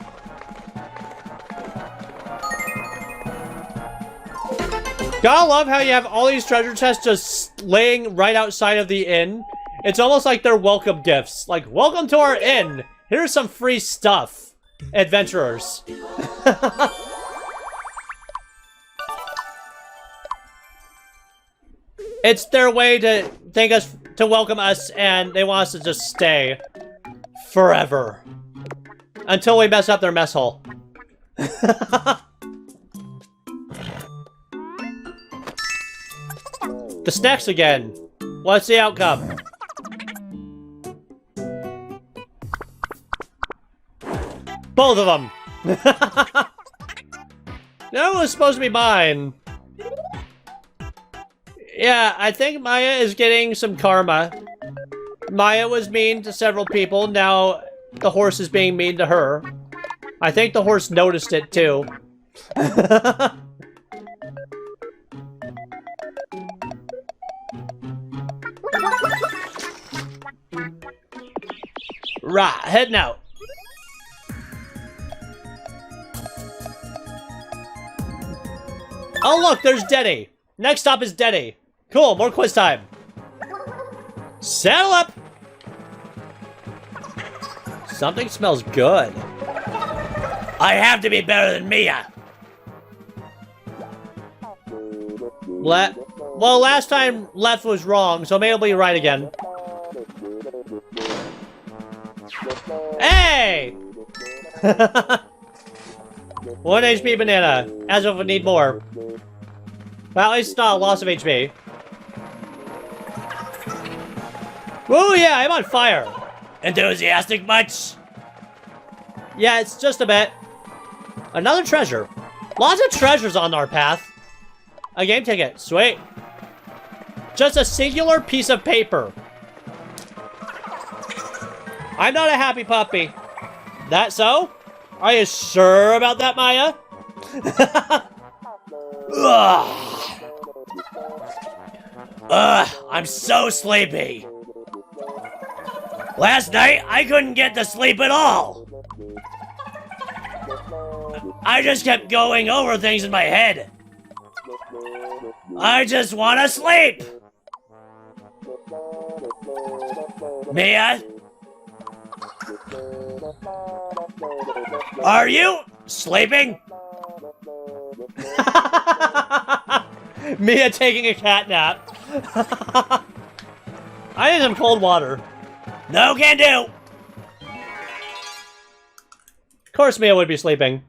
Speaker 1: Gotta love how you have all these treasure chests just laying right outside of the inn. It's almost like they're welcome gifts. Like, welcome to our inn. Here's some free stuff, adventurers. It's their way to welcome us, and they want us to just stay forever until we mess up their mess hall. The snacks again. What's the outcome? Both of them. That was supposed to be mine. Yeah, I think Maya is getting some karma. Maya was mean to several people. Now the horse is being mean to her. I think the horse noticed it too. Right, heading out. Oh look, there's Denny. Next stop is Denny. Cool, more quiz time. Saddle up. Something smells good.
Speaker 2: I have to be better than Mia.
Speaker 1: Well, last time left was wrong, so maybe it'll be right again. Hey! 1 HP banana, as if we need more. Well, at least it's not a loss of HP. Oh yeah, I'm on fire.
Speaker 2: Enthusiastic much?
Speaker 1: Yeah, it's just a bit. Another treasure. Lots of treasures on our path. A game ticket. Sweet. Just a singular piece of paper. I'm not a happy puppy. That so? Are you sure about that, Maya?
Speaker 2: I'm so sleepy. Last night, I couldn't get to sleep at all. I just kept going over things in my head. I just want to sleep. Mia? Are you sleeping?
Speaker 1: Mia taking a cat nap. I need some cold water.
Speaker 2: No can do.
Speaker 1: Of course Mia would be sleeping.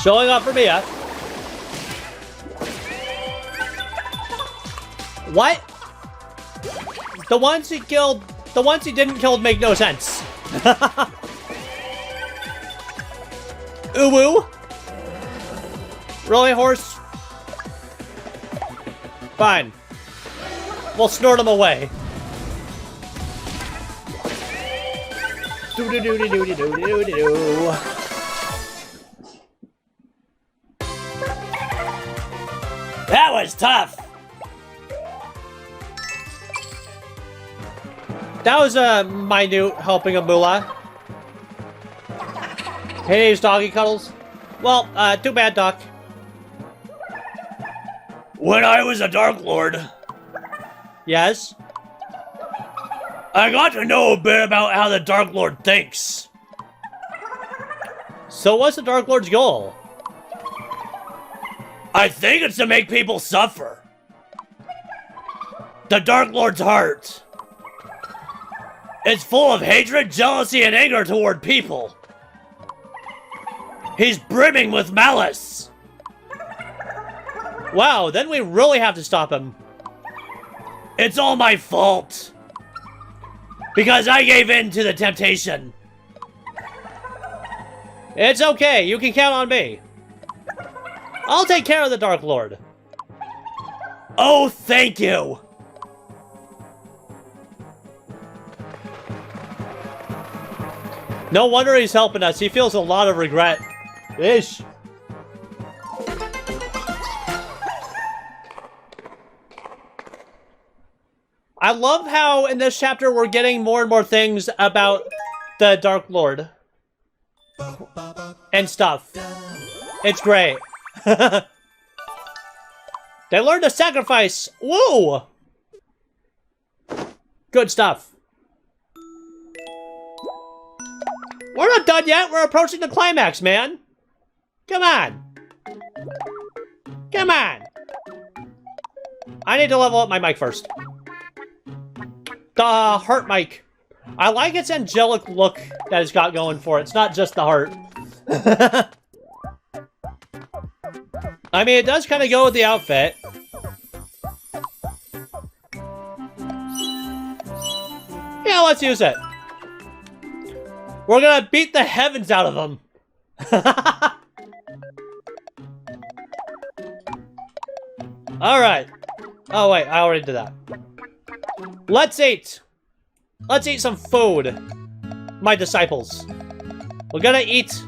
Speaker 1: Showing up for Mia. What? The ones he killed, the ones he didn't kill make no sense. Uwu? Really, horse? Fine. We'll snort him away. Do-do-do-do-do-do-do-do-do.
Speaker 2: That was tough.
Speaker 1: That was a minute helping of Moolah. Hey, doggy cuddles. Well, too bad, Doc.
Speaker 2: When I was a Dark Lord,
Speaker 1: Yes?
Speaker 2: I got to know a bit about how the Dark Lord thinks.
Speaker 1: So what's the Dark Lord's goal?
Speaker 2: I think it's to make people suffer. The Dark Lord's heart. It's full of hatred, jealousy, and anger toward people. He's brimming with malice.
Speaker 1: Wow, then we really have to stop him.
Speaker 2: It's all my fault. Because I gave in to the temptation.
Speaker 1: It's okay, you can count on me. I'll take care of the Dark Lord.
Speaker 2: Oh, thank you.
Speaker 1: No wonder he's helping us. He feels a lot of regret. Ish. I love how in this chapter we're getting more and more things about the Dark Lord. And stuff. It's great. They learned to sacrifice. Woo! Good stuff. We're not done yet. We're approaching the climax, man. Come on. Come on. I need to level up my mic first. The heart mic. I like its angelic look that it's got going for it. It's not just the heart. I mean, it does kind of go with the outfit. Yeah, let's use it. We're gonna beat the heavens out of them. Alright. Oh, wait, I already did that. Let's eat. Let's eat some food. My disciples. We're gonna eat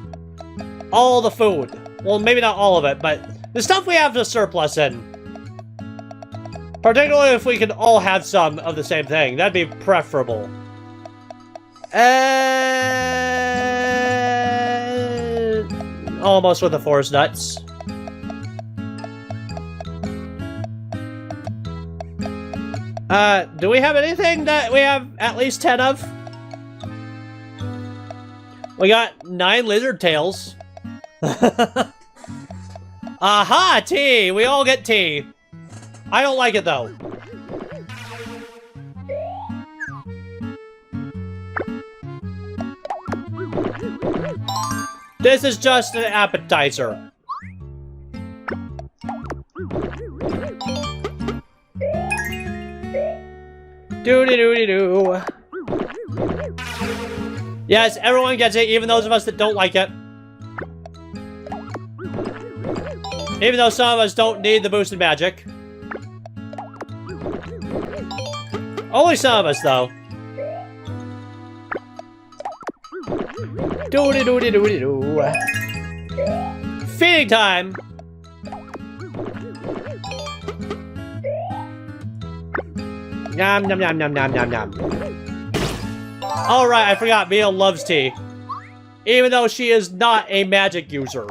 Speaker 1: all the food. Well, maybe not all of it, but the stuff we have the surplus in. Particularly if we can all have some of the same thing. That'd be preferable. Almost with the forest nuts. Do we have anything that we have at least 10 of? We got 9 lizard tails. Aha! Tea! We all get tea. I don't like it though. This is just an appetizer. Doo-dee-doo-dee-doo. Yes, everyone gets it, even those of us that don't like it. Even though some of us don't need the boosted magic. Only some of us, though. Doo-dee-doo-dee-doo-dee-doo. Feeding time! Nom nom nom nom nom nom nom. Alright, I forgot, Mia loves tea. Even though she is not a magic user.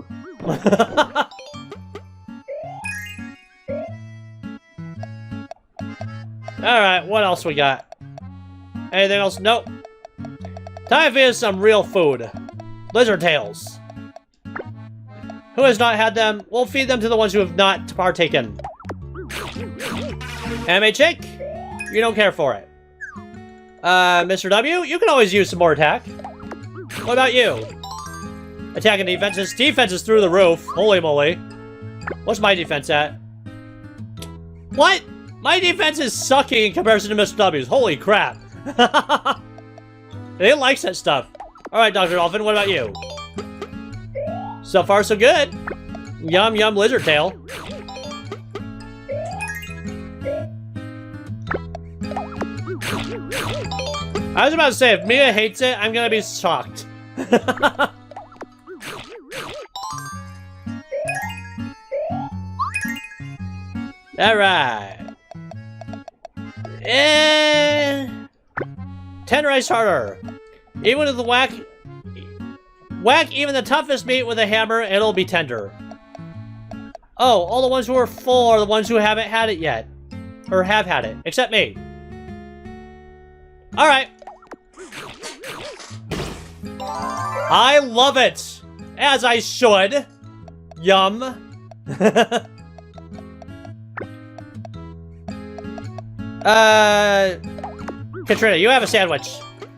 Speaker 1: Alright, what else we got? Anything else? Nope. Time for some real food. Lizard tails. Who has not had them? We'll feed them to the ones who have not partaken. Anime chick? You don't care for it. Mr. W, you can always use some more attack. What about you? Attack and defenses. Defense is through the roof. Holy moly. What's my defense at? What? My defense is sucking in comparison to Mr. W's. Holy crap. They likes that stuff. Alright, Dr. Dolphin, what about you? So far, so good. Yum, yum, lizard tail. I was about to say, if Mia hates it, I'm gonna be shocked. Alright. 10 rice harder. Even with the whack even the toughest meat with a hammer, it'll be tender. Oh, all the ones who are full are the ones who haven't had it yet. Or have had it, except me. Alright. I love it! As I should. Yum. Katrina, you have a sandwich.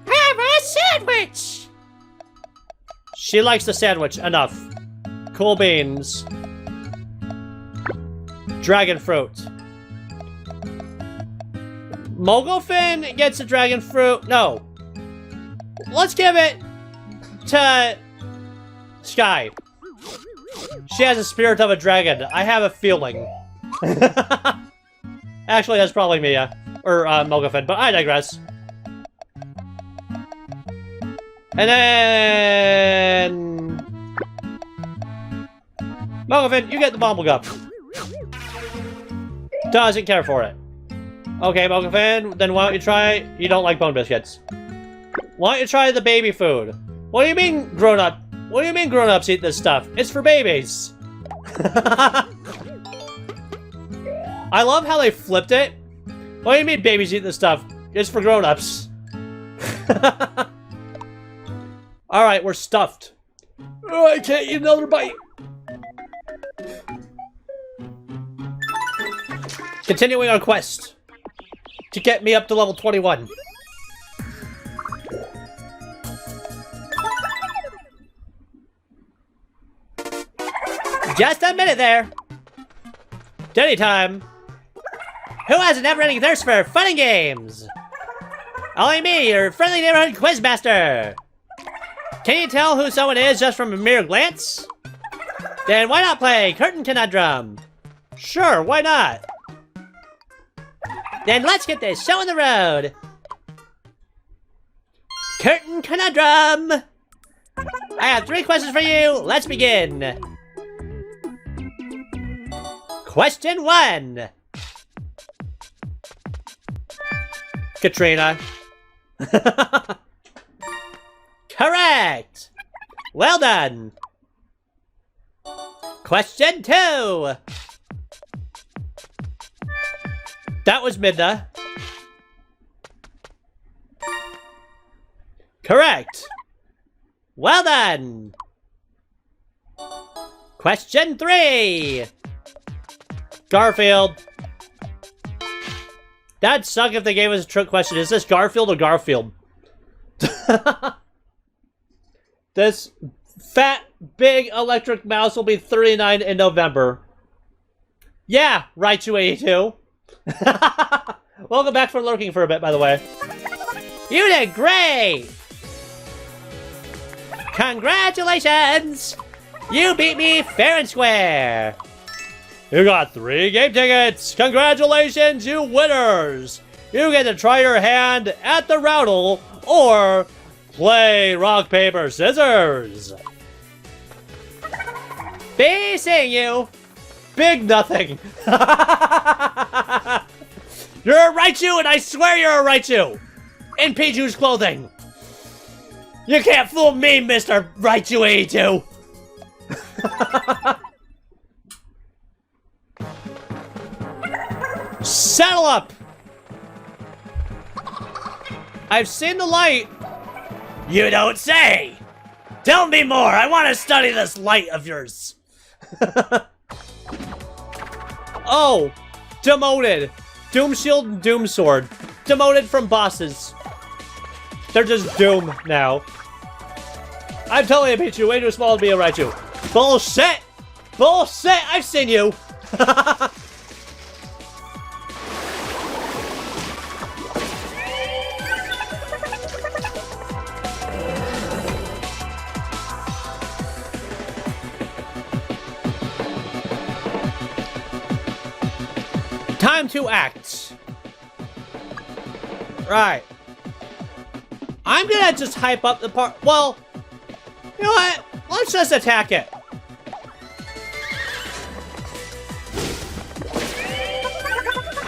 Speaker 1: Have a sandwich! She likes the sandwich. Enough. Cool beans. Dragon fruit. Mogofin gets a dragon fruit. No. Let's give it to Sky. She has a spirit of a dragon. I have a feeling. Actually, that's probably Mia. Or Mogofin, but I digress. And then... Mogofin, you get the bubblegum. Doesn't care for it. Okay, Mogofin, then why don't you try... You don't like bone biscuits. Why don't you try the baby food? What do you mean grown-up? What do you mean grown-ups eat this stuff? It's for babies. I love how they flipped it. What do you mean babies eat this stuff? It's for grown-ups. Alright, we're stuffed. Oh, I can't eat another bite. Continuing our quest to get me up to level 21. Just a minute there. Dirty time. Who has a never-ending thirst for fun and games? Only me, your friendly neighborhood quizmaster. Can you tell who someone is just from a mere glance? Then why not play Curtain Conundrum? Sure, why not? Then let's get this show on the road. Curtain Conundrum! I have 3 questions for you. Let's begin. Question 1. Katrina. Correct! Well done! Question 2! That was Midna. Correct! Well done! Question 3! Garfield. That'd suck if they gave us a trick question. Is this Garfield or Garfield? This Fat, big electric mouse will be 39 in November. Yeah, Raichu 82. Welcome back for lurking for a bit, by the way. You did great! Congratulations! You beat me fair and square! You got 3 game tickets! Congratulations, you winners! You get to try your hand at the Roundel or play rock, paper, scissors! Be seeing you! Big nothing! You're a Raichu, and I swear you're a Raichu! In Pichu's clothing! You can't fool me, Mr. Raichu 82! Settle up! I've seen the light!
Speaker 2: You don't say! Tell me more! I want to study this light of yours!
Speaker 1: Oh! Demoted! Doom Shield and Doom Sword. Demoted from bosses. They're just Doom now. I'm telling you, Pichu, way too small to be a Raichu. Bullshit! Bullshit! I've seen you! Time to act. Right. I'm gonna just hype up the part. Well, you know what? Let's just attack it.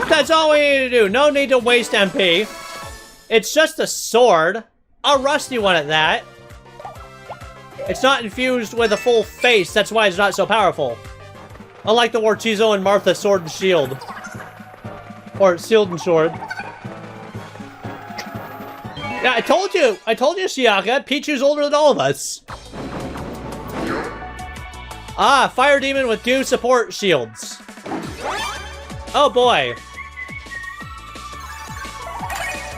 Speaker 1: That's all we need to do. No need to waste MP. It's just a sword. A rusty one at that. It's not infused with a full face. That's why it's not so powerful. Unlike the Warcheeso and Martha Sword and Shield. Or Shield and Sword. Yeah, I told you, Shiaka, Pichu's older than all of us. Ah, Fire Demon with 2 support shields. Oh boy.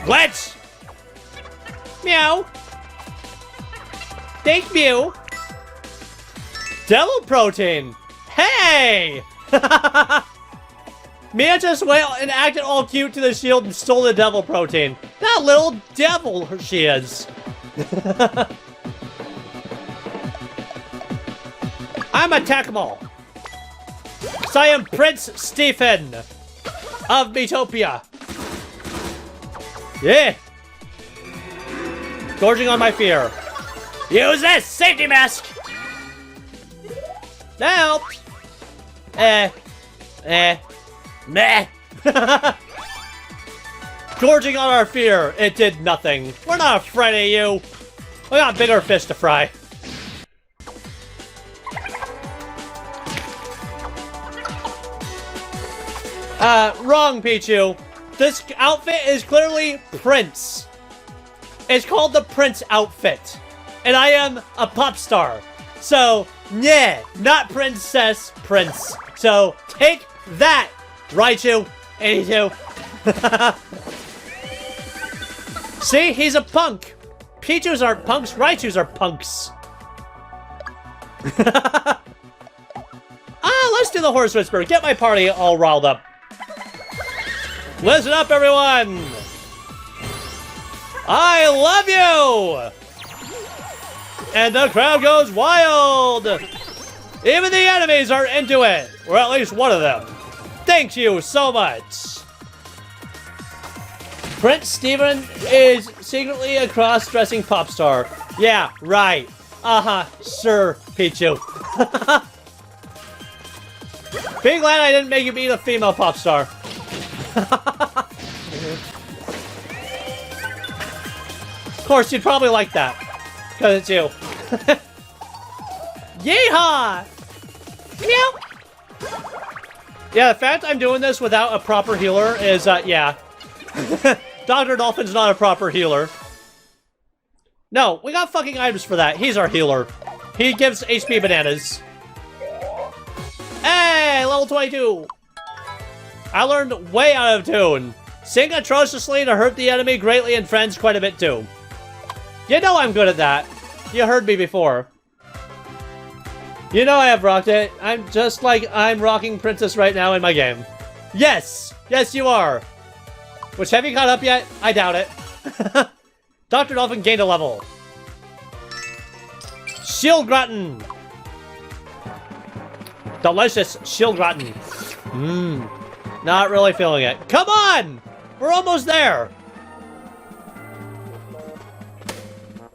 Speaker 2: What?
Speaker 1: Meow. Thank you. Devil Protein. Hey! Mia just went and acted all cute to the shield and stole the Devil Protein. That little devil she is. I'm a Tecmo. So I am Prince Stephen of Miitopia. Yeah. Gorging on my fear.
Speaker 2: Use this safety mask.
Speaker 1: Now.
Speaker 2: Meh.
Speaker 1: Gorging on our fear. It did nothing. We're not afraid of you. We got bigger fish to fry. Wrong, Pichu. This outfit is clearly Prince. It's called the Prince outfit. And I am a pop star. So, yeah, not princess, Prince. So, take that, Raichu 82. See, he's a punk. Pichus aren't punks, Raichus are punks. Let's do the horse whisper. Get my party all riled up. Listen up, everyone! I love you! And the crowd goes wild! Even the enemies are into it! Or at least one of them. Thank you so much! Prince Steven is secretly a cross-dressing pop star. Yeah, right. Sure, Pichu. Be glad I didn't make you be a female pop star. Of course, you'd probably like that. Because it's you. Yeehaw! Meow! Yeah, the fact I'm doing this without a proper healer is, yeah. Dr. Dolphin's not a proper healer. No, we got fucking items for that. He's our healer. He gives HP bananas. Hey, level 22. I learned way out of tune. Sing atrociously to hurt the enemy greatly and friends quite a bit too. You know I'm good at that. You heard me before. You know I have rocked it. I'm just like I'm rocking Princess right now in my game. Yes! Yes, you are! Which, have you caught up yet? I doubt it. Dr. Dolphin gained a level. Shield Gratin! Delicious Shield Gratin. Mmm. Not really feeling it. Come on! We're almost there!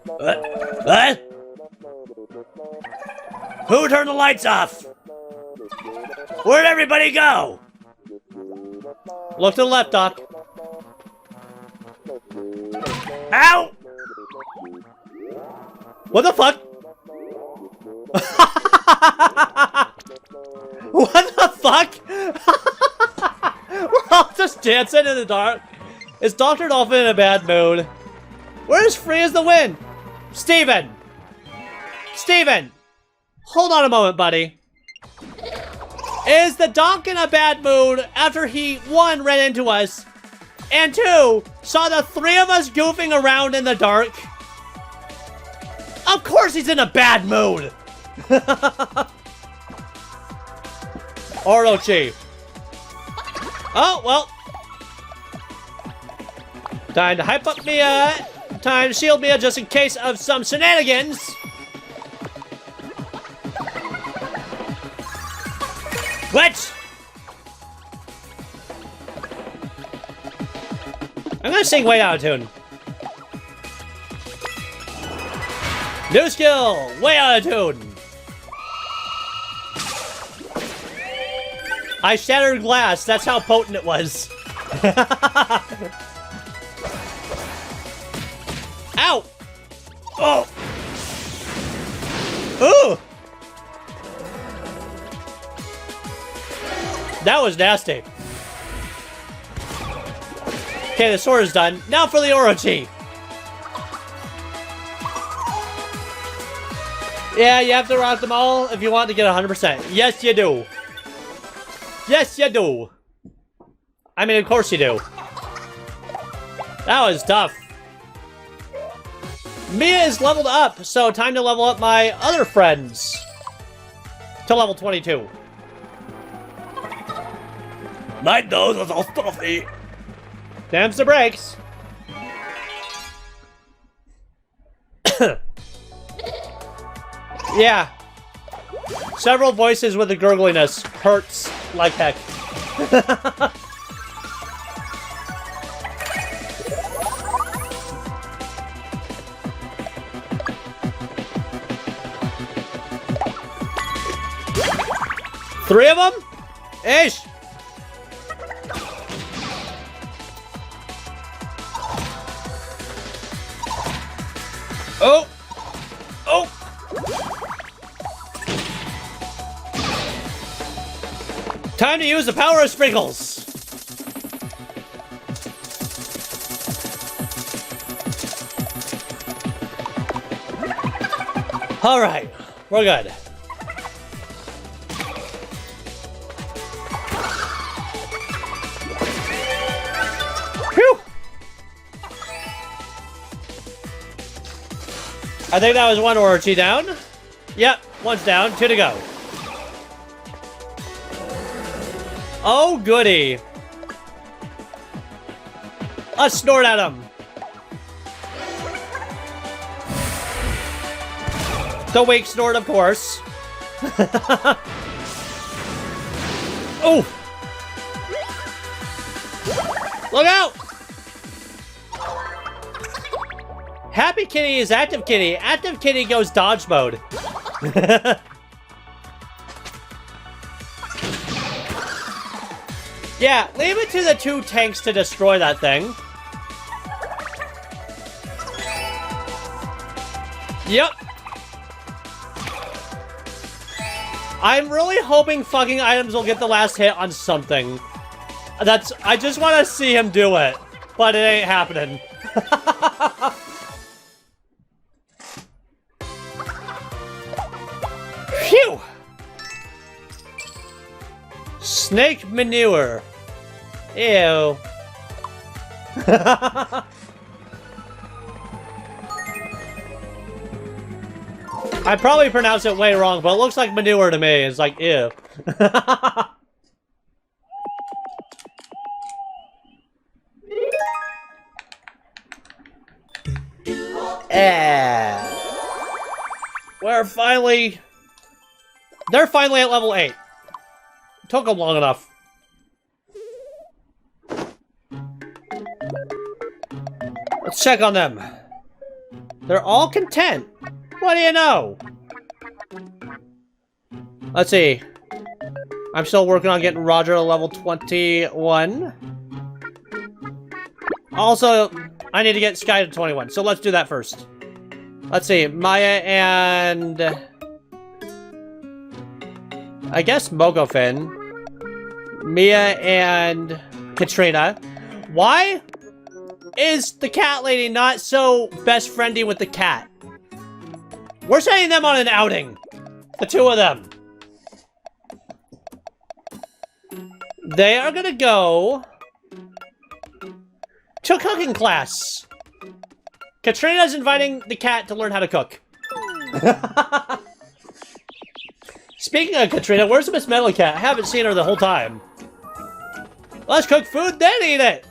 Speaker 2: What? Who turned the lights off? Where'd everybody go?
Speaker 1: Look to the left, Doc.
Speaker 2: Ow!
Speaker 1: What the fuck? What the fuck? We're all just dancing in the dark. Is Dr. Dolphin in a bad mood? We're as free as the wind. Steven! Steven! Hold on a moment, buddy. Is the Doc in a bad mood after he, 1, ran into us, and 2, saw the 3 of us goofing around in the dark? Of course he's in a bad mood! Orochi. Oh, well. Time to hype up Mia. Time to shield Mia just in case of some shenanigans.
Speaker 2: What?
Speaker 1: I'm gonna sing way out of tune. New skill, way out of tune. I shattered glass, that's how potent it was. Ow!
Speaker 2: Oh!
Speaker 1: Ooh! That was nasty. Okay, the sword is done. Now for the Orochi. Yeah, you have to rock them all if you want to get 100%. Yes, you do. Yes, you do. I mean, of course you do. That was tough. Mia is leveled up, so time to level up my other friends to level 22.
Speaker 2: My nose is all stuffy.
Speaker 1: Damns the brakes. Yeah. Several voices with the gurgliness hurts like heck. Three of them? Ish. Oh! Oh! Time to use the power of sprinkles! Alright, we're good. Phew! I think that was one Orochi down. Yep, one's down, 2 to go. Oh, goody. Let's snort at him. The weak snort, of course. Oh! Look out! Happy Kitty is Active Kitty. Active Kitty goes dodge mode. Yeah, leave it to the 2 tanks to destroy that thing. Yep. I'm really hoping fucking items will get the last hit on something. I just want to see him do it. But it ain't happening. Phew! Snake manure. Ew. I probably pronounced it way wrong, but it looks like manure to me. It's like, ew. We're finally... They're finally at level 8. Took them long enough. Let's check on them. They're all content. What do you know? Let's see. I'm still working on getting Roger to level 21. Also, I need to get Sky to 21, so let's do that first. Let's see, Maya and... I guess Dino-phin. Mia and Katrina. Why is the cat lady not so best friendly with the cat? We're sending them on an outing. The two of them. They are gonna go to a cooking class. Katrina's inviting the cat to learn how to cook. Speaking of Katrina, where's the Miss Metal Cat? I haven't seen her the whole time. Let's cook food, then eat it!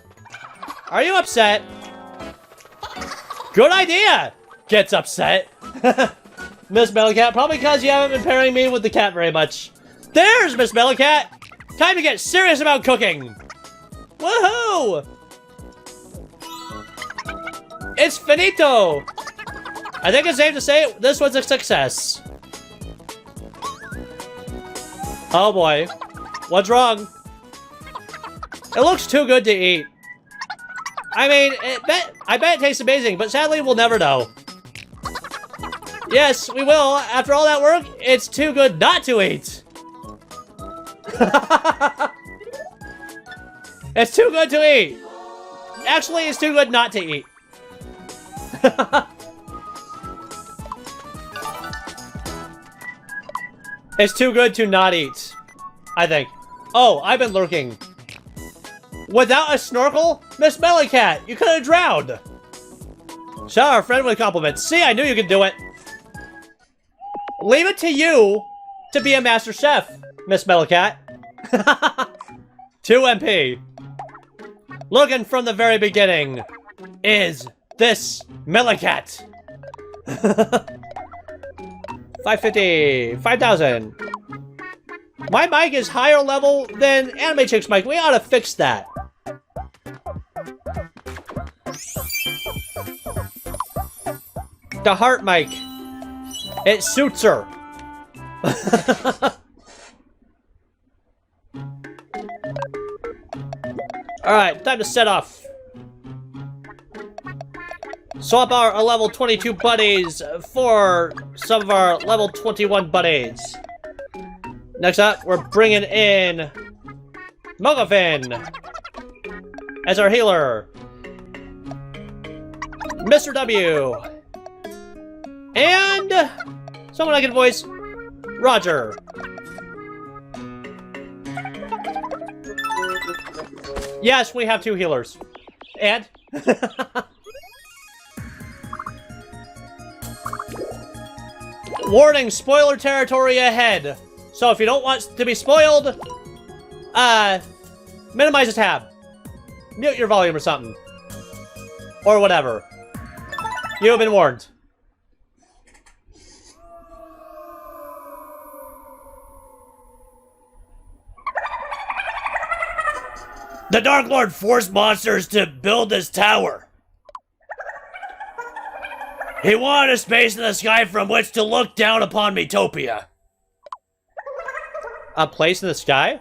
Speaker 1: Are you upset? Good idea! Gets upset. Miss Metal Cat, probably because you haven't been pairing me with the cat very much. There's Miss Metal Cat! Time to get serious about cooking! Woohoo! It's finito! I think it's safe to say this was a success. Oh boy. What's wrong? It looks too good to eat. I mean, I bet it tastes amazing, but sadly we'll never know. Yes, we will. After all that work, it's too good not to eat. It's too good to eat. Actually, it's too good not to eat. It's too good to not eat, I think. Oh, I've been lurking. Without a snorkel? Miss Mellycat, you could have drowned. Shower our friend with compliments. See, I knew you could do it. Leave it to you to be a master chef, Miss Mellycat. 2 MP. Looking from the very beginning is this Mellycat. 550, 5,000. My mic is higher level than Anime Chick's mic. We ought to fix that. The heart mic. It suits her. Alright, time to set off. Swap our level 22 buddies for some of our level 21 buddies. Next up, we're bringing in Dino-phin as our healer. Mr. W. And someone I can voice, Roger. Yes, we have 2 healers. And? Warning, spoiler territory ahead. So if you don't want to be spoiled, minimize the tab. Mute your volume or something. Or whatever. You have been warned.
Speaker 2: The Dark Lord forced monsters to build this tower. He wanted a space in the sky from which to look down upon Miitopia.
Speaker 1: A place in the sky?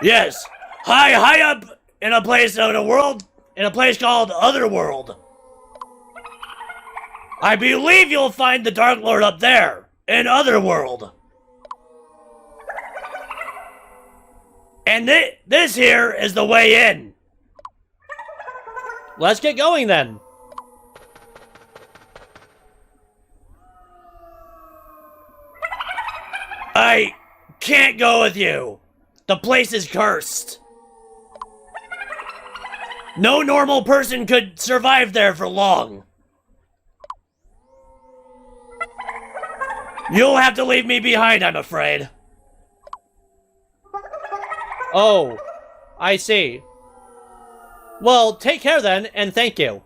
Speaker 2: Yes, high up in a place in a world, in a place called Otherworld. I believe you'll find the Dark Lord up there, in Otherworld. And this here is the way in.
Speaker 1: Let's get going then.
Speaker 2: I can't go with you. The place is cursed. No normal person could survive there for long. You'll have to leave me behind, I'm afraid.
Speaker 1: Oh, I see. Well, take care then, and thank you.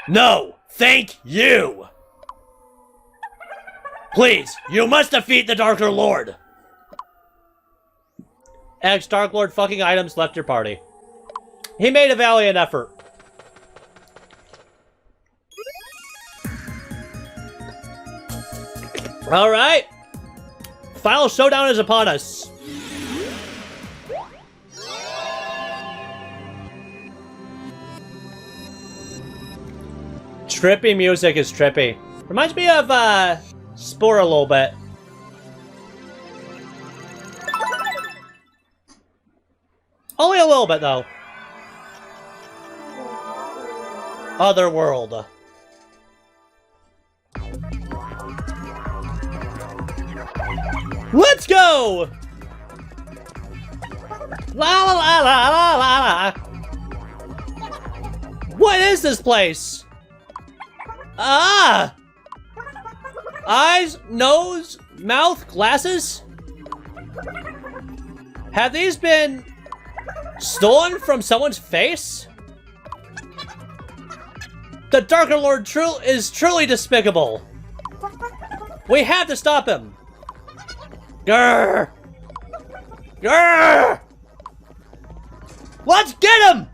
Speaker 2: No, thank you. Please, you must defeat the Darker Lord.
Speaker 1: X Dark Lord fucking items left your party. He made a valiant effort. Alright. Final showdown is upon us. Trippy music is trippy. Reminds me of, Spore a little bit. Only a little bit, though. Otherworld. Let's go! La la la la la la la. What is this place? Ah! Eyes, nose, mouth, glasses? Have these been stolen from someone's face? The Darker Lord is truly despicable. We have to stop him. Grrr! Grrr! Let's get him!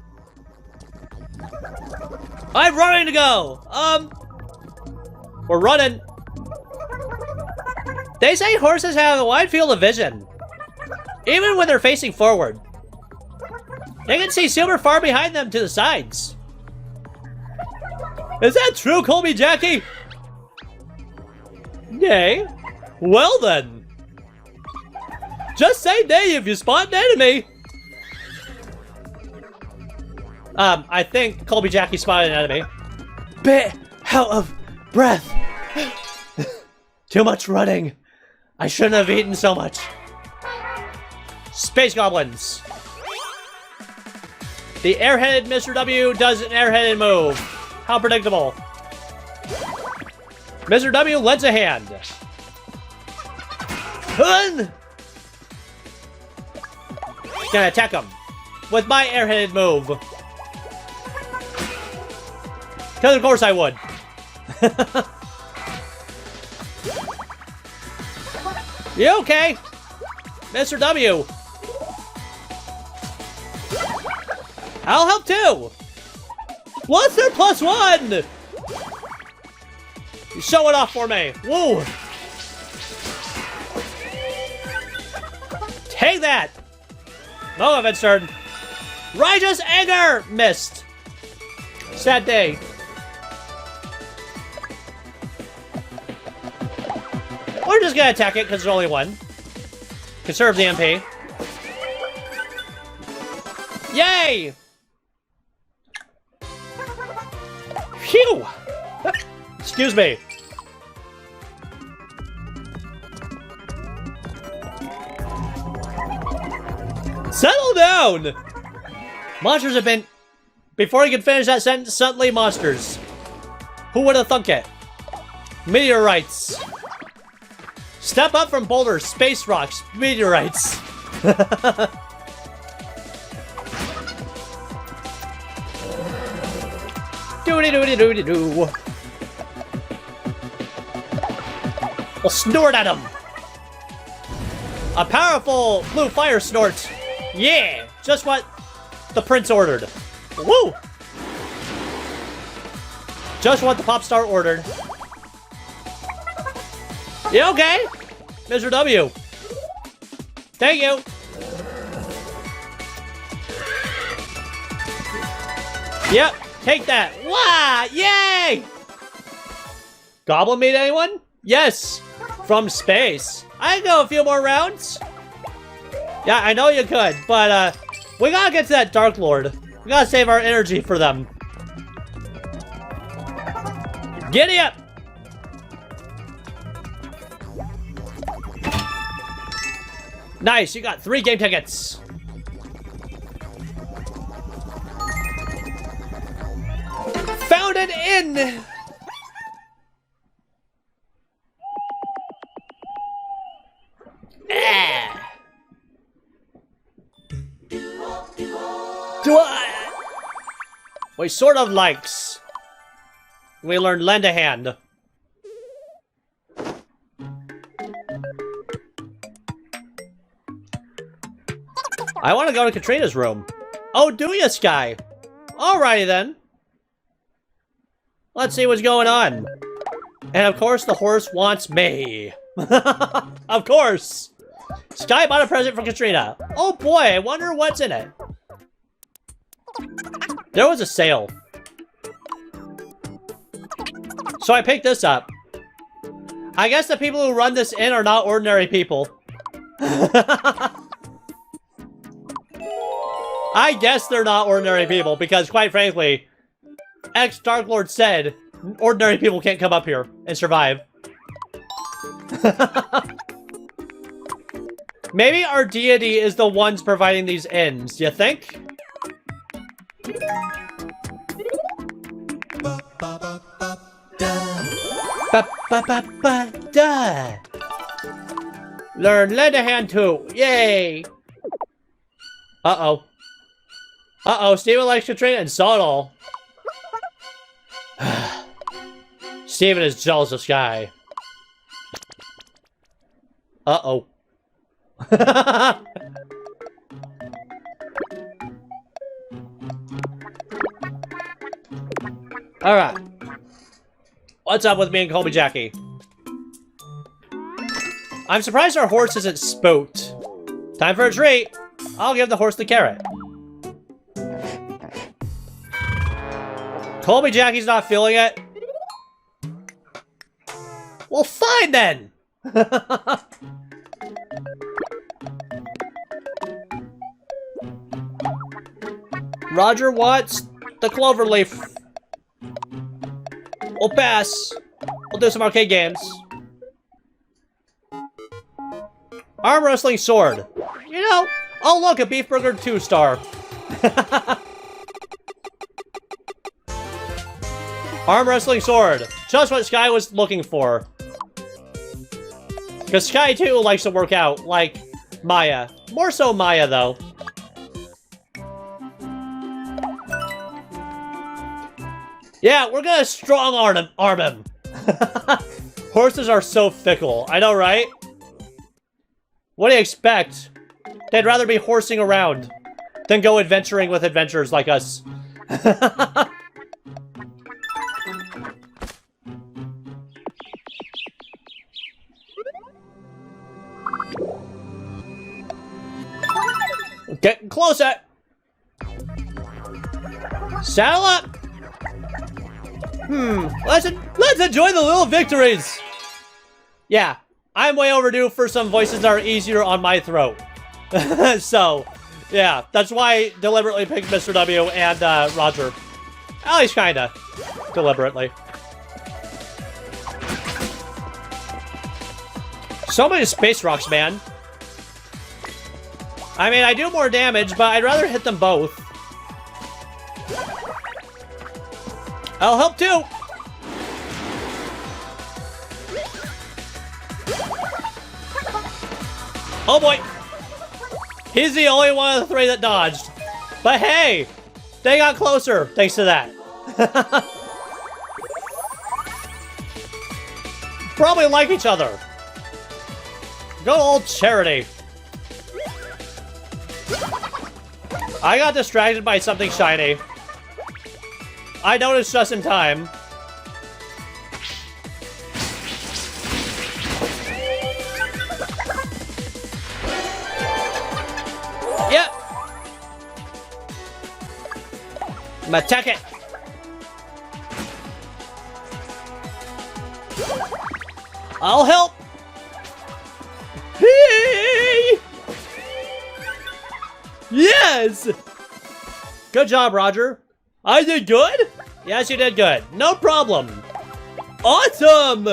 Speaker 1: I'm running to go. We're running. They say horses have a wide field of vision, even when they're facing forward. They can see super far behind them to the sides. Is that true, Colby Jackie? Nay. Well then. Just say nay if you spot an enemy. I think Colby Jackie spotted an enemy. Bit out of breath. Too much running. I shouldn't have eaten so much. Space Goblins. The airheaded Mr. W does an airheaded move. How predictable. Mr. W lends a hand. Gonna attack him with my airheaded move. Because of course I would. You okay? Mr. W. I'll help too. What's their +1? You show it off for me. Woo. Take that. No offense, turn. Righteous anger missed. Sad day. We're just gonna attack it because there's only one. Conserve the MP. Yay! Phew! Excuse me. Settle down! Monsters have been... Before you can finish that sentence, suddenly monsters. Who would have thunk it? Meteorites. Step up from boulders, space rocks, meteorites. Doody-doody-doody-doo. We'll snort at him. A powerful blue fire snort. Yeah, just what the prince ordered. Woo! Just what the pop star ordered. You okay? Mr. W. Thank you. Yep, take that. Wow, yay! Goblin meet anyone? Yes, from space. I can go a few more rounds. Yeah, I know you could, but we gotta get to that Dark Lord. We gotta save our energy for them. Giddy up! Nice, you got 3 game tickets. Found it in. Do I? We sort of likes. We learned lend a hand. I want to go to Katrina's room. Oh, do you, Sky? Alrighty then. Let's see what's going on. And of course, the horse wants me. Of course. Sky bought a present for Katrina. Oh boy, I wonder what's in it. There was a sale. So I picked this up. I guess the people who run this inn are not ordinary people. I guess they're not ordinary people because, quite frankly, ex-Dark Lord said ordinary people can't come up here and survive. Maybe our deity is the ones providing these inns, you think? Ba-ba-ba-ba-da. Learn lend a hand too. Yay! Uh-oh. Uh-oh, Steven likes Katrina and saw it all. Steven is jealous of Sky. Uh-oh. Alright. What's up with me and Colby Jackie? I'm surprised our horse isn't spooked. Time for a treat. I'll give the horse the carrot. Colby Jackie's not feeling it? Well, fine then! Roger wants the clover leaf. We'll pass. We'll do some arcade games. Arm wrestling sword. You know, oh look, a beef burger 2-star. Arm wrestling sword. Just what Sky was looking for. Because Sky too likes to work out, like Maya. More so Maya though. Yeah, we're gonna strong arm him. Horses are so fickle. I know, right? What do you expect? They'd rather be horsing around than go adventuring with adventurers like us. Getting closer. Saddle up. Let's enjoy the little victories. Yeah, I'm way overdue for some voices that are easier on my throat. So, yeah, that's why I deliberately picked Mr. W and Roger. At least kinda. Deliberately. So many space rocks, man. I mean, I do more damage, but I'd rather hit them both. I'll help too! Oh boy! He's the only one of the three that dodged. But hey! They got closer, thanks to that. Probably like each other. Good old Charity. I got distracted by something shiny. I noticed just in time. Yep. I'm gonna attack it. I'll help. Hey! Yes! Good job, Roger. I did good? Yes, you did good. No problem. Awesome!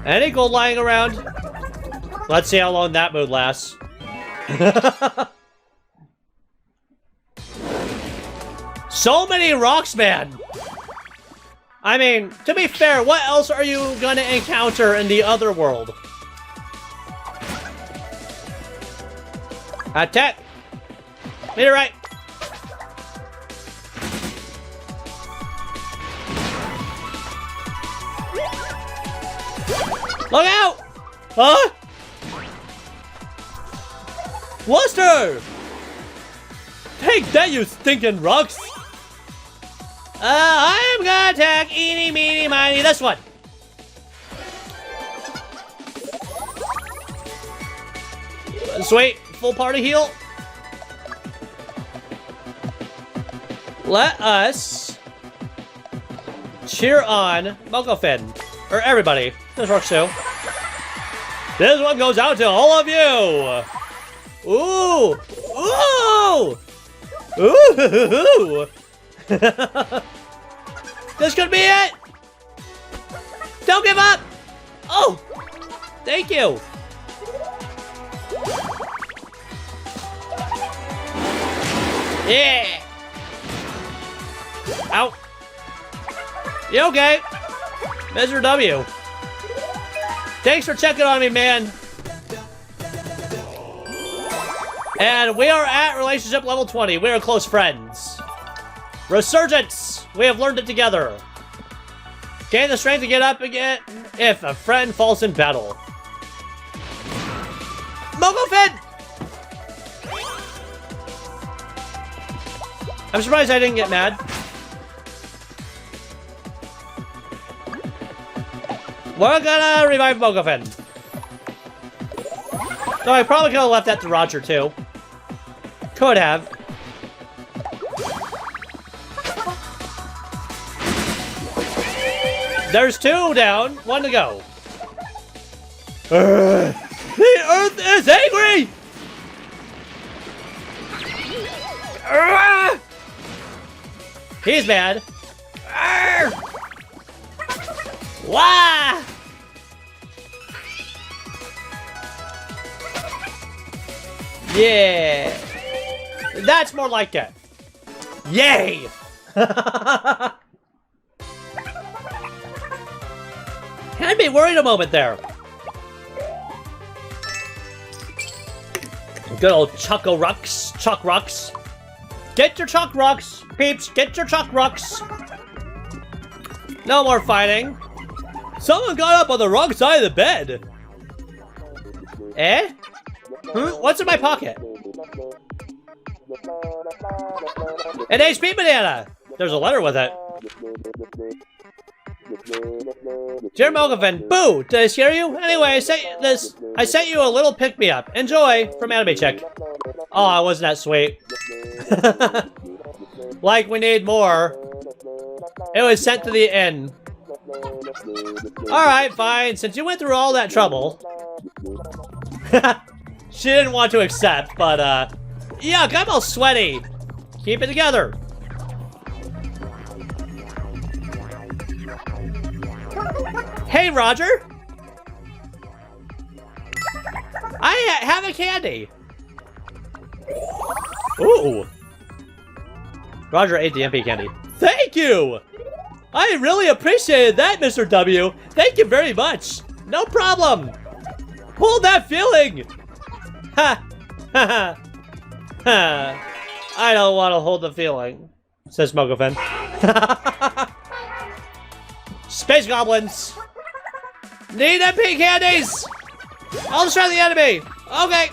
Speaker 1: Any gold lying around? Let's see how long that mood lasts. So many rocks, man! I mean, to be fair, what else are you gonna encounter in the other world? Attack! Meteorite! Look out! Huh? Luster! Take that, you stinking rocks! I'm gonna attack eeny, meeny, miny, this one! Sweet, full party heal. Let us cheer on Dino-phin. Or everybody. This works too. This one goes out to all of you! Ooh! Ooh! Ooh! This could be it! Don't give up! Oh! Thank you! Yeah! Ow! You okay? Mr. W. Thanks for checking on me, man. And we are at relationship level 20. We are close friends. Resurgence! We have learned it together. Gain the strength to get up again if a friend falls in battle. Dino-phin! I'm surprised I didn't get mad. We're gonna revive Dino-phin. Though I probably could have left that to Roger too. Could have. There's 2 down, 1 to go. The Earth is angry! He's mad. Wah! Yeah. That's more like it. Yay! Had me worried a moment there. Good old Chuck Rocks. Get your Chuck Rocks, peeps. Get your Chuck Rocks. No more fighting. Someone got up on the wrong side of the bed. Eh? What's in my pocket? An HP banana. There's a letter with it. Dear Dino-phin, boo! Did I scare you? Anyway, I sent you a little pick-me-up. Enjoy! From Anime Chick. Oh, wasn't that sweet? Like we need more. It was sent to the inn. Alright, fine. Since you went through all that trouble. She didn't want to accept, but, yuck, I'm all sweaty. Keep it together. Hey, Roger! I have a candy! Ooh! Roger ate the MP candy. Thank you! I really appreciated that, Mr. W. Thank you very much. No problem. Hold that feeling. Ha! Ha ha! I don't want to hold the feeling, says Dino-phin. Space goblins! Need MP candies! I'll destroy the enemy! Okay!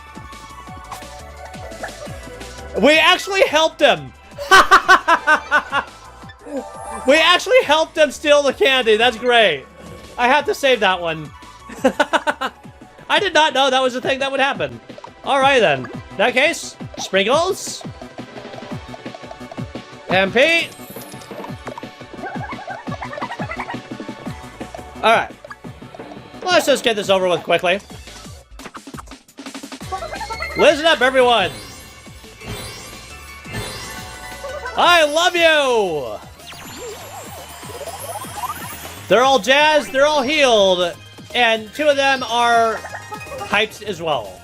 Speaker 1: We actually helped him! We actually helped him steal the candy, that's great! I had to save that one. I did not know that was a thing that would happen. Alright then. In that case, sprinkles. MP. Alright. Let's just get this over with quickly. Listen up, everyone! I love you! They're all jazzed, they're all healed, and 2 of them are hyped as well.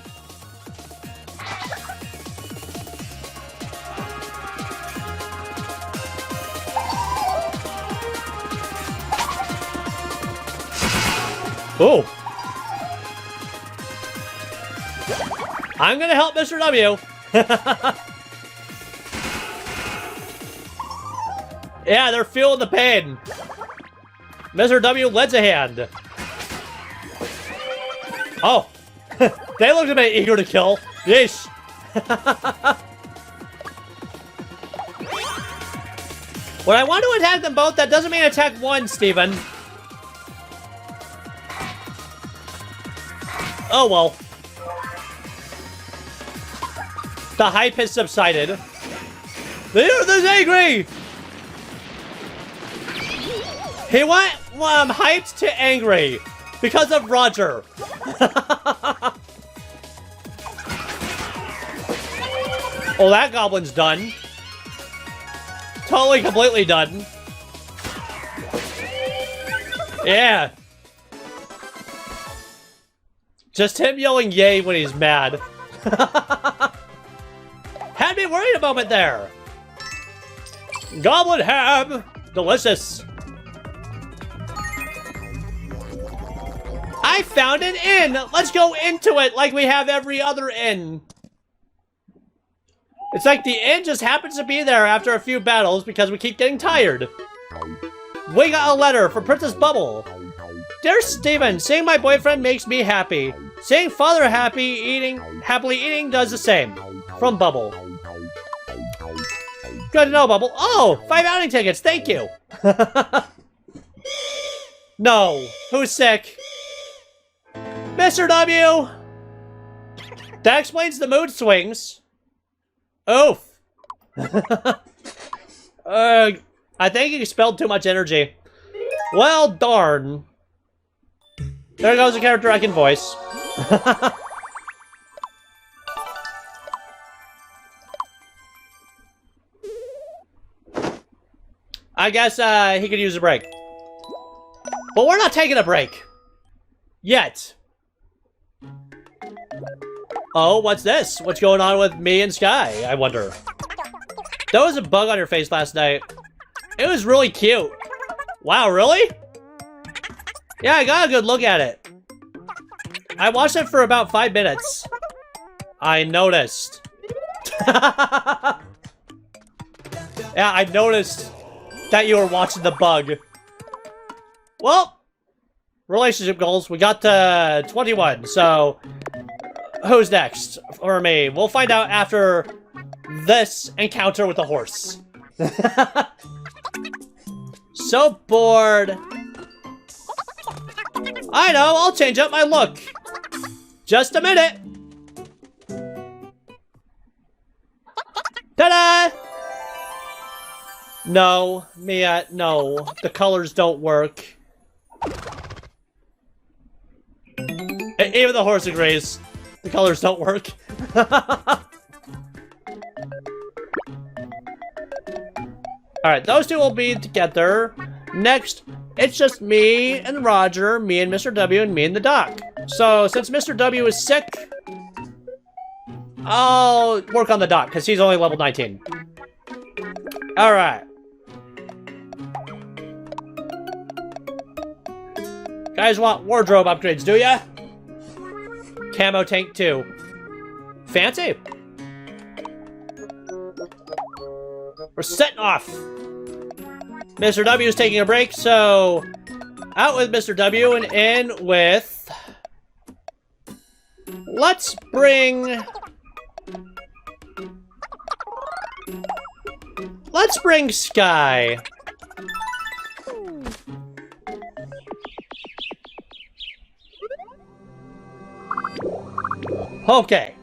Speaker 1: Oh. I'm gonna help Mr. W. Yeah, they're feeling the pain. Mr. W lends a hand. Oh. They looked a bit eager to kill. Yeesh. When I want to attack them both, that doesn't mean attack one, Steven. Oh, well. The hype has subsided. The Earth is angry! He went hyped to angry because of Roger. Oh, that goblin's done. Totally, completely done. Yeah. Just him yelling yay when he's mad. Had me worried a moment there. Goblin ham. Delicious. I found an inn. Let's go into it like we have every other inn. It's like the inn just happens to be there after a few battles because we keep getting tired. We got a letter from Princess Bubble. Dear Steven, seeing my boyfriend makes me happy. Seeing father happily eating does the same. From Bubble. Good to know, Bubble. Oh, 5 outing tickets. Thank you. No. Who's sick? Mr. W. That explains the mood swings. Oof. I think he expelled too much energy. Well, darn. There goes a character I can voice. I guess he could use a break. But we're not taking a break. Yet. Oh, what's this? What's going on with me and Sky, I wonder? There was a bug on your face last night. It was really cute. Wow, really? Yeah, I got a good look at it. I watched it for about 5 minutes. I noticed. Yeah, I noticed that you were watching the bug. Well, relationship goals. We got to 21, so who's next for me? We'll find out after this encounter with the horse. So bored. I know, I'll change up my look. Just a minute. Ta-da! No, Mia, no. The colors don't work. Even the horse agrees. The colors don't work. Alright, those two will be together. Next, it's just me and Roger, me and Mr. W, and me and the doc. So, since Mr. W is sick, I'll work on the doc, because he's only level 19. Alright. Guys want wardrobe upgrades, do ya? Camo tank 2. Fancy. We're setting off. Mr. W is taking a break, so out with Mr. W and in with... Let's bring Sky. Okay.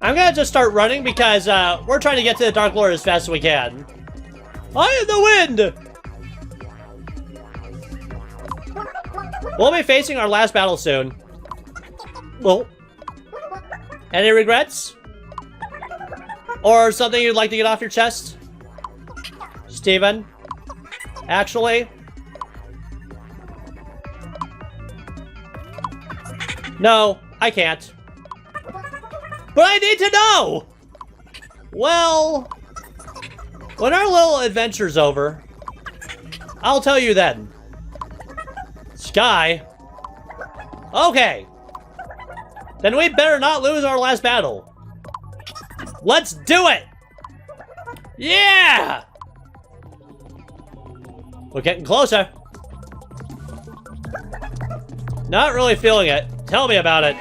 Speaker 1: I'm gonna just start running because we're trying to get to the Dark Lord as fast as we can. I am the wind! We'll be facing our last battle soon. Well, any regrets? Or something you'd like to get off your chest? Steven? Actually? No, I can't. But I need to know! Well, when our little adventure's over, I'll tell you then. Sky? Okay. then we better not lose our last battle. Let's do it! Yeah! We're getting closer. Not really feeling it. Tell me about it.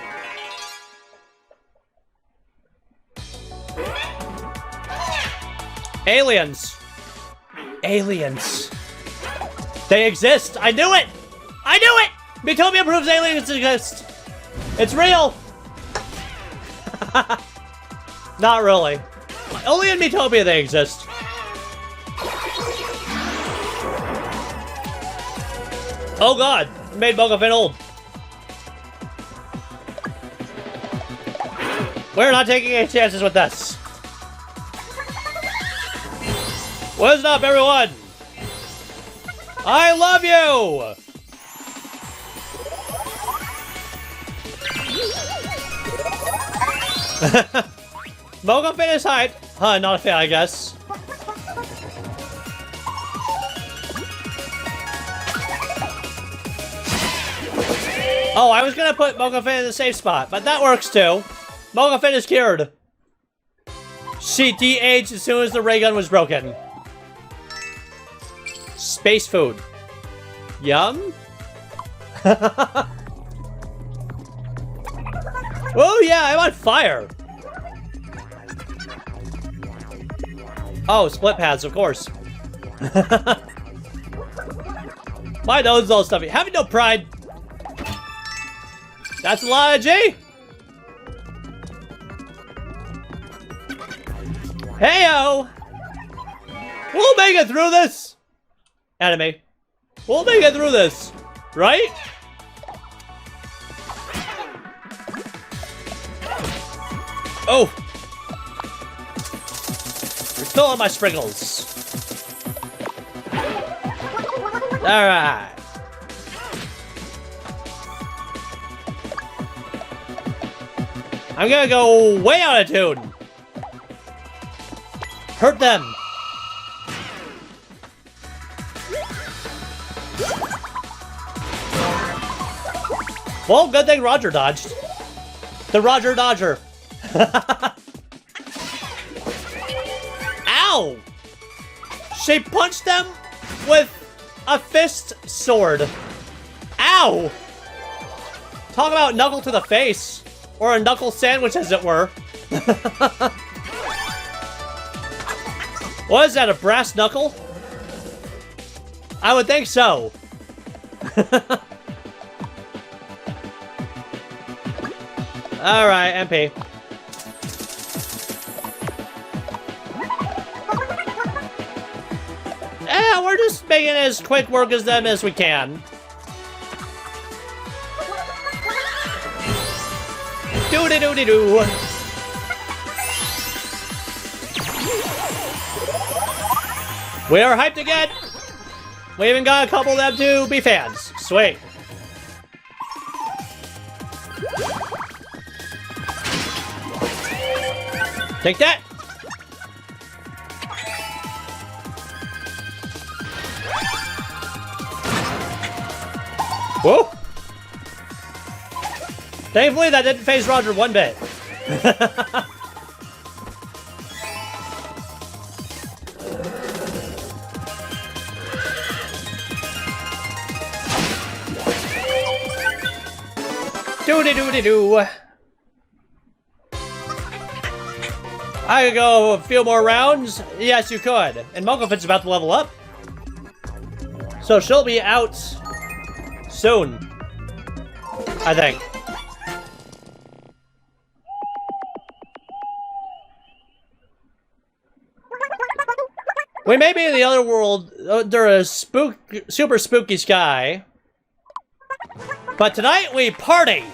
Speaker 1: Aliens. Aliens. They exist. I knew it! I knew it! Miitopia proves aliens exist. It's real. Not really. Only in Miitopia they exist. Oh god, it made Dino-phin old. We're not taking any chances with this. What is up, everyone? I love you! Dino-phin is hyped. Huh, not a fan, I guess. Oh, I was gonna put Dino-phin in the safe spot, but that works too. Dino-phin is cured. She de-aged as soon as the ray gun was broken. Space food. Yum? Oh yeah, I'm on fire! Oh, split paths, of course. My nose is all stuffy. Having no pride. That's a lot of G. Heyo! We'll make it through this! Enemy. We'll make it through this. Right? Oh! You're still on my sprinkles. Alright. I'm gonna go way out of tune. Hurt them. Well, good thing Roger dodged. The Roger Dodger. Ow! She punched them with a fist sword. Ow! Talk about knuckle to the face. Or a knuckle sandwich, as it were. What is that, a brass knuckle? I would think so. Alright, MP. Yeah, we're just making as quick work as them as we can. Doo-dee-doo-dee-doo. We are hyped again. We even got a couple of them to be fans. Sweet. Take that. Whoa. Thankfully, that didn't phase Roger one bit. Doo-dee-doo-dee-doo. I could go a few more rounds? Yes, you could. And Dino-phin's about to level up. So she'll be out soon. I think. We may be in the other world under a super spooky sky. But tonight we party!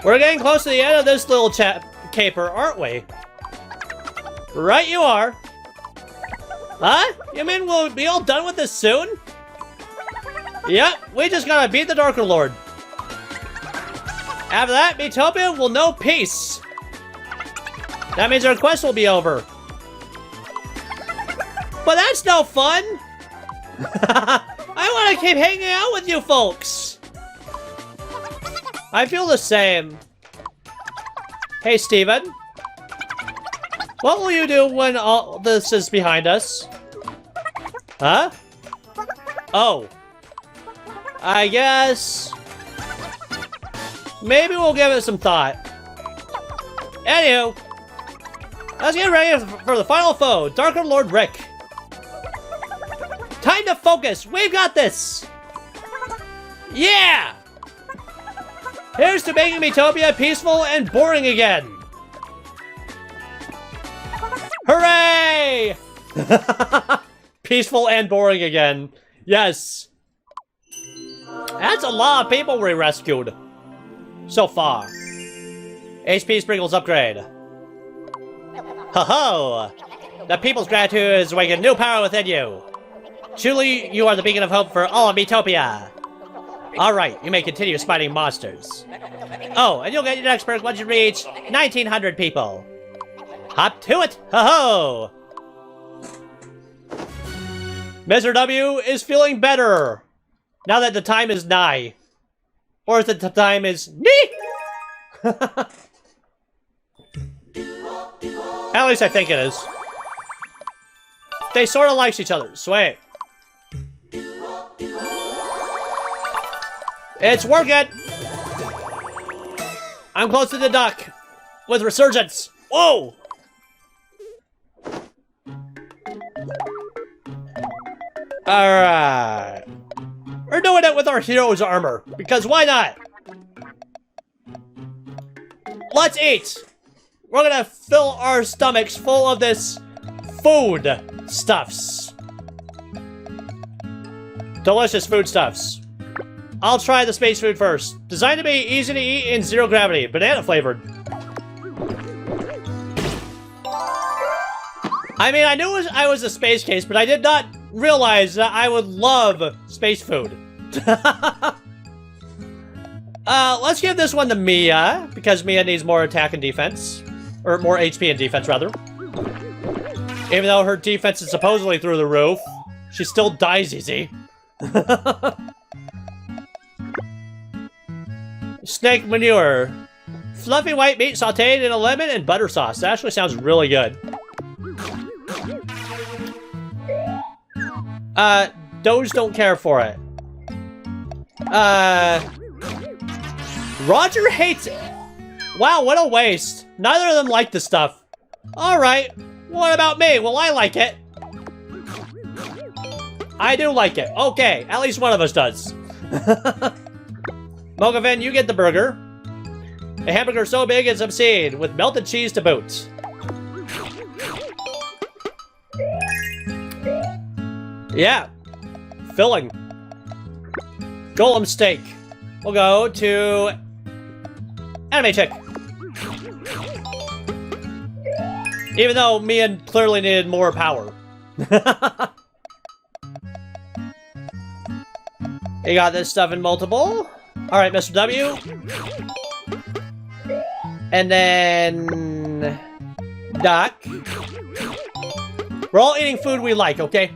Speaker 1: We're getting close to the end of this little caper, aren't we? Right you are. Huh? You mean we'll be all done with this soon? Yep, we just gotta beat the Darker Lord. After that, Miitopia will know peace. That means our quest will be over. But that's no fun! I want to keep hanging out with you folks! I feel the same. Hey, Steven. What will you do when all this is behind us? Huh? Oh. I guess... maybe we'll give it some thought. Anywho, let's get ready for the final foe, Darker Lord Rick. Time to focus. We've got this. Yeah! Here's to making Miitopia peaceful and boring again. Hooray! Peaceful and boring again. Yes. That's a lot of people we rescued. So far. HP Sprinkles upgrade. Ho-ho! The people's gratitude is waking new power within you. Truly, you are the beacon of hope for all of Miitopia. Alright, you may continue fighting monsters. Oh, and you'll get your next perk once you reach 1,900 people. Hop to it! Ho-ho! Mr. W is feeling better. Now that the time is nigh. Or that the time is nee! At least I think it is. They sort of like each other. Sweet. It's working! I'm close to the duck. With resurgence. Whoa! Alright. We're doing it with our hero's armor. Because why not? Let's eat! We're gonna fill our stomachs full of this food stuffs. Delicious foodstuffs. I'll try the space food first. Designed to be easy to eat in zero gravity. Banana flavored. I mean, I knew I was a space case, but I did not realize that I would love space food. Let's give this one to Mia, because Mia needs more attack and defense. Or more HP and defense, rather. Even though her defense is supposedly through the roof, she still dies easy. Snake manure. Fluffy white meat sauteed in a lemon and butter sauce. That actually sounds really good. Doge don't care for it. Roger hates it. Wow, what a waste. Neither of them like the stuff. Alright, what about me? Well, I like it. I do like it. Okay, at least one of us does. Mogavan, you get the burger. A hamburger so big it's obscene, with melted cheese to boot. Yeah. Filling. Golem steak. We'll go to... Anime chick. Even though Mia clearly needed more power. You got this stuff in multiple. Alright, Mr. W. And then... Doc. We're all eating food we like, okay?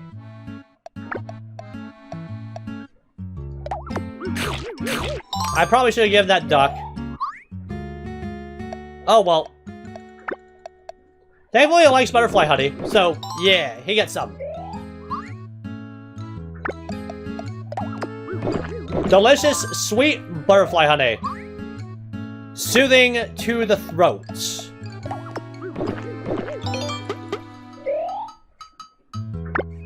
Speaker 1: I probably should have given that duck. Oh, well. Thankfully, he likes butterfly honey, so yeah, he gets some. Delicious, sweet butterfly honey. Soothing to the throat.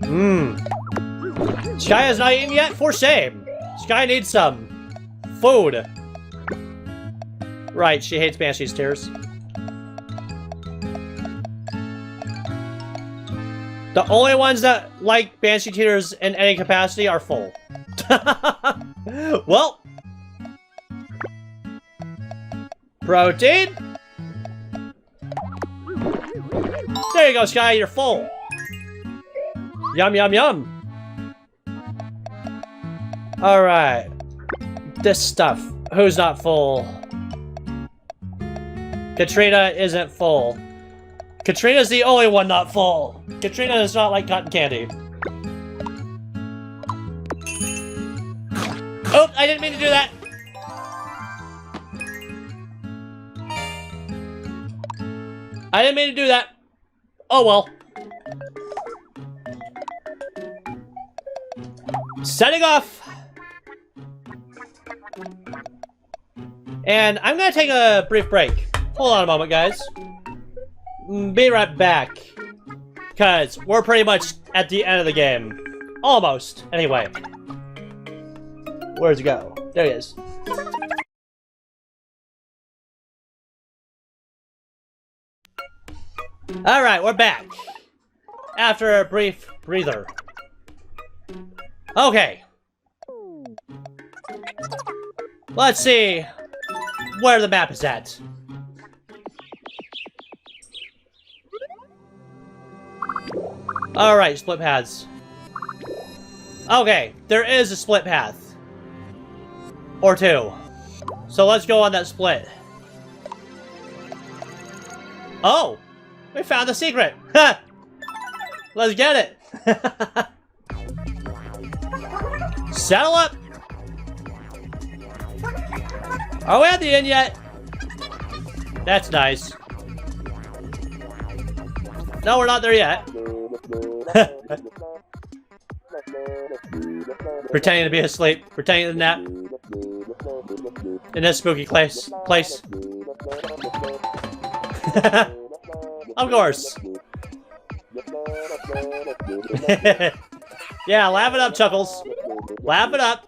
Speaker 1: Mmm. Sky has not eaten yet? For shame. Sky needs some food. Right, she hates Banshee's tears. The only ones that like Banshee tears in any capacity are full. Well. Protein. There you go, Sky, you're full. Yum, yum, yum. Alright. This stuff. Who's not full? Katrina isn't full. Katrina's the only one not full. Katrina does not like cotton candy. Oh, I didn't mean to do that. I didn't mean to do that. Oh well. Setting off. And I'm gonna take a brief break. Hold on a moment, guys. Be right back. Because we're pretty much at the end of the game. Almost. Anyway. Where'd it go? There he is. Alright, we're back. After a brief breather. Okay. Let's see where the map is at. Alright, split paths. Okay, there is a split path. Or two. So let's go on that split. Oh! We found the secret! Let's get it! Saddle up! Are we at the end yet? That's nice. No, we're not there yet. Pretending to be asleep. Pretending to nap. In this spooky place. Of course. Yeah, laugh it up, Chuckles. Laugh it up.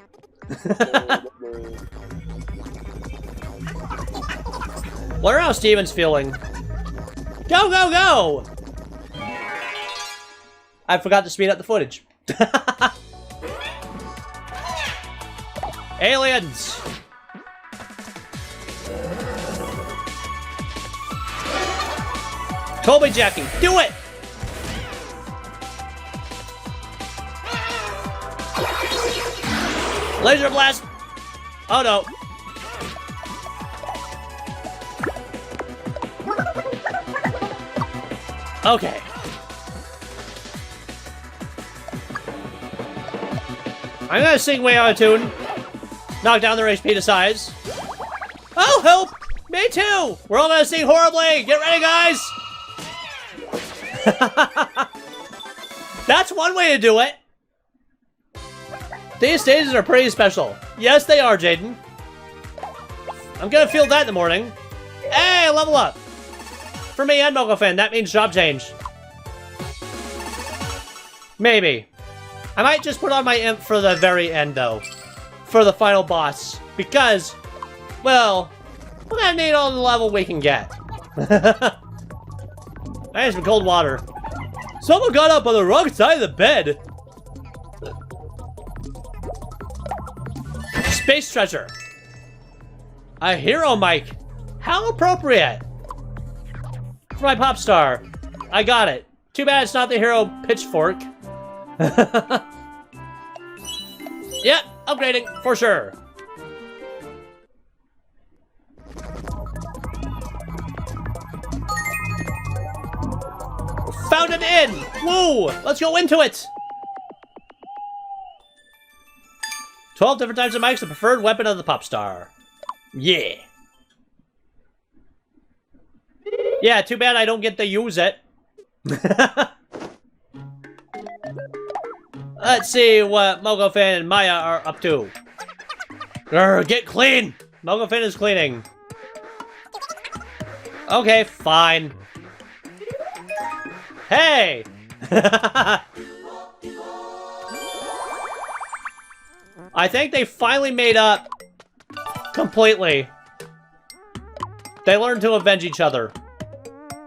Speaker 1: Wonder how Steven's feeling. Go, go, go! I forgot to speed up the footage. Aliens! Colby Jackie, do it! Laser blast! Oh no. Okay. I'm gonna sing way out of tune. Knock down their HP to size. Oh, help! Me too! We're all gonna sing horribly! Get ready, guys! That's one way to do it. These stages are pretty special. Yes, they are, Jaden. I'm gonna feel that in the morning. Hey, level up! For me and Miitopia, that means job change. Maybe. I might just put on my imp for the very end, though. For the final boss. Because, well, we're gonna need all the level we can get. I need some cold water. Someone got up on the wrong side of the bed. Space treasure. A hero mic. How appropriate. For my pop star. I got it. Too bad it's not the hero pitchfork. Yep, upgrading for sure. Found an inn! Woo! Let's go into it! 12 different types of mics, the preferred weapon of the pop star. Yeah. Yeah, too bad I don't get to use it. Let's see what Miitopia and Maya are up to. Grr, get clean! Miitopia is cleaning. Okay, fine. Hey! I think they finally made up completely. They learned to avenge each other.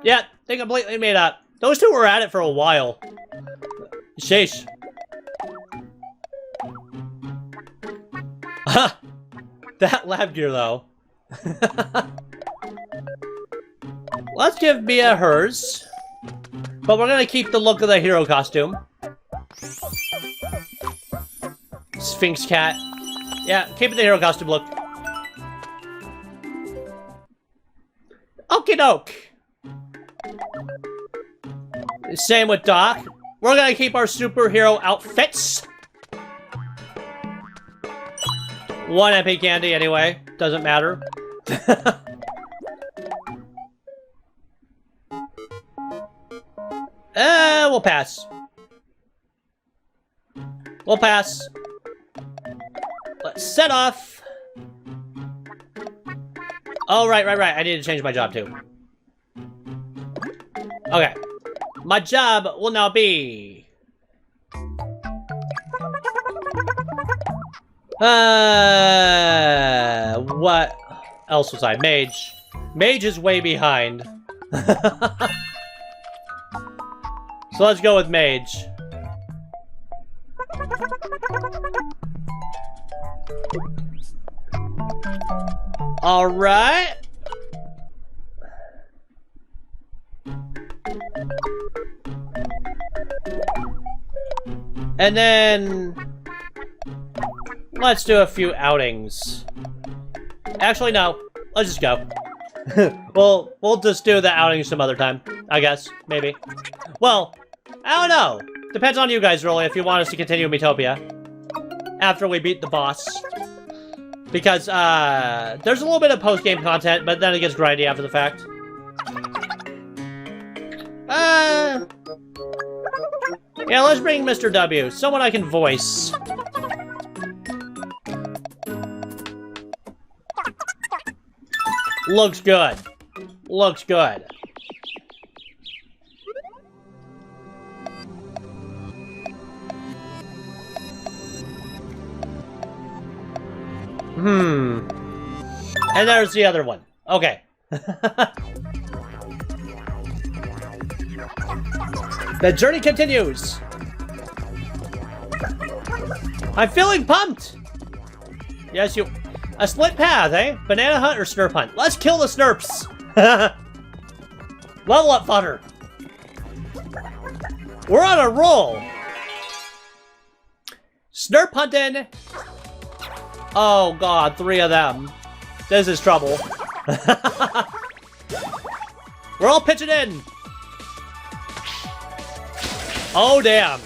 Speaker 1: Yeah, they completely made up. Those two were at it for a while. Sheesh. That lab gear, though. Let's give Mia hers. But we're gonna keep the look of the hero costume. Sphinx cat. Yeah, keep it the hero costume look. Okie doke. Same with Doc. We're gonna keep our superhero outfits. 1 MP candy anyway. Doesn't matter. We'll pass. We'll pass. Let's set off. Oh, right. I need to change my job, too. Okay. My job will now be... what else was I? Mage. Mage is way behind. So let's go with Mage. Alright. And then... let's do a few outings. Actually, no. Let's just go. We'll just do the outings some other time. I guess. Maybe. Well, I don't know. Depends on you guys, really, if you want us to continue Miitopia. After we beat the boss. Because, there's a little bit of post-game content, but then it gets grindy after the fact. Yeah, let's bring Mr. W. Someone I can voice. Looks good. Looks good. And there's the other one. Okay. The journey continues. I'm feeling pumped. Yes, you... a split path, eh? Banana hunt or snurp hunt? Let's kill the snurps. Level up, fodder. We're on a roll. Snurp hunting. Oh god, 3 of them. This is trouble. We're all pitching in. Oh damn.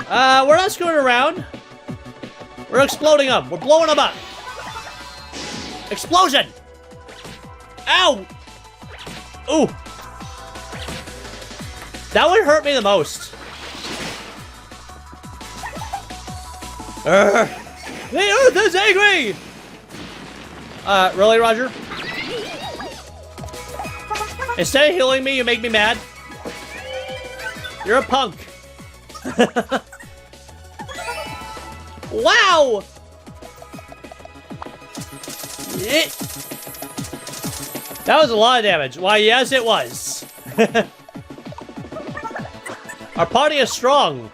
Speaker 1: We're not screwing around. We're exploding them. We're blowing them up. Explosion! Ow! Ooh. That would hurt me the most. The Earth is angry! Really, Roger? Instead of healing me, you make me mad? You're a punk. Wow! That was a lot of damage. Why, yes, it was. Our party is strong.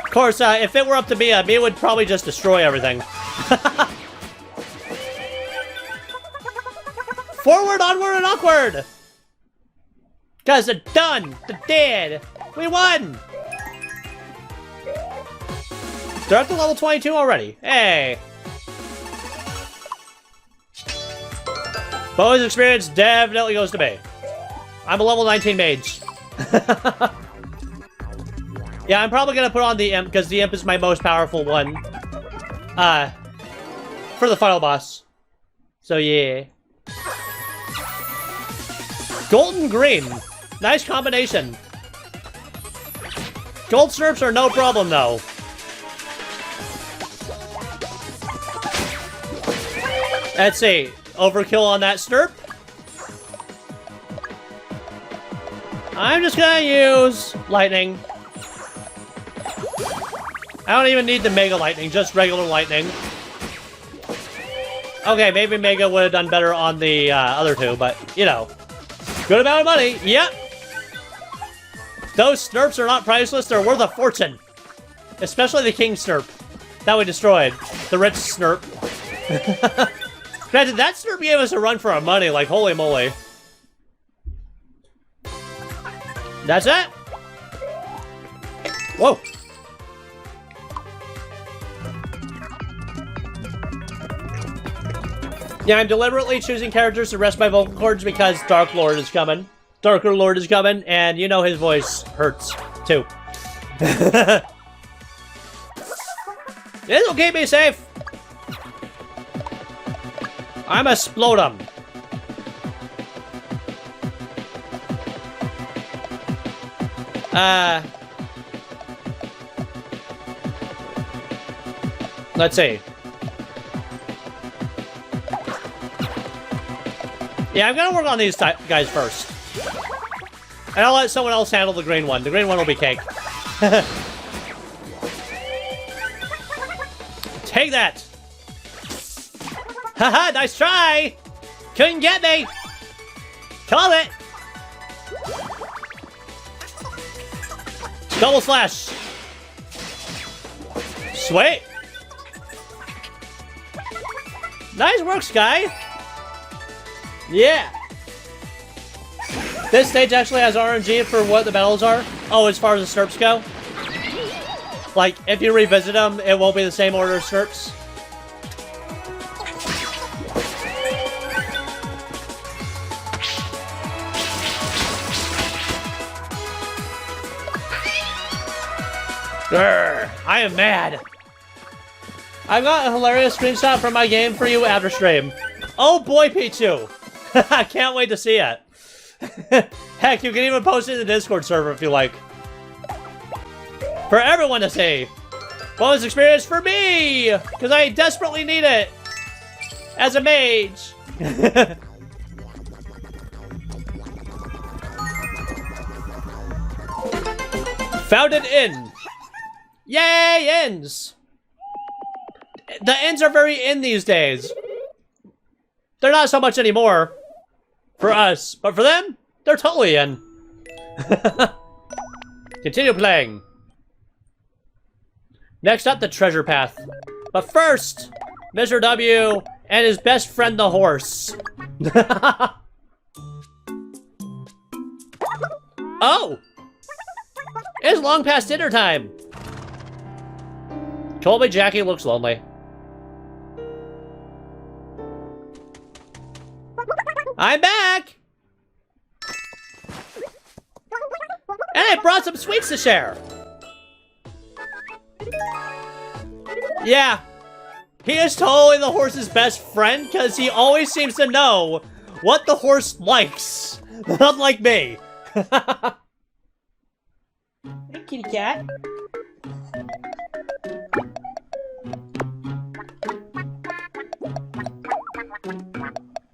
Speaker 1: Of course, if it were up to me, me would probably just destroy everything. Forward, onward, and awkward! Guys, they're done! They're dead! We won! They're up to level 22 already. Hey! Bonus experience definitely goes to me. I'm a level 19 mage. Yeah, I'm probably gonna put on the Imp, because the Imp is my most powerful one. For the final boss. So, yeah. Golden green. Nice combination. Gold snurps are no problem, though. Let's see. Overkill on that snurp. I'm just gonna use lightning. I don't even need the Mega Lightning, just regular lightning. Okay, maybe Mega would have done better on the other two, but, you know. Good amount of money, yep! Those snurps are not priceless, they're worth a fortune. Especially the King snurp. That we destroyed. The rich snurp. Granted, that snurp gave us a run for our money, like holy moly. That's it! Whoa! Yeah, I'm deliberately choosing characters to rest my vocal cords because Dark Lord is coming. Darker Lord is coming, and you know his voice hurts, too. This will keep me safe. I'm explode him. Let's see. Yeah, I'm gonna work on these guys first. And I'll let someone else handle the green one. The green one will be cake. Take that! Haha, nice try! Couldn't get me! Call it! Double slash! Sweet! Nice work, Sky! Yeah! This stage actually has RNG for what the battles are. Oh, as far as the Snurps go? Like, if you revisit them, it won't be the same order of Snurps. Grr, I am mad. I got a hilarious screenshot from my game for you after stream. Oh boy, Pichu! I can't wait to see it. Heck, you can even post it in the Discord server if you like. For everyone to see. Bonus experience for me! Because I desperately need it. As a mage. Found an inn. Yay, inns! The inns are very in these days. They're not so much anymore. For us. But for them, they're totally in. Continue playing. Next up, the treasure path. But first, Mr. W and his best friend, the horse. Oh! It's long past dinner time. Colby Jackie looks lonely. I'm back! And I brought some sweets to share. Yeah. He is totally the horse's best friend because he always seems to know what the horse likes. Unlike me. Hey, kitty cat.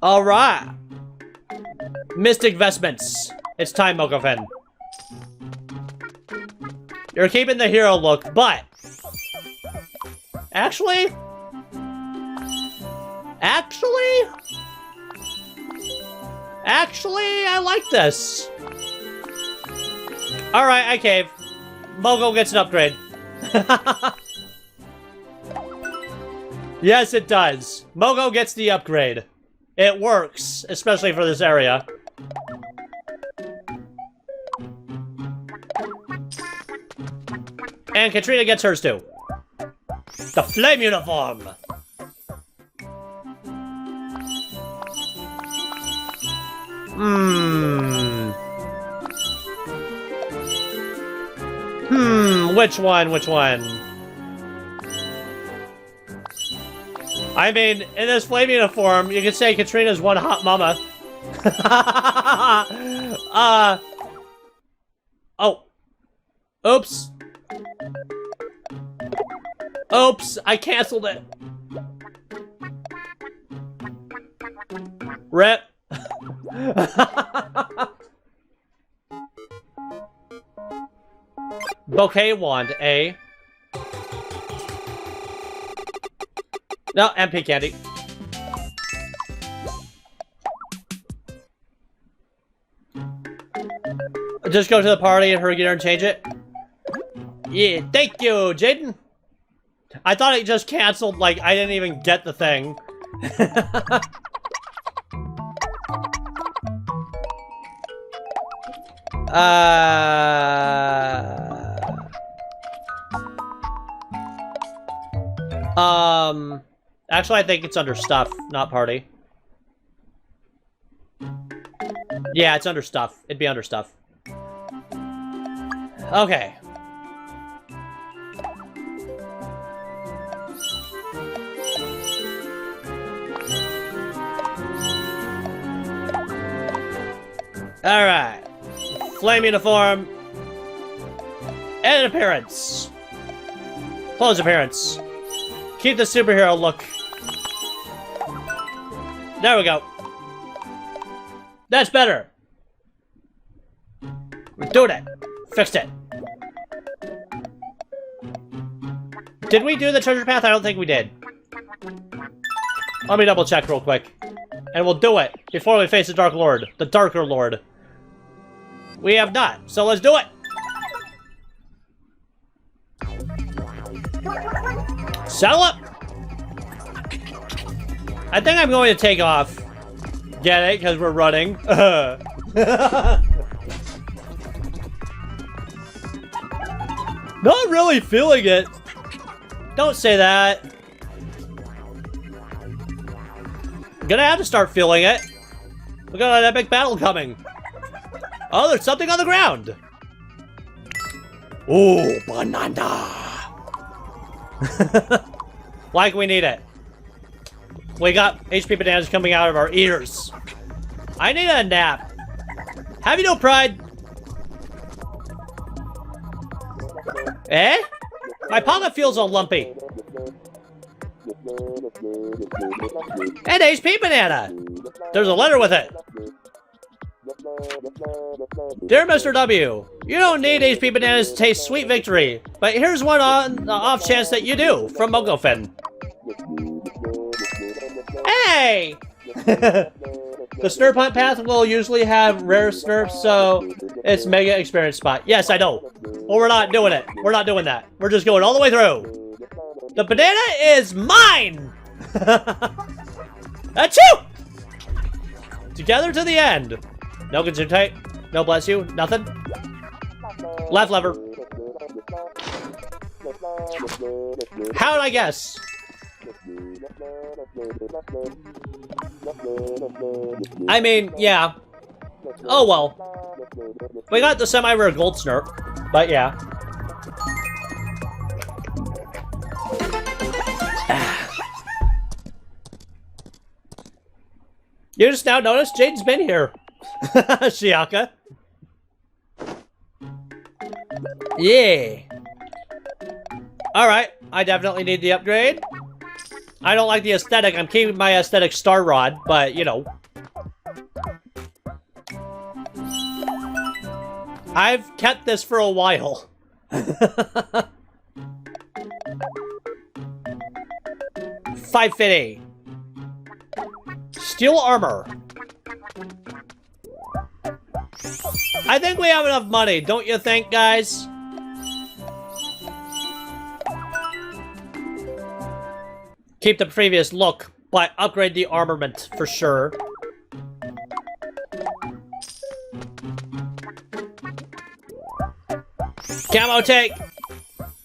Speaker 1: Alright. Mystic Vestments. It's time, Miitopia. You're keeping the hero look, but... Actually, I like this. Alright, I cave. Mogo gets an upgrade. Yes, it does. Mogo gets the upgrade. It works, especially for this area. And Katrina gets hers too. The flame uniform! Which one? I mean, in this flame uniform, you could say Katrina's one hot mama. Oh. Oops. Oops, I canceled it. Rip. Bouquet wand, eh? No, MP candy. Just go to the party and hurry there and change it. Yeah, thank you, Jaden. I thought it just canceled, like, I didn't even get the thing. Actually, I think it's under stuff, not party. Yeah, it's under stuff. It'd be under stuff. Okay. Alright. Flame uniform. And appearance. Clothes appearance. Keep the superhero look. There we go. That's better. We're doing it. Fixed it. Did we do the treasure path? I don't think we did. Let me double check real quick. And we'll do it before we face the Dark Lord. The Darker Lord. We have not. So let's do it. Saddle up. I think I'm going to take off. Get it? Because we're running. Not really feeling it. Don't say that. Gonna have to start feeling it. We got an epic battle coming. Oh, there's something on the ground. Ooh, banana. Like we need it. We got HP bananas coming out of our ears. I need a nap. Have you no pride? Eh? My pocket feels all lumpy. And HP banana. There's a letter with it. Dear Mr. W, you don't need HP bananas to taste sweet victory, but here's one on the off chance that you do, from Dino-phin. Hey! The Snurp Hunt path will usually have rare Snurps, so it's mega experience spot. Yes, I know. Well, we're not doing it. We're not doing that. We're just going all the way through. The banana is mine! Achoo! Together to the end. No tight. No bless you. Nothing. Left lever. How did I guess? I mean, yeah. Oh well. We got the semi-rare gold snurp, but yeah. You just now noticed Jaden's been here. Shiaka. Yeah. Alright, I definitely need the upgrade. I don't like the aesthetic. I'm keeping my aesthetic Star Rod, but, you know. I've kept this for a while. 550. Steel armor. I think we have enough money, don't you think, guys? Keep the previous look, but upgrade the armament for sure. Camo tank!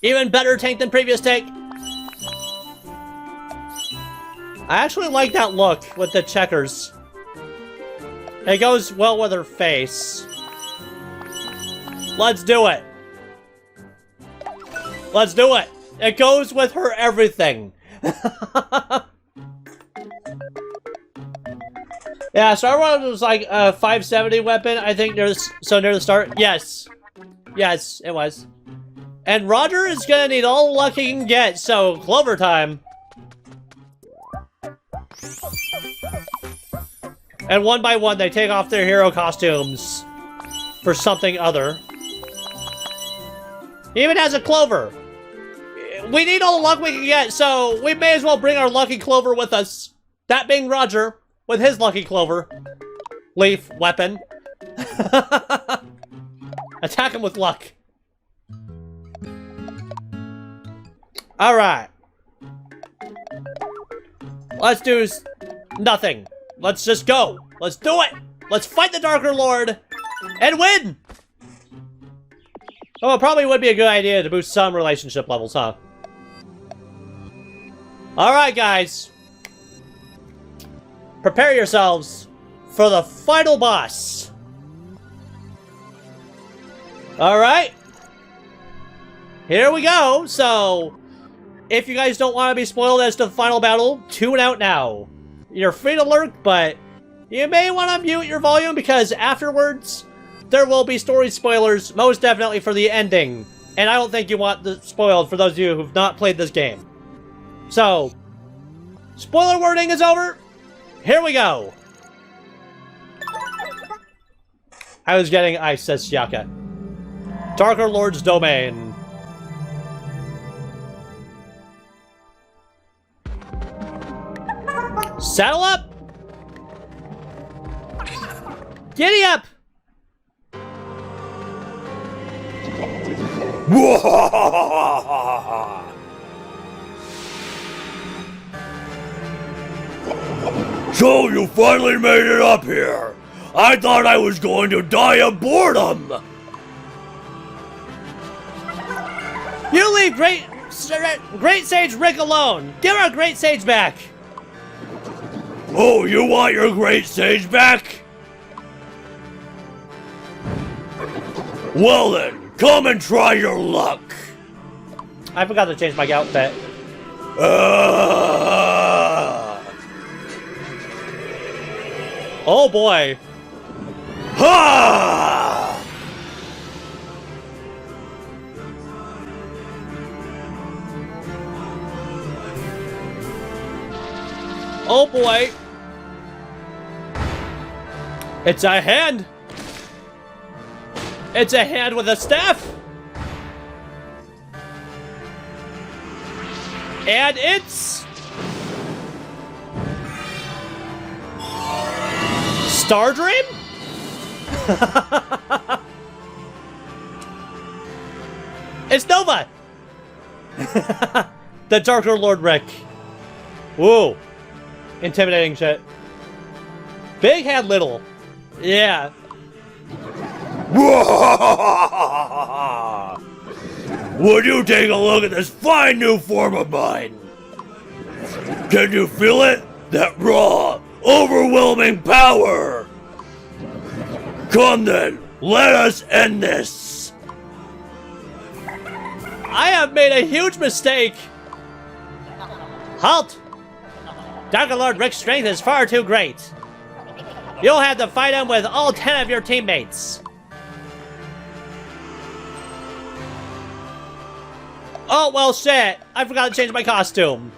Speaker 1: Even better tank than previous tank! I actually like that look with the checkers. It goes well with her face. Let's do it. Let's do it. It goes with her everything. Yeah, Star Wars was like a 570 weapon, I think, near the start. Yes. Yes, it was. And Roger is gonna need all the luck he can get, so Clover time. And one by one, they take off their hero costumes for something other. He even has a Clover. We need all the luck we can get, so we may as well bring our lucky Clover with us. That being Roger, with his lucky Clover. Leaf, weapon. Attack him with luck. Alright. Let's do nothing. Let's just go. Let's do it. Let's fight the Darker Lord and win. Oh, it probably would be a good idea to boost some relationship levels, huh? Alright, guys. Prepare yourselves for the final boss. Alright. Here we go. So, if you guys don't want to be spoiled as to the final battle, tune out now. You're free to lurk, but you may want to mute your volume because afterwards there will be story spoilers, most definitely for the ending. And I don't think you want this spoiled for those of you who've not played this game. So, spoiler warning is over. Here we go. I was getting ice, says Yaka. Darker Lord's Domain. Saddle up! Giddy up!
Speaker 2: So you finally made it up here. I thought I was going to die of boredom.
Speaker 1: You leave Great Sage Rick alone. Give our Great Sage back.
Speaker 2: Oh, you want your Great Sage back? Well then, come and try your luck.
Speaker 1: I forgot to change my outfit. Oh boy.
Speaker 2: Ha!
Speaker 1: Oh boy. It's a hand. It's a hand with a staff. And it's... Stardream? It's Nova! The Darker Lord Rick. Whoa. Intimidating shit. Big hand, little. Yeah.
Speaker 2: Would you take a look at this fine new form of mine? Can you feel it? That raw, overwhelming power! Come then, let us end this!
Speaker 1: I have made a huge mistake! Halt! Darker Lord Rick's strength is far too great. You'll have to fight him with all 10 of your teammates. Oh, well, shit. I forgot to change my costume.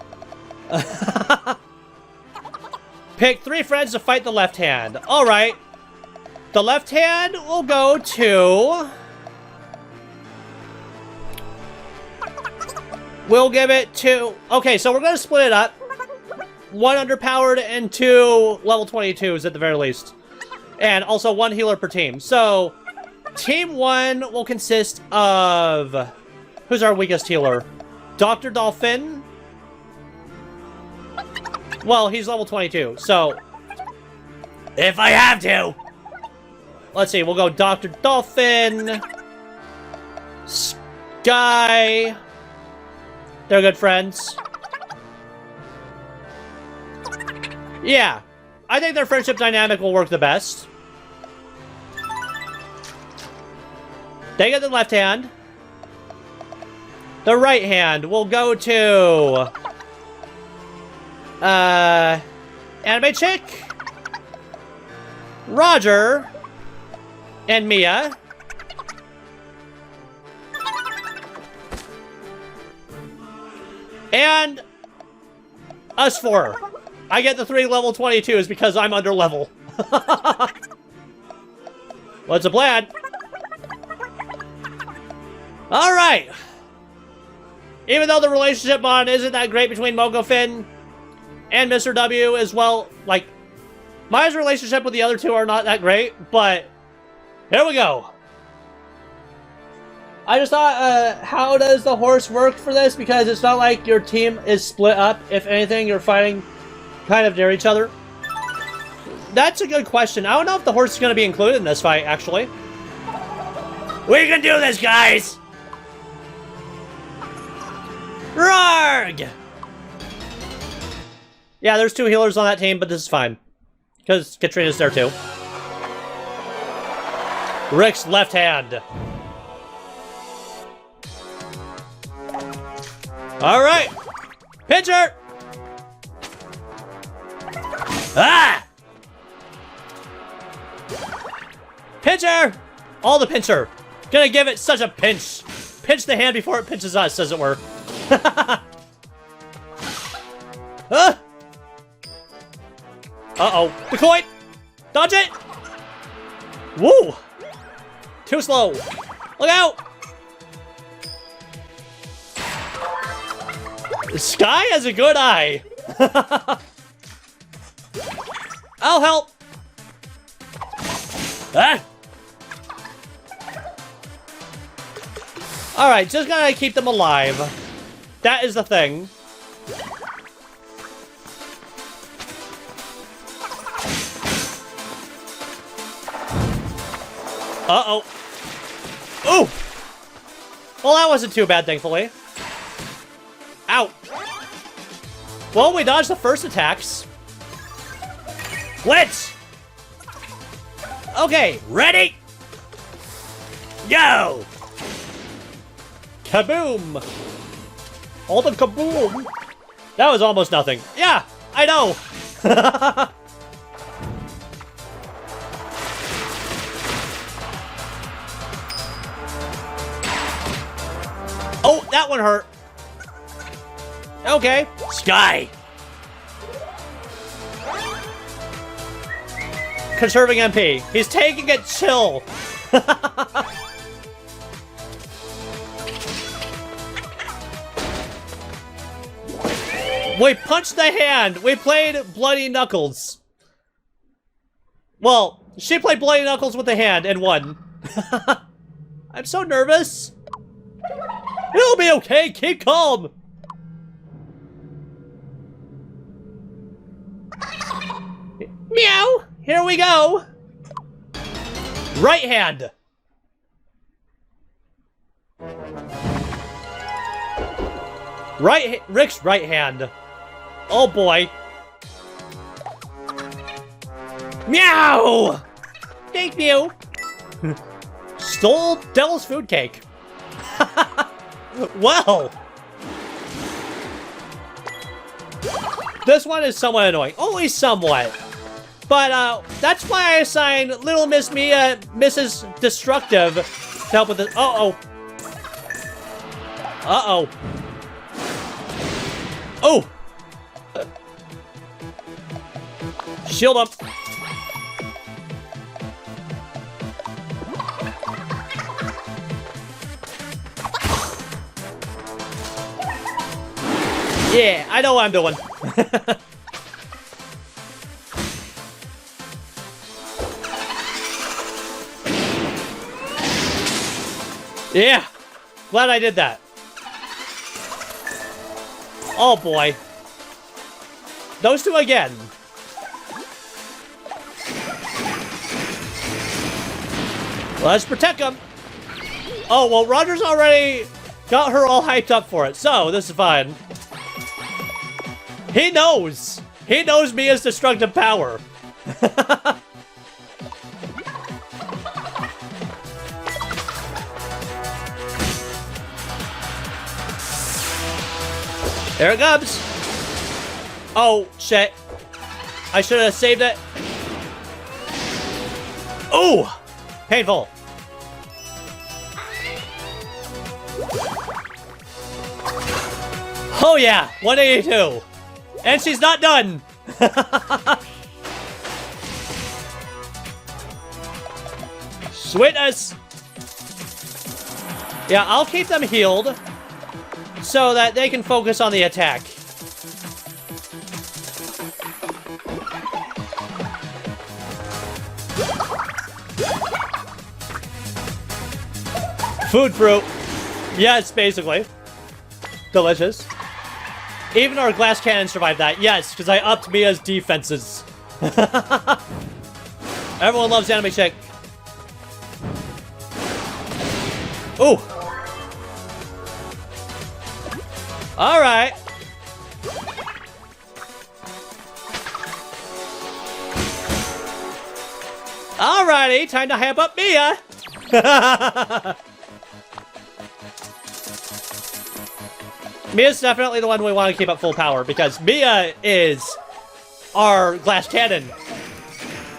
Speaker 1: Pick 3 friends to fight the left hand. Alright. The left hand will go to... We'll give it to... Okay, so we're going to split it up. 1 underpowered and 2 level 22s at the very least. And also 1 healer per team. So, team 1 will consist of... Who's our weakest healer? Dr. Dolphin. Well, he's level 22, so...
Speaker 2: If I have to!
Speaker 1: Let's see, we'll go Dr. Dolphin... Sky... They're good friends. Yeah, I think their friendship dynamic will work the best. They get the left hand. The right hand will go to... Anime Chick, Roger, and Mia. And us 4. I get the 3 level 22s because I'm under level. What's the plan? Alright. Even though the relationship bond isn't that great between Moko-Fin and Mr. W as well, like, Maya's relationship with the other 2 are not that great, but here we go. I just thought, how does the horse work for this? Because it's not like your team is split up. If anything, you're fighting kind of near each other. That's a good question. I don't know if the horse is going to be included in this fight, actually.
Speaker 2: We can do this, guys!
Speaker 1: Rarg! Yeah, there's 2 healers on that team, but this is fine. Because Katrina's there too. Rick's left hand. Alright! Pitcher!
Speaker 2: Ah!
Speaker 1: Pincher! All the pincher. Gonna give it such a pinch. Pinch the hand before it pinches us, as it were. Uh-oh. The coin! Dodge it! Woo! Too slow. Look out! The Sky has a good eye. I'll help. Ah! Alright, just gotta keep them alive. That is the thing. Uh-oh. Ooh! Well, that wasn't too bad, thankfully. Ow! Well, we dodged the first attacks.
Speaker 2: Blitz!
Speaker 1: Okay,
Speaker 2: Ready? Go!
Speaker 1: kaboom! All the kaboom! That was almost nothing. Yeah, I know! Oh, that one hurt. Okay.
Speaker 2: Sky!
Speaker 1: Conserving MP. He's taking it chill. We punched the hand. We played Bloody Knuckles. Well, she played Bloody Knuckles with the hand and won. I'm so nervous. It'll be okay. Keep calm. Meow. Here we go. Right hand. Rick's right hand. Oh boy. Meow! Thank you. Stole Devil's food cake. Well. This one is somewhat annoying. Only somewhat. But, that's why I assigned Little Miss Mia, Mrs. Destructive, to help with this. Uh-oh. Uh-oh. Oh! Shield up. Yeah, I know what I'm doing. Yeah, glad I did that. Oh boy. Those two again. Let's protect them. Oh, well, Roger's already got her all hyped up for it, so this is fine. He knows. He knows Mia's destructive power. There it comes. Oh, shit. I should have saved it. Ooh! Painful. Oh yeah, 182. And she's not done. Sweetness. Yeah, I'll keep them healed so that they can focus on the attack. Food fruit. Yes, basically. Delicious. Even our glass cannon survived that. Yes, because I upped Mia's defenses. Everyone loves anime chick. Ooh. Alright. Alrighty, time to hype up Mia. Mia's definitely the one we want to keep at full power because Mia is our glass cannon.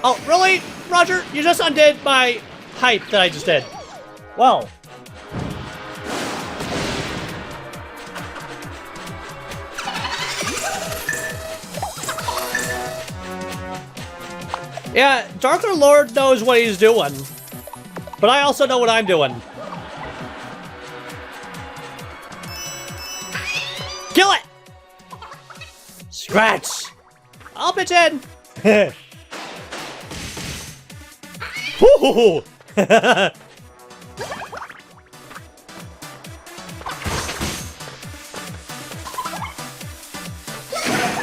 Speaker 1: Oh, really? Roger, you just undid my hype that I just did. Well. Yeah, Darker Lord knows what he's doing. But I also know what I'm doing. Kill it! Scratch! I'll pitch in! Woo!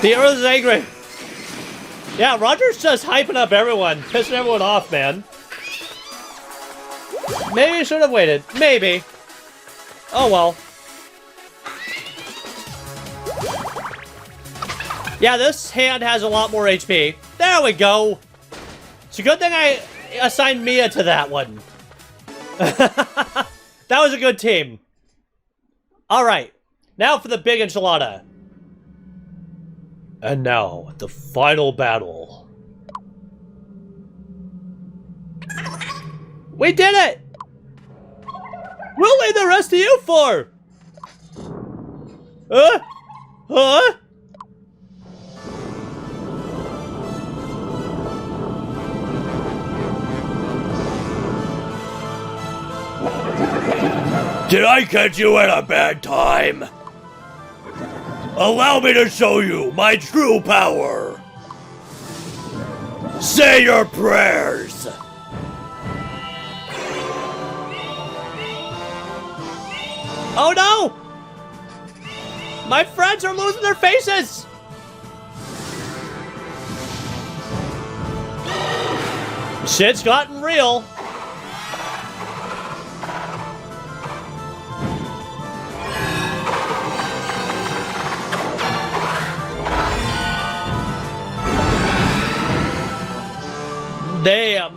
Speaker 1: The Earth is angry. Yeah, Roger's just hyping up everyone, pissing everyone off, man. Maybe you should have waited. Maybe. Oh well. Yeah, this hand has a lot more HP. There we go. It's a good thing I assigned Mia to that one. That was a good team. Alright. Now for the big enchilada. And now, the final battle. We did it! We'll leave the rest to you for! Huh?
Speaker 2: Did I catch you at a bad time? Allow me to show you my true power. Say your prayers.
Speaker 1: Oh no! My friends are losing their faces! Shit's gotten real. Damn.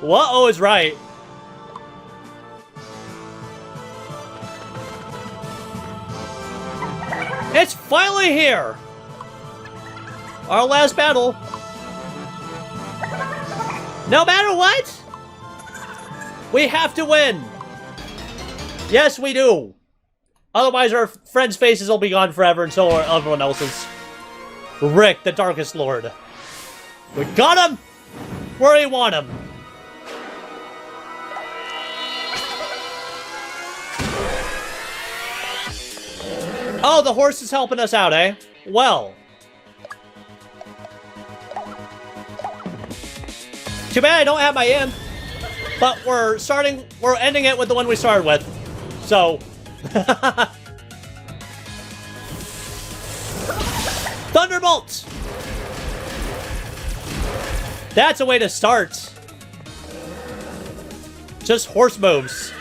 Speaker 1: What-oh is right. It's finally here! Our last battle. No matter what, we have to win. Yes, we do. Otherwise, our friends' faces will be gone forever, and so are everyone else's. Rick, the Darkest Lord. We got him where we want him. Oh, the horse is helping us out, eh? Well. Too bad I don't have my imp. But we're ending it with the one we started with. So. Thunderbolt! That's a way to start. Just horse moves.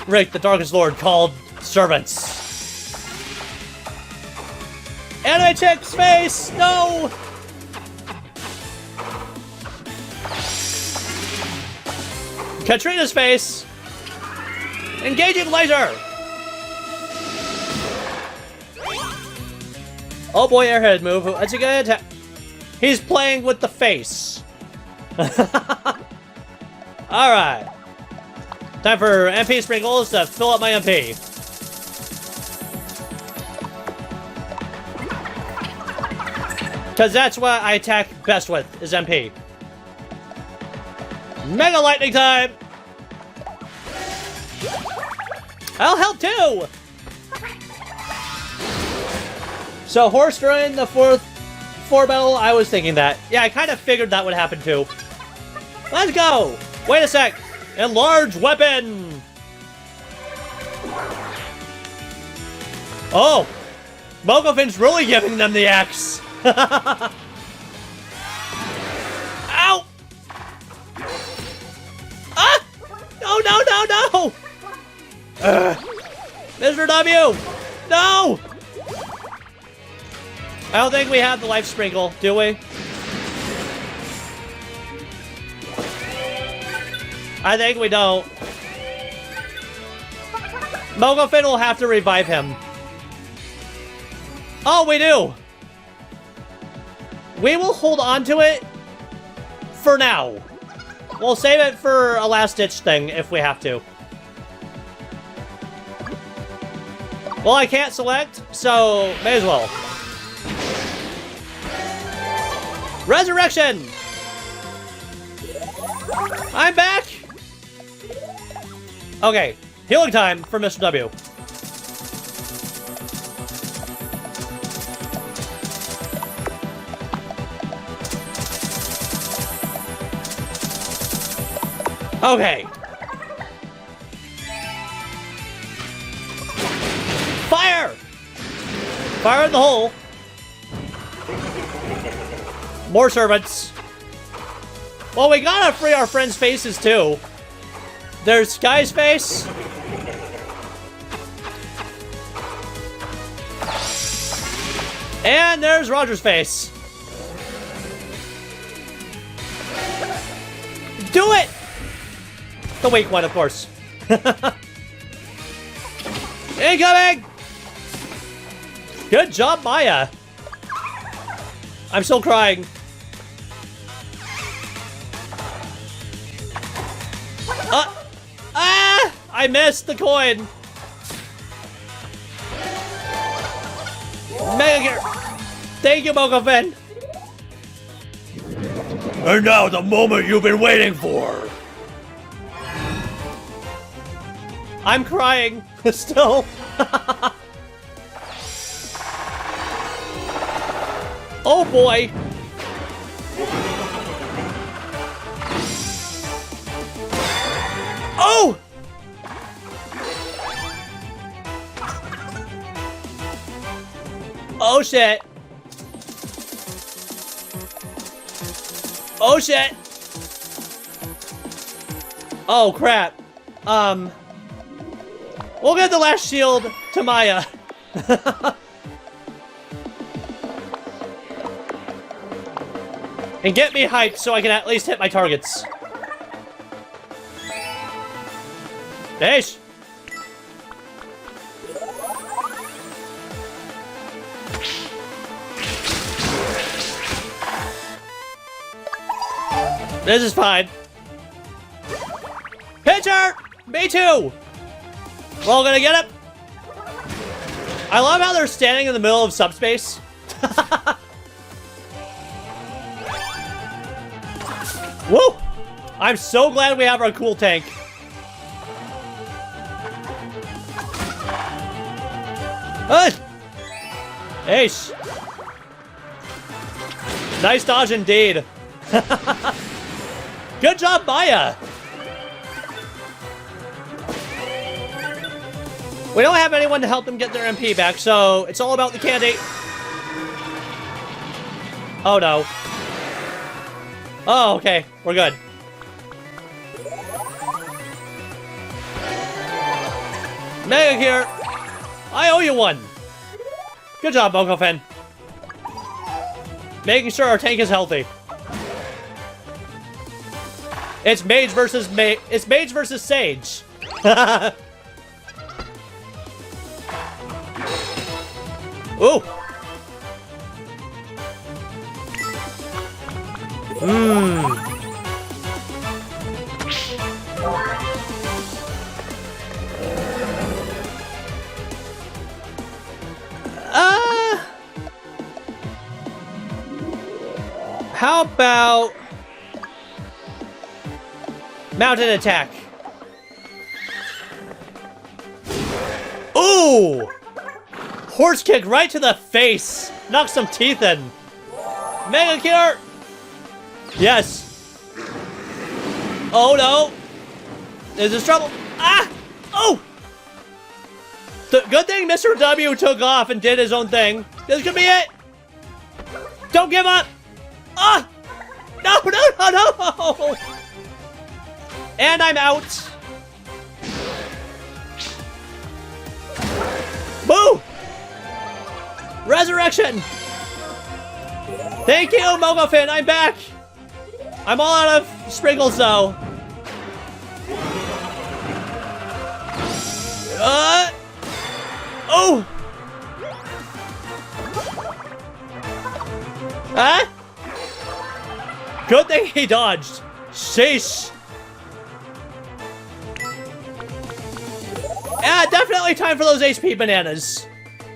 Speaker 1: Rick, the Darkest Lord, called servants. Anime chick's face! No! Katrina's face! Engaging laser! Oh boy, airhead move. That's a good attack. He's playing with the face. Alright. Time for MP sprinkles to fill up my MP. Because that's what I attack best with, is MP. Mega lightning time! I'll help too! So, horse during the fourth battle, I was thinking that. Yeah, I kind of figured that would happen too. Let's go! Wait a sec! Enlarge weapon! Oh! Dino-phin's really giving them the axe! Ow! Ah! No, no, no, no! Mr. W! No! I don't think we have the life sprinkle, do we? I think we don't. Dino-phin will have to revive him. Oh, we do! We will hold on to it for now. We'll save it for a last-ditch thing if we have to. Well, I can't select, so may as well. Resurrection! I'm back! Okay, healing time for Mr. W. Okay. Fire! Fire in the hole. More servants. Well, we gotta free our friends' faces, too. There's Sky's face. And there's Roger's face. Do it! The weak one, of course. Incoming! Good job, Maya. I'm still crying. I missed the coin. Mega Gear. Thank you, Dino-phin.
Speaker 2: And now the moment you've been waiting for.
Speaker 1: I'm crying still. Oh boy. Oh! Oh shit. Oh shit. Oh crap. We'll get the last shield to Maya. And get me hyped so I can at least hit my targets. Eish! This is fine. Pitcher! Me too! We're all gonna get it. I love how they're standing in the middle of subspace. Woo! I'm so glad we have our cool tank. Ace. Nice dodge indeed. Good job, Maya. We don't have anyone to help them get their MP back, so it's all about the candy. Oh no. Oh, okay. We're good. Mega Gear. I owe you one. Good job, Dino-phin. Making sure our tank is healthy. It's Mage versus It's Mage versus Sage. Ooh. How about mounted attack? Ooh! Horse kick right to the face. Knock some teeth in. Mega Cure. Yes. Oh no. Is this trouble? Ah! Oh! The good thing Mr. W took off and did his own thing. This could be it. Don't give up. Ah! No, no, no, no! And I'm out. Boo! Resurrection! Thank you, Dino-phin, I'm back! I'm all out of sprinkles, though. Oh! Huh? Good thing he dodged. Sheesh. Yeah, definitely time for those HP bananas.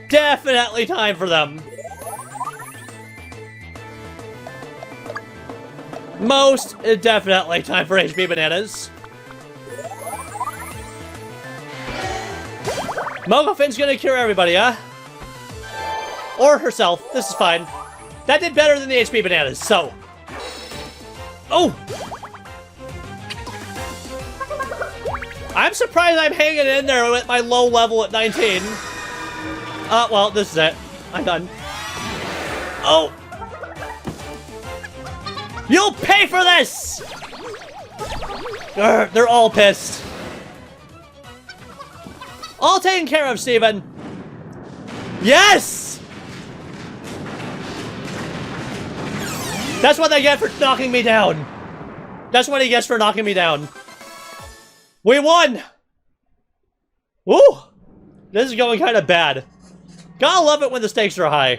Speaker 1: Definitely time for them. Most definitely time for HP bananas. Mogo-phin's gonna cure everybody, huh? Or herself. This is fine. That did better than the HP bananas, so... Oh! I'm surprised I'm hanging in there with my low level at 19. Well, this is it. I'm done. Oh! You'll pay for this! Urgh, they're all pissed. All taken care of, Steven. Yes! That's what they get for knocking me down. That's what he gets for knocking me down. We won! Woo! This is going kind of bad. Gotta love it when the stakes are high.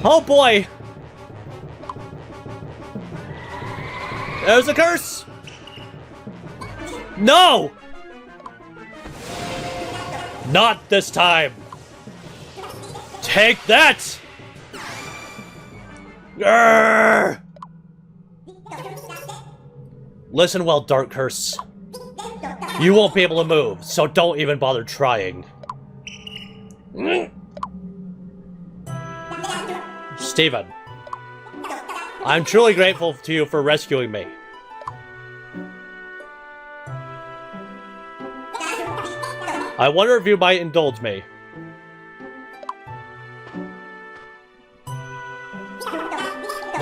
Speaker 1: Oh boy! There's a curse! No! Not this time! Take that! Grrr! Listen well, Dark Curse. You won't be able to move, so don't even bother trying. Steven, I'm truly grateful to you for rescuing me. I wonder if you might indulge me.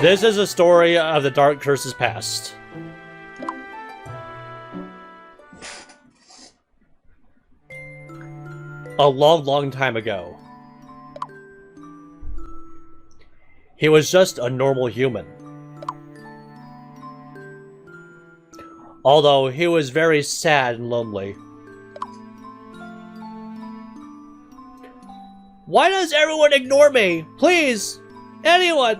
Speaker 1: This is a story of the Dark Curse's past. A long, long time ago. He was just a normal human. Although he was very sad and lonely. Why does everyone ignore me? Please, anyone,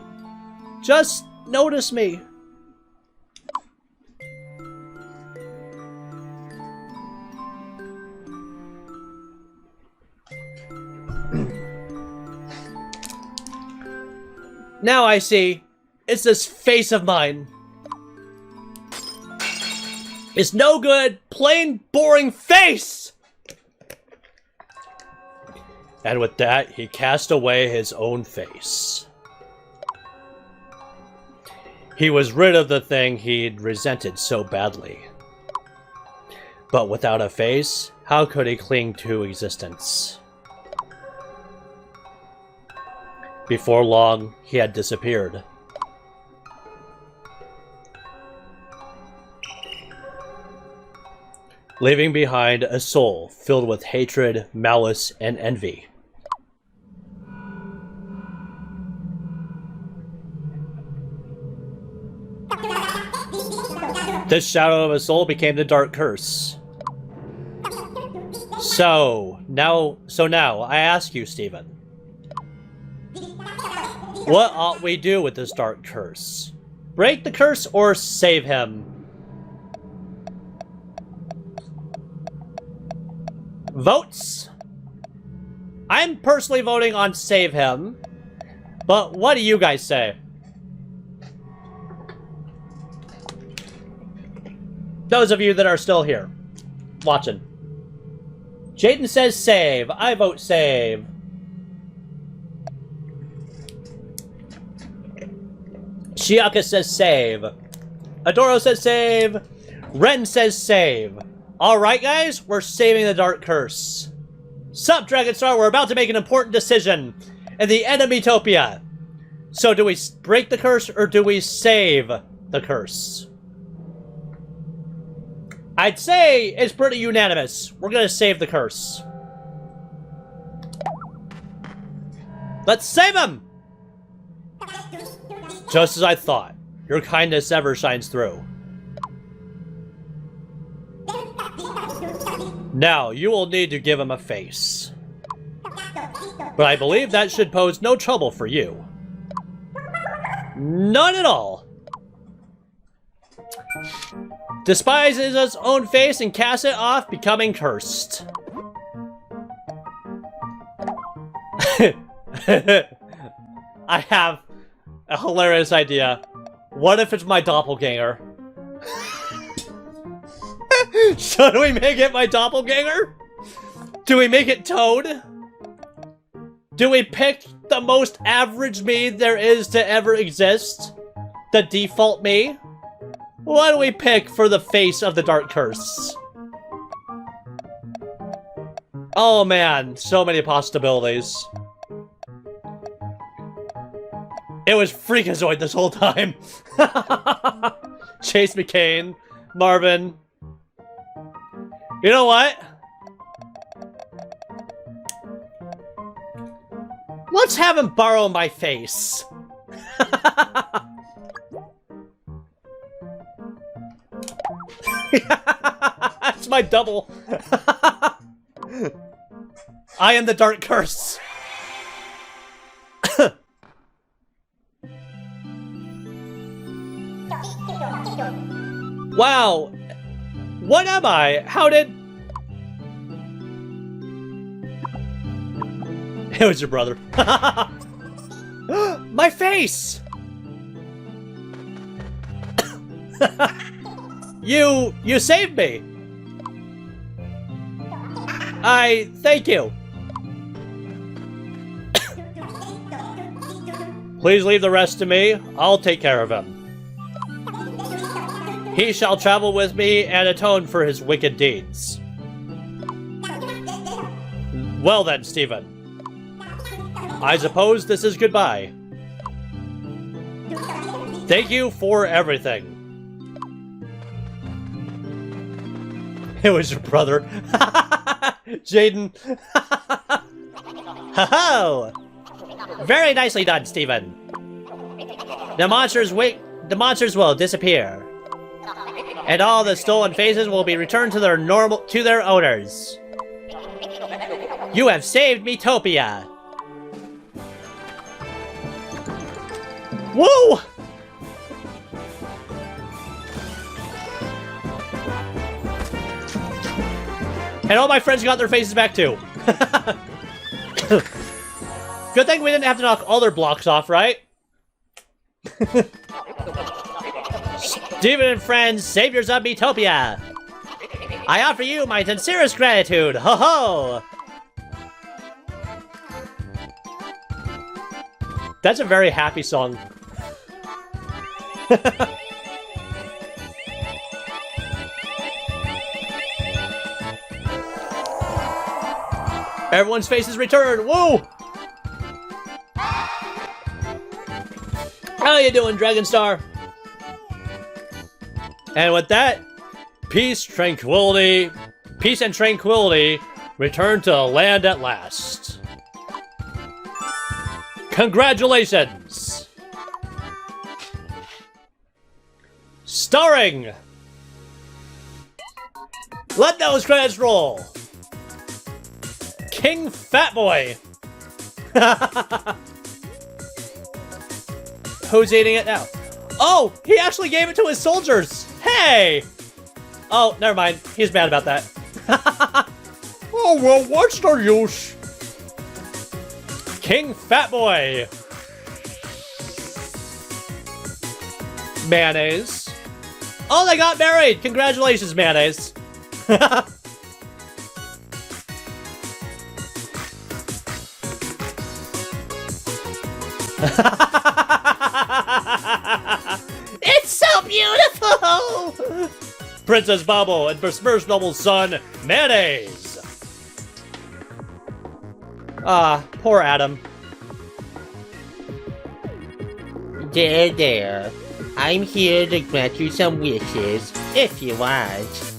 Speaker 1: just notice me. Now I see. It's this face of mine. It's no good, plain boring face! And with that, he cast away his own face. He was rid of the thing he'd resented so badly. But without a face, how could he cling to existence? Before long, he had disappeared. Leaving behind a soul filled with hatred, malice, and envy. This shadow of a soul became the Dark Curse. So now I ask you, Steven. What ought we do with this Dark Curse? Break the curse or save him? Votes? I'm personally voting on save him. But what do you guys say? Those of you that are still here, watching. Jaden says save. I vote save. Shiaka says save. Adoro says save. Ren says save. Alright guys, we're saving the Dark Curse. Sup Dragonstar, we're about to make an important decision in the end of Miitopia. So do we break the curse or do we save the curse? I'd say it's pretty unanimous. We're gonna save the curse. Let's save him! Just as I thought. Your kindness ever shines through. Now, you will need to give him a face. But I believe that should pose no trouble for you. None at all. Despises its own face and casts it off, becoming cursed. I have a hilarious idea. What if it's my doppelganger? Should we make it my doppelganger? Do we make it Toad? Do we pick the most average me there is to ever exist? The default me? What do we pick for the face of the Dark Curse? Oh man, so many possibilities. It was Freakazoid this whole time. Chase McCain, Marvin. You know what? Let's have him borrow my face. That's my double. I am the Dark Curse. Wow. What am I? How did... It was your brother. My face! You saved me! Thank you. Please leave the rest to me. I'll take care of him. He shall travel with me and atone for his wicked deeds. Well then, Stephen. I suppose this is goodbye. Thank you for everything. It was your brother. Jaden. Ho-ho! Very nicely done, Stephen. The monsters will disappear. And all the stolen faces will be returned to their owners. You have saved Miitopia. Woo! And all my friends got their faces back too. Good thing we didn't have to knock all their blocks off, right? Stephen and friends, saviors of Miitopia. I offer you my sincerest gratitude. Ho ho! That's a very happy song. Everyone's faces return. Woo! How you doing, Dragonstar? And with that, peace and tranquility return to the land at last. Congratulations! Starring... Let those credits roll! King Fatboy! Who's eating it now? Oh! He actually gave it to his soldiers! Hey! Oh, never mind. He's mad about that. Oh, well, what's the use? King Fatboy! Mayonnaise. Oh, they got married! Congratulations, Mayonnaise. It's so beautiful! Princess Bubble and Besmirched Noble's son, Mayonnaise. Ah, poor Adam.
Speaker 3: There. I'm here to grant you some wishes, if you want.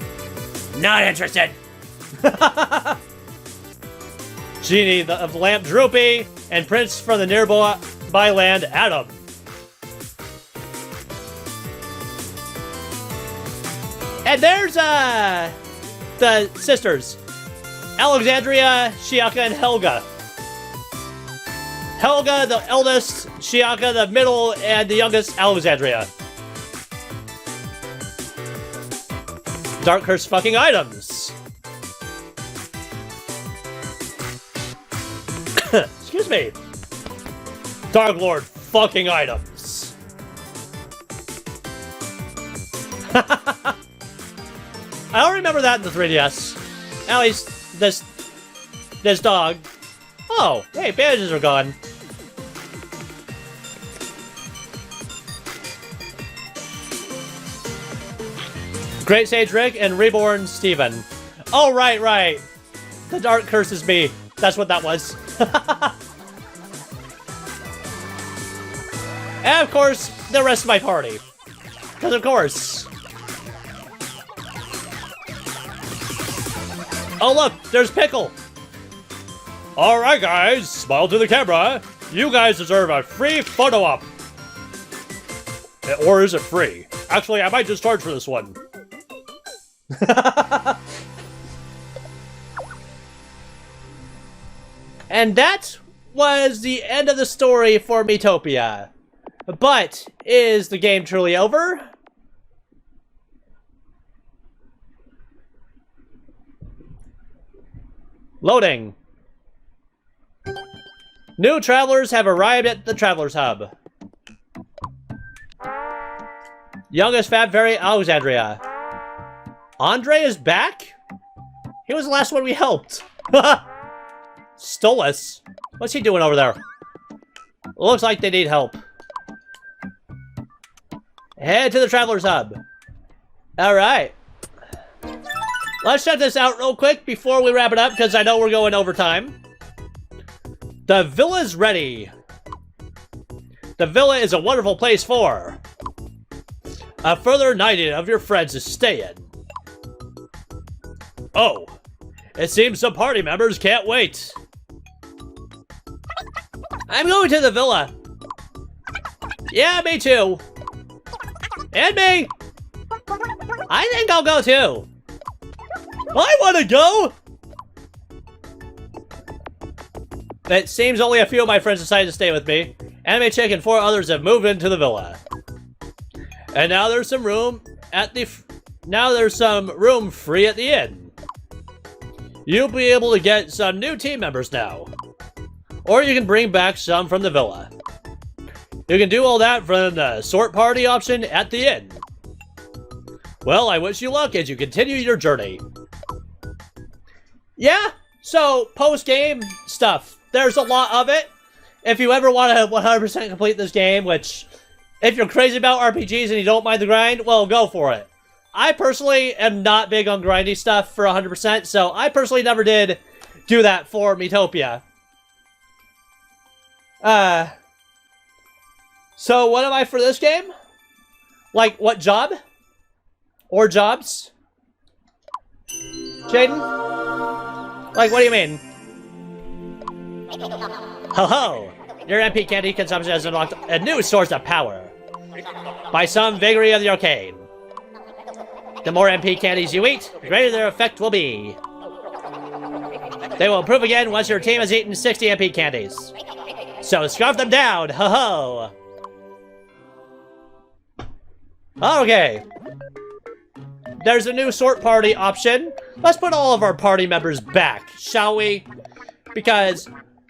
Speaker 2: Not interested.
Speaker 1: Genie of the Lamp Droopy, and Prince from the nearby land, Adam. And there's, the sisters. Alexandria, Shiaka, and Helga. Helga, the eldest, Shiaka, the middle, and the youngest, Alexandria. Dark Curse fucking items. Excuse me. Dark Lord fucking items. I don't remember that in the 3DS. At least this dog. Oh, hey, bandages are gone. Great Sage Rick and Reborn Steven. Oh, right. The Dark Curse is me. That's what that was. And of course, the rest of my party. Because of course. Oh look, there's Pickle. Alright guys, smile to the camera. You guys deserve a free photo op. Or is it free? Actually, I might just charge for this one. And that was the end of the story for Miitopia. But, is the game truly over? Loading. New travelers have arrived at the Traveler's Hub. Youngest Fab Fairy, Alexandria. Andre is back? He was the last one we helped. Stolas? What's he doing over there? Looks like they need help. Head to the Traveler's Hub. Alright. Let's check this out real quick before we wrap it up, because I know we're going overtime. The villa's ready. The villa is a wonderful place for a further night of your friends to stay in. Oh, it seems some party members can't wait. I'm going to the villa. Yeah, me too. And me. I think I'll go too. I want to go. It seems only a few of my friends decided to stay with me. Anime Chick and 4 others have moved into the villa. And now there's some room at the... Now there's some room free at the inn. You'll be able to get some new team members now. Or you can bring back some from the villa. You can do all that from the sort party option at the inn. Well, I wish you luck as you continue your journey. Yeah, so post-game stuff. There's a lot of it. If you ever want to 100% complete this game, which, if you're crazy about RPGs and you don't mind the grind, well, go for it. I personally am not big on grindy stuff for 100%, so I personally never did do that for Miitopia. So what am I for this game? Like, what job? Or jobs? Jaden? Like, what do you mean? Ho ho! Your MP candy consumption has unlocked a new source of power. By some vagary of the arcane. The more MP candies you eat, the greater their effect will be. They will improve again once your team has eaten 60 MP candies. So scarf them down, ho ho! Okay. There's a new sort party option. Let's put all of our party members back, shall we? Because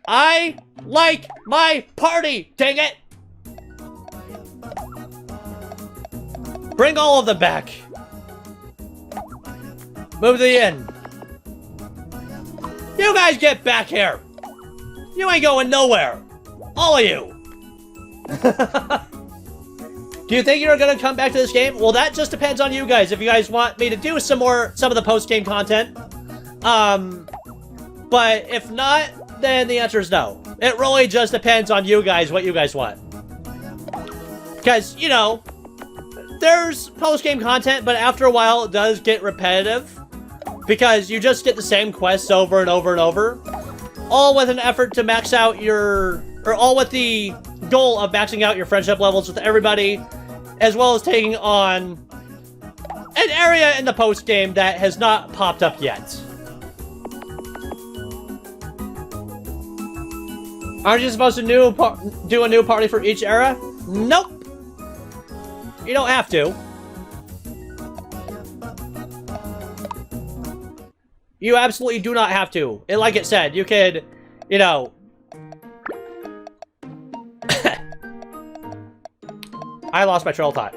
Speaker 1: I like my party, dang it! Bring all of them back. Move to the inn. You guys get back here. You ain't going nowhere. All of you. Do you think you're gonna come back to this game? Well, that just depends on you guys. If you guys want me to do some of the post-game content. But if not, then the answer is no. It really just depends on you guys, what you guys want. Because, you know, there's post-game content, but after a while it does get repetitive. Because you just get the same quests over and over and over. All with an effort to max out your... Or all with the goal of maxing out your friendship levels with everybody. As well as taking on an area in the post-game that has not popped up yet. Aren't you supposed to do a new party for each era? Nope. You don't have to. You absolutely do not have to. And like it said, you could, you know... I lost my trail of thought.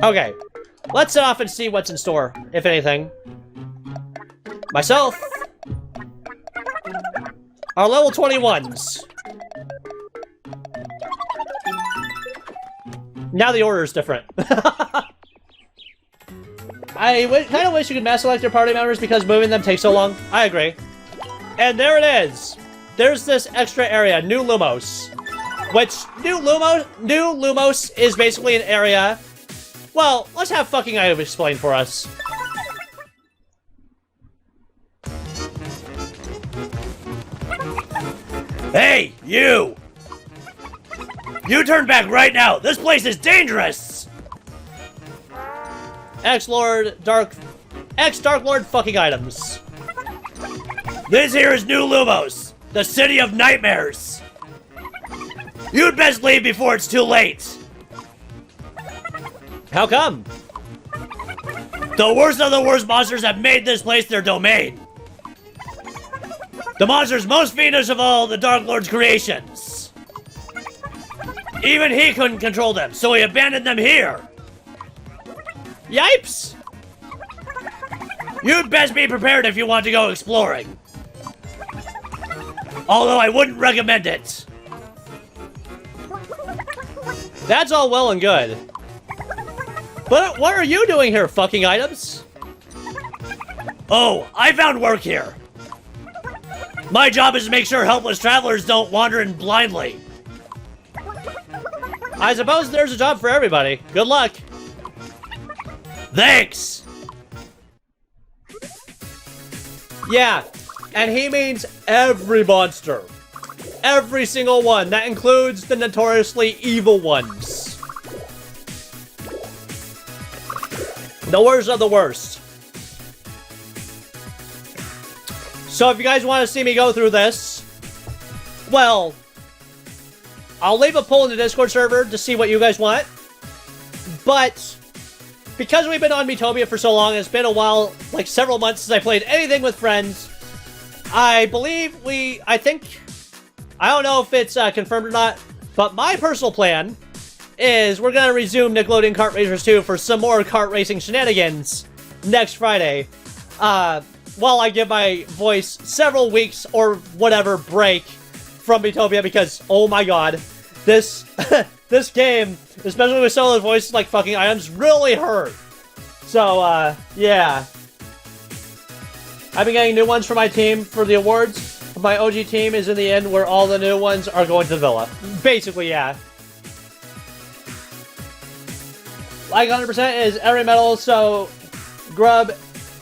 Speaker 1: Okay, let's set off and see what's in store, if anything. Myself are level 21s. Now the order is different. I kind of wish you could mass select your party members because moving them takes so long. I agree. And there it is. There's this extra area, New Lumos. Which, New Lumos is basically an area... Well, let's have fucking Item explain for us.
Speaker 2: Hey, you! You turn back right now! This place is dangerous!
Speaker 1: Ex-Dark Lord fucking Items.
Speaker 2: This here is New Lumos, the city of nightmares. You'd best leave before it's too late.
Speaker 1: How come?
Speaker 2: The worst of the worst monsters have made this place their domain. The monsters most fiendish of all the Dark Lord's creations. Even he couldn't control them, so he abandoned them here.
Speaker 1: Yipes!
Speaker 2: You'd best be prepared if you want to go exploring. Although I wouldn't recommend it.
Speaker 1: That's all well and good. But what are you doing here, fucking Items?
Speaker 2: Oh, I found work here. My job is to make sure helpless travelers don't wander in blindly.
Speaker 1: I suppose there's a job for everybody. Good luck.
Speaker 2: Thanks!
Speaker 1: Yeah, and he means every monster. Every single one. That includes the notoriously evil ones. The worst of the worst. So if you guys want to see me go through this, well, I'll leave a poll in the Discord server to see what you guys want. But because we've been on Miitopia for so long, it's been a while, like several months since I played anything with friends. I believe I don't know if it's confirmed or not, but my personal plan is we're going to resume Nickelodeon Kart Racers 2 for some more kart racing shenanigans next Friday. While I give my voice several weeks or whatever break from Miitopia because, oh my god, this this game, especially with some of the voices like fucking Items, really hurt. So, yeah. I've been getting new ones for my team for the awards. My OG team is in the end where all the new ones are going to the villa. Basically, yeah. Like 100% is every medal, so Grub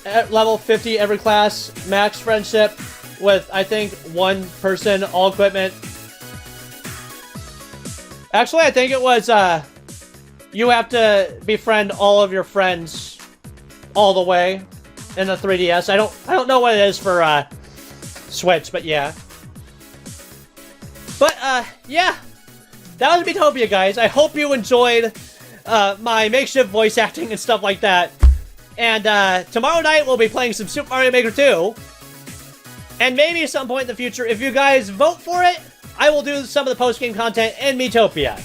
Speaker 1: at level 50 every class, max friendship with, I think, one person, all equipment. Actually, I think it was, you have to befriend all of your friends all the way in the 3DS. I don't know what it is for, Switch, but yeah. But, yeah. That was Miitopia, guys. I hope you enjoyed, my makeshift voice acting and stuff like that. And, tomorrow night we'll be playing some Super Mario Maker 2. And maybe at some point in the future, if you guys vote for it, I will do some of the post-game content in Miitopia.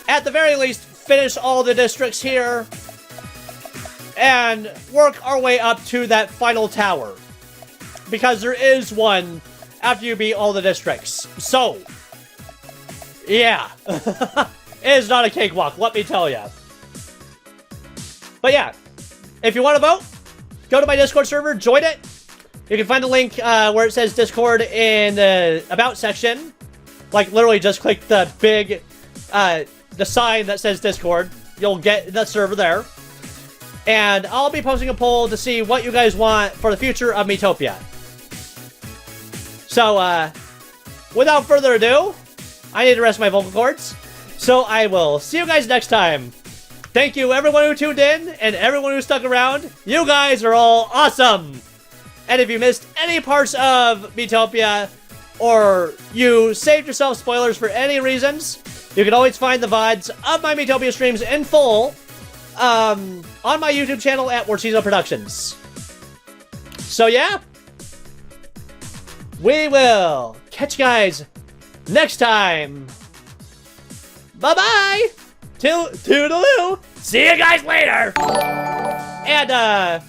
Speaker 1: At the very least, finish all the districts here. And work our way up to that final tower. Because there is one after you beat all the districts. So, yeah. It is not a cakewalk, let me tell you. But yeah, if you want to vote, go to my Discord server, join it. You can find the link where it says Discord in the About section. Like, literally just click the big, the sign that says Discord. You'll get the server there. And I'll be posting a poll to see what you guys want for the future of Miitopia. So, without further ado, I need to rest my vocal cords. So I will see you guys next time. Thank you everyone who tuned in and everyone who stuck around. You guys are all awesome. And if you missed any parts of Miitopia or you saved yourself spoilers for any reasons, you can always find the VODs of my Miitopia streams in full on my YouTube channel at Warcheeso Productions. So yeah, we will catch you guys next time. Bye-bye. Toodaloo.
Speaker 2: See you guys later.
Speaker 1: And,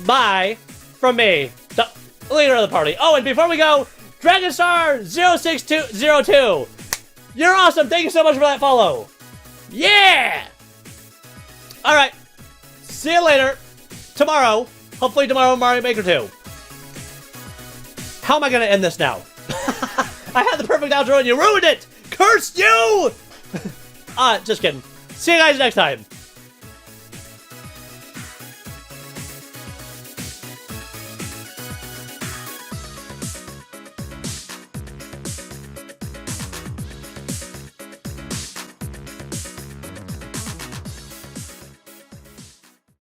Speaker 1: bye from me, the leader of the party. Oh, and before we go, DragonStar06202. You're awesome. Thank you so much for that follow. Yeah. All right. See you later. Tomorrow. Hopefully tomorrow, Mario Maker 2. How am I going to end this now? I had the perfect outro and you ruined it. Curse you. Just kidding. See you guys next time.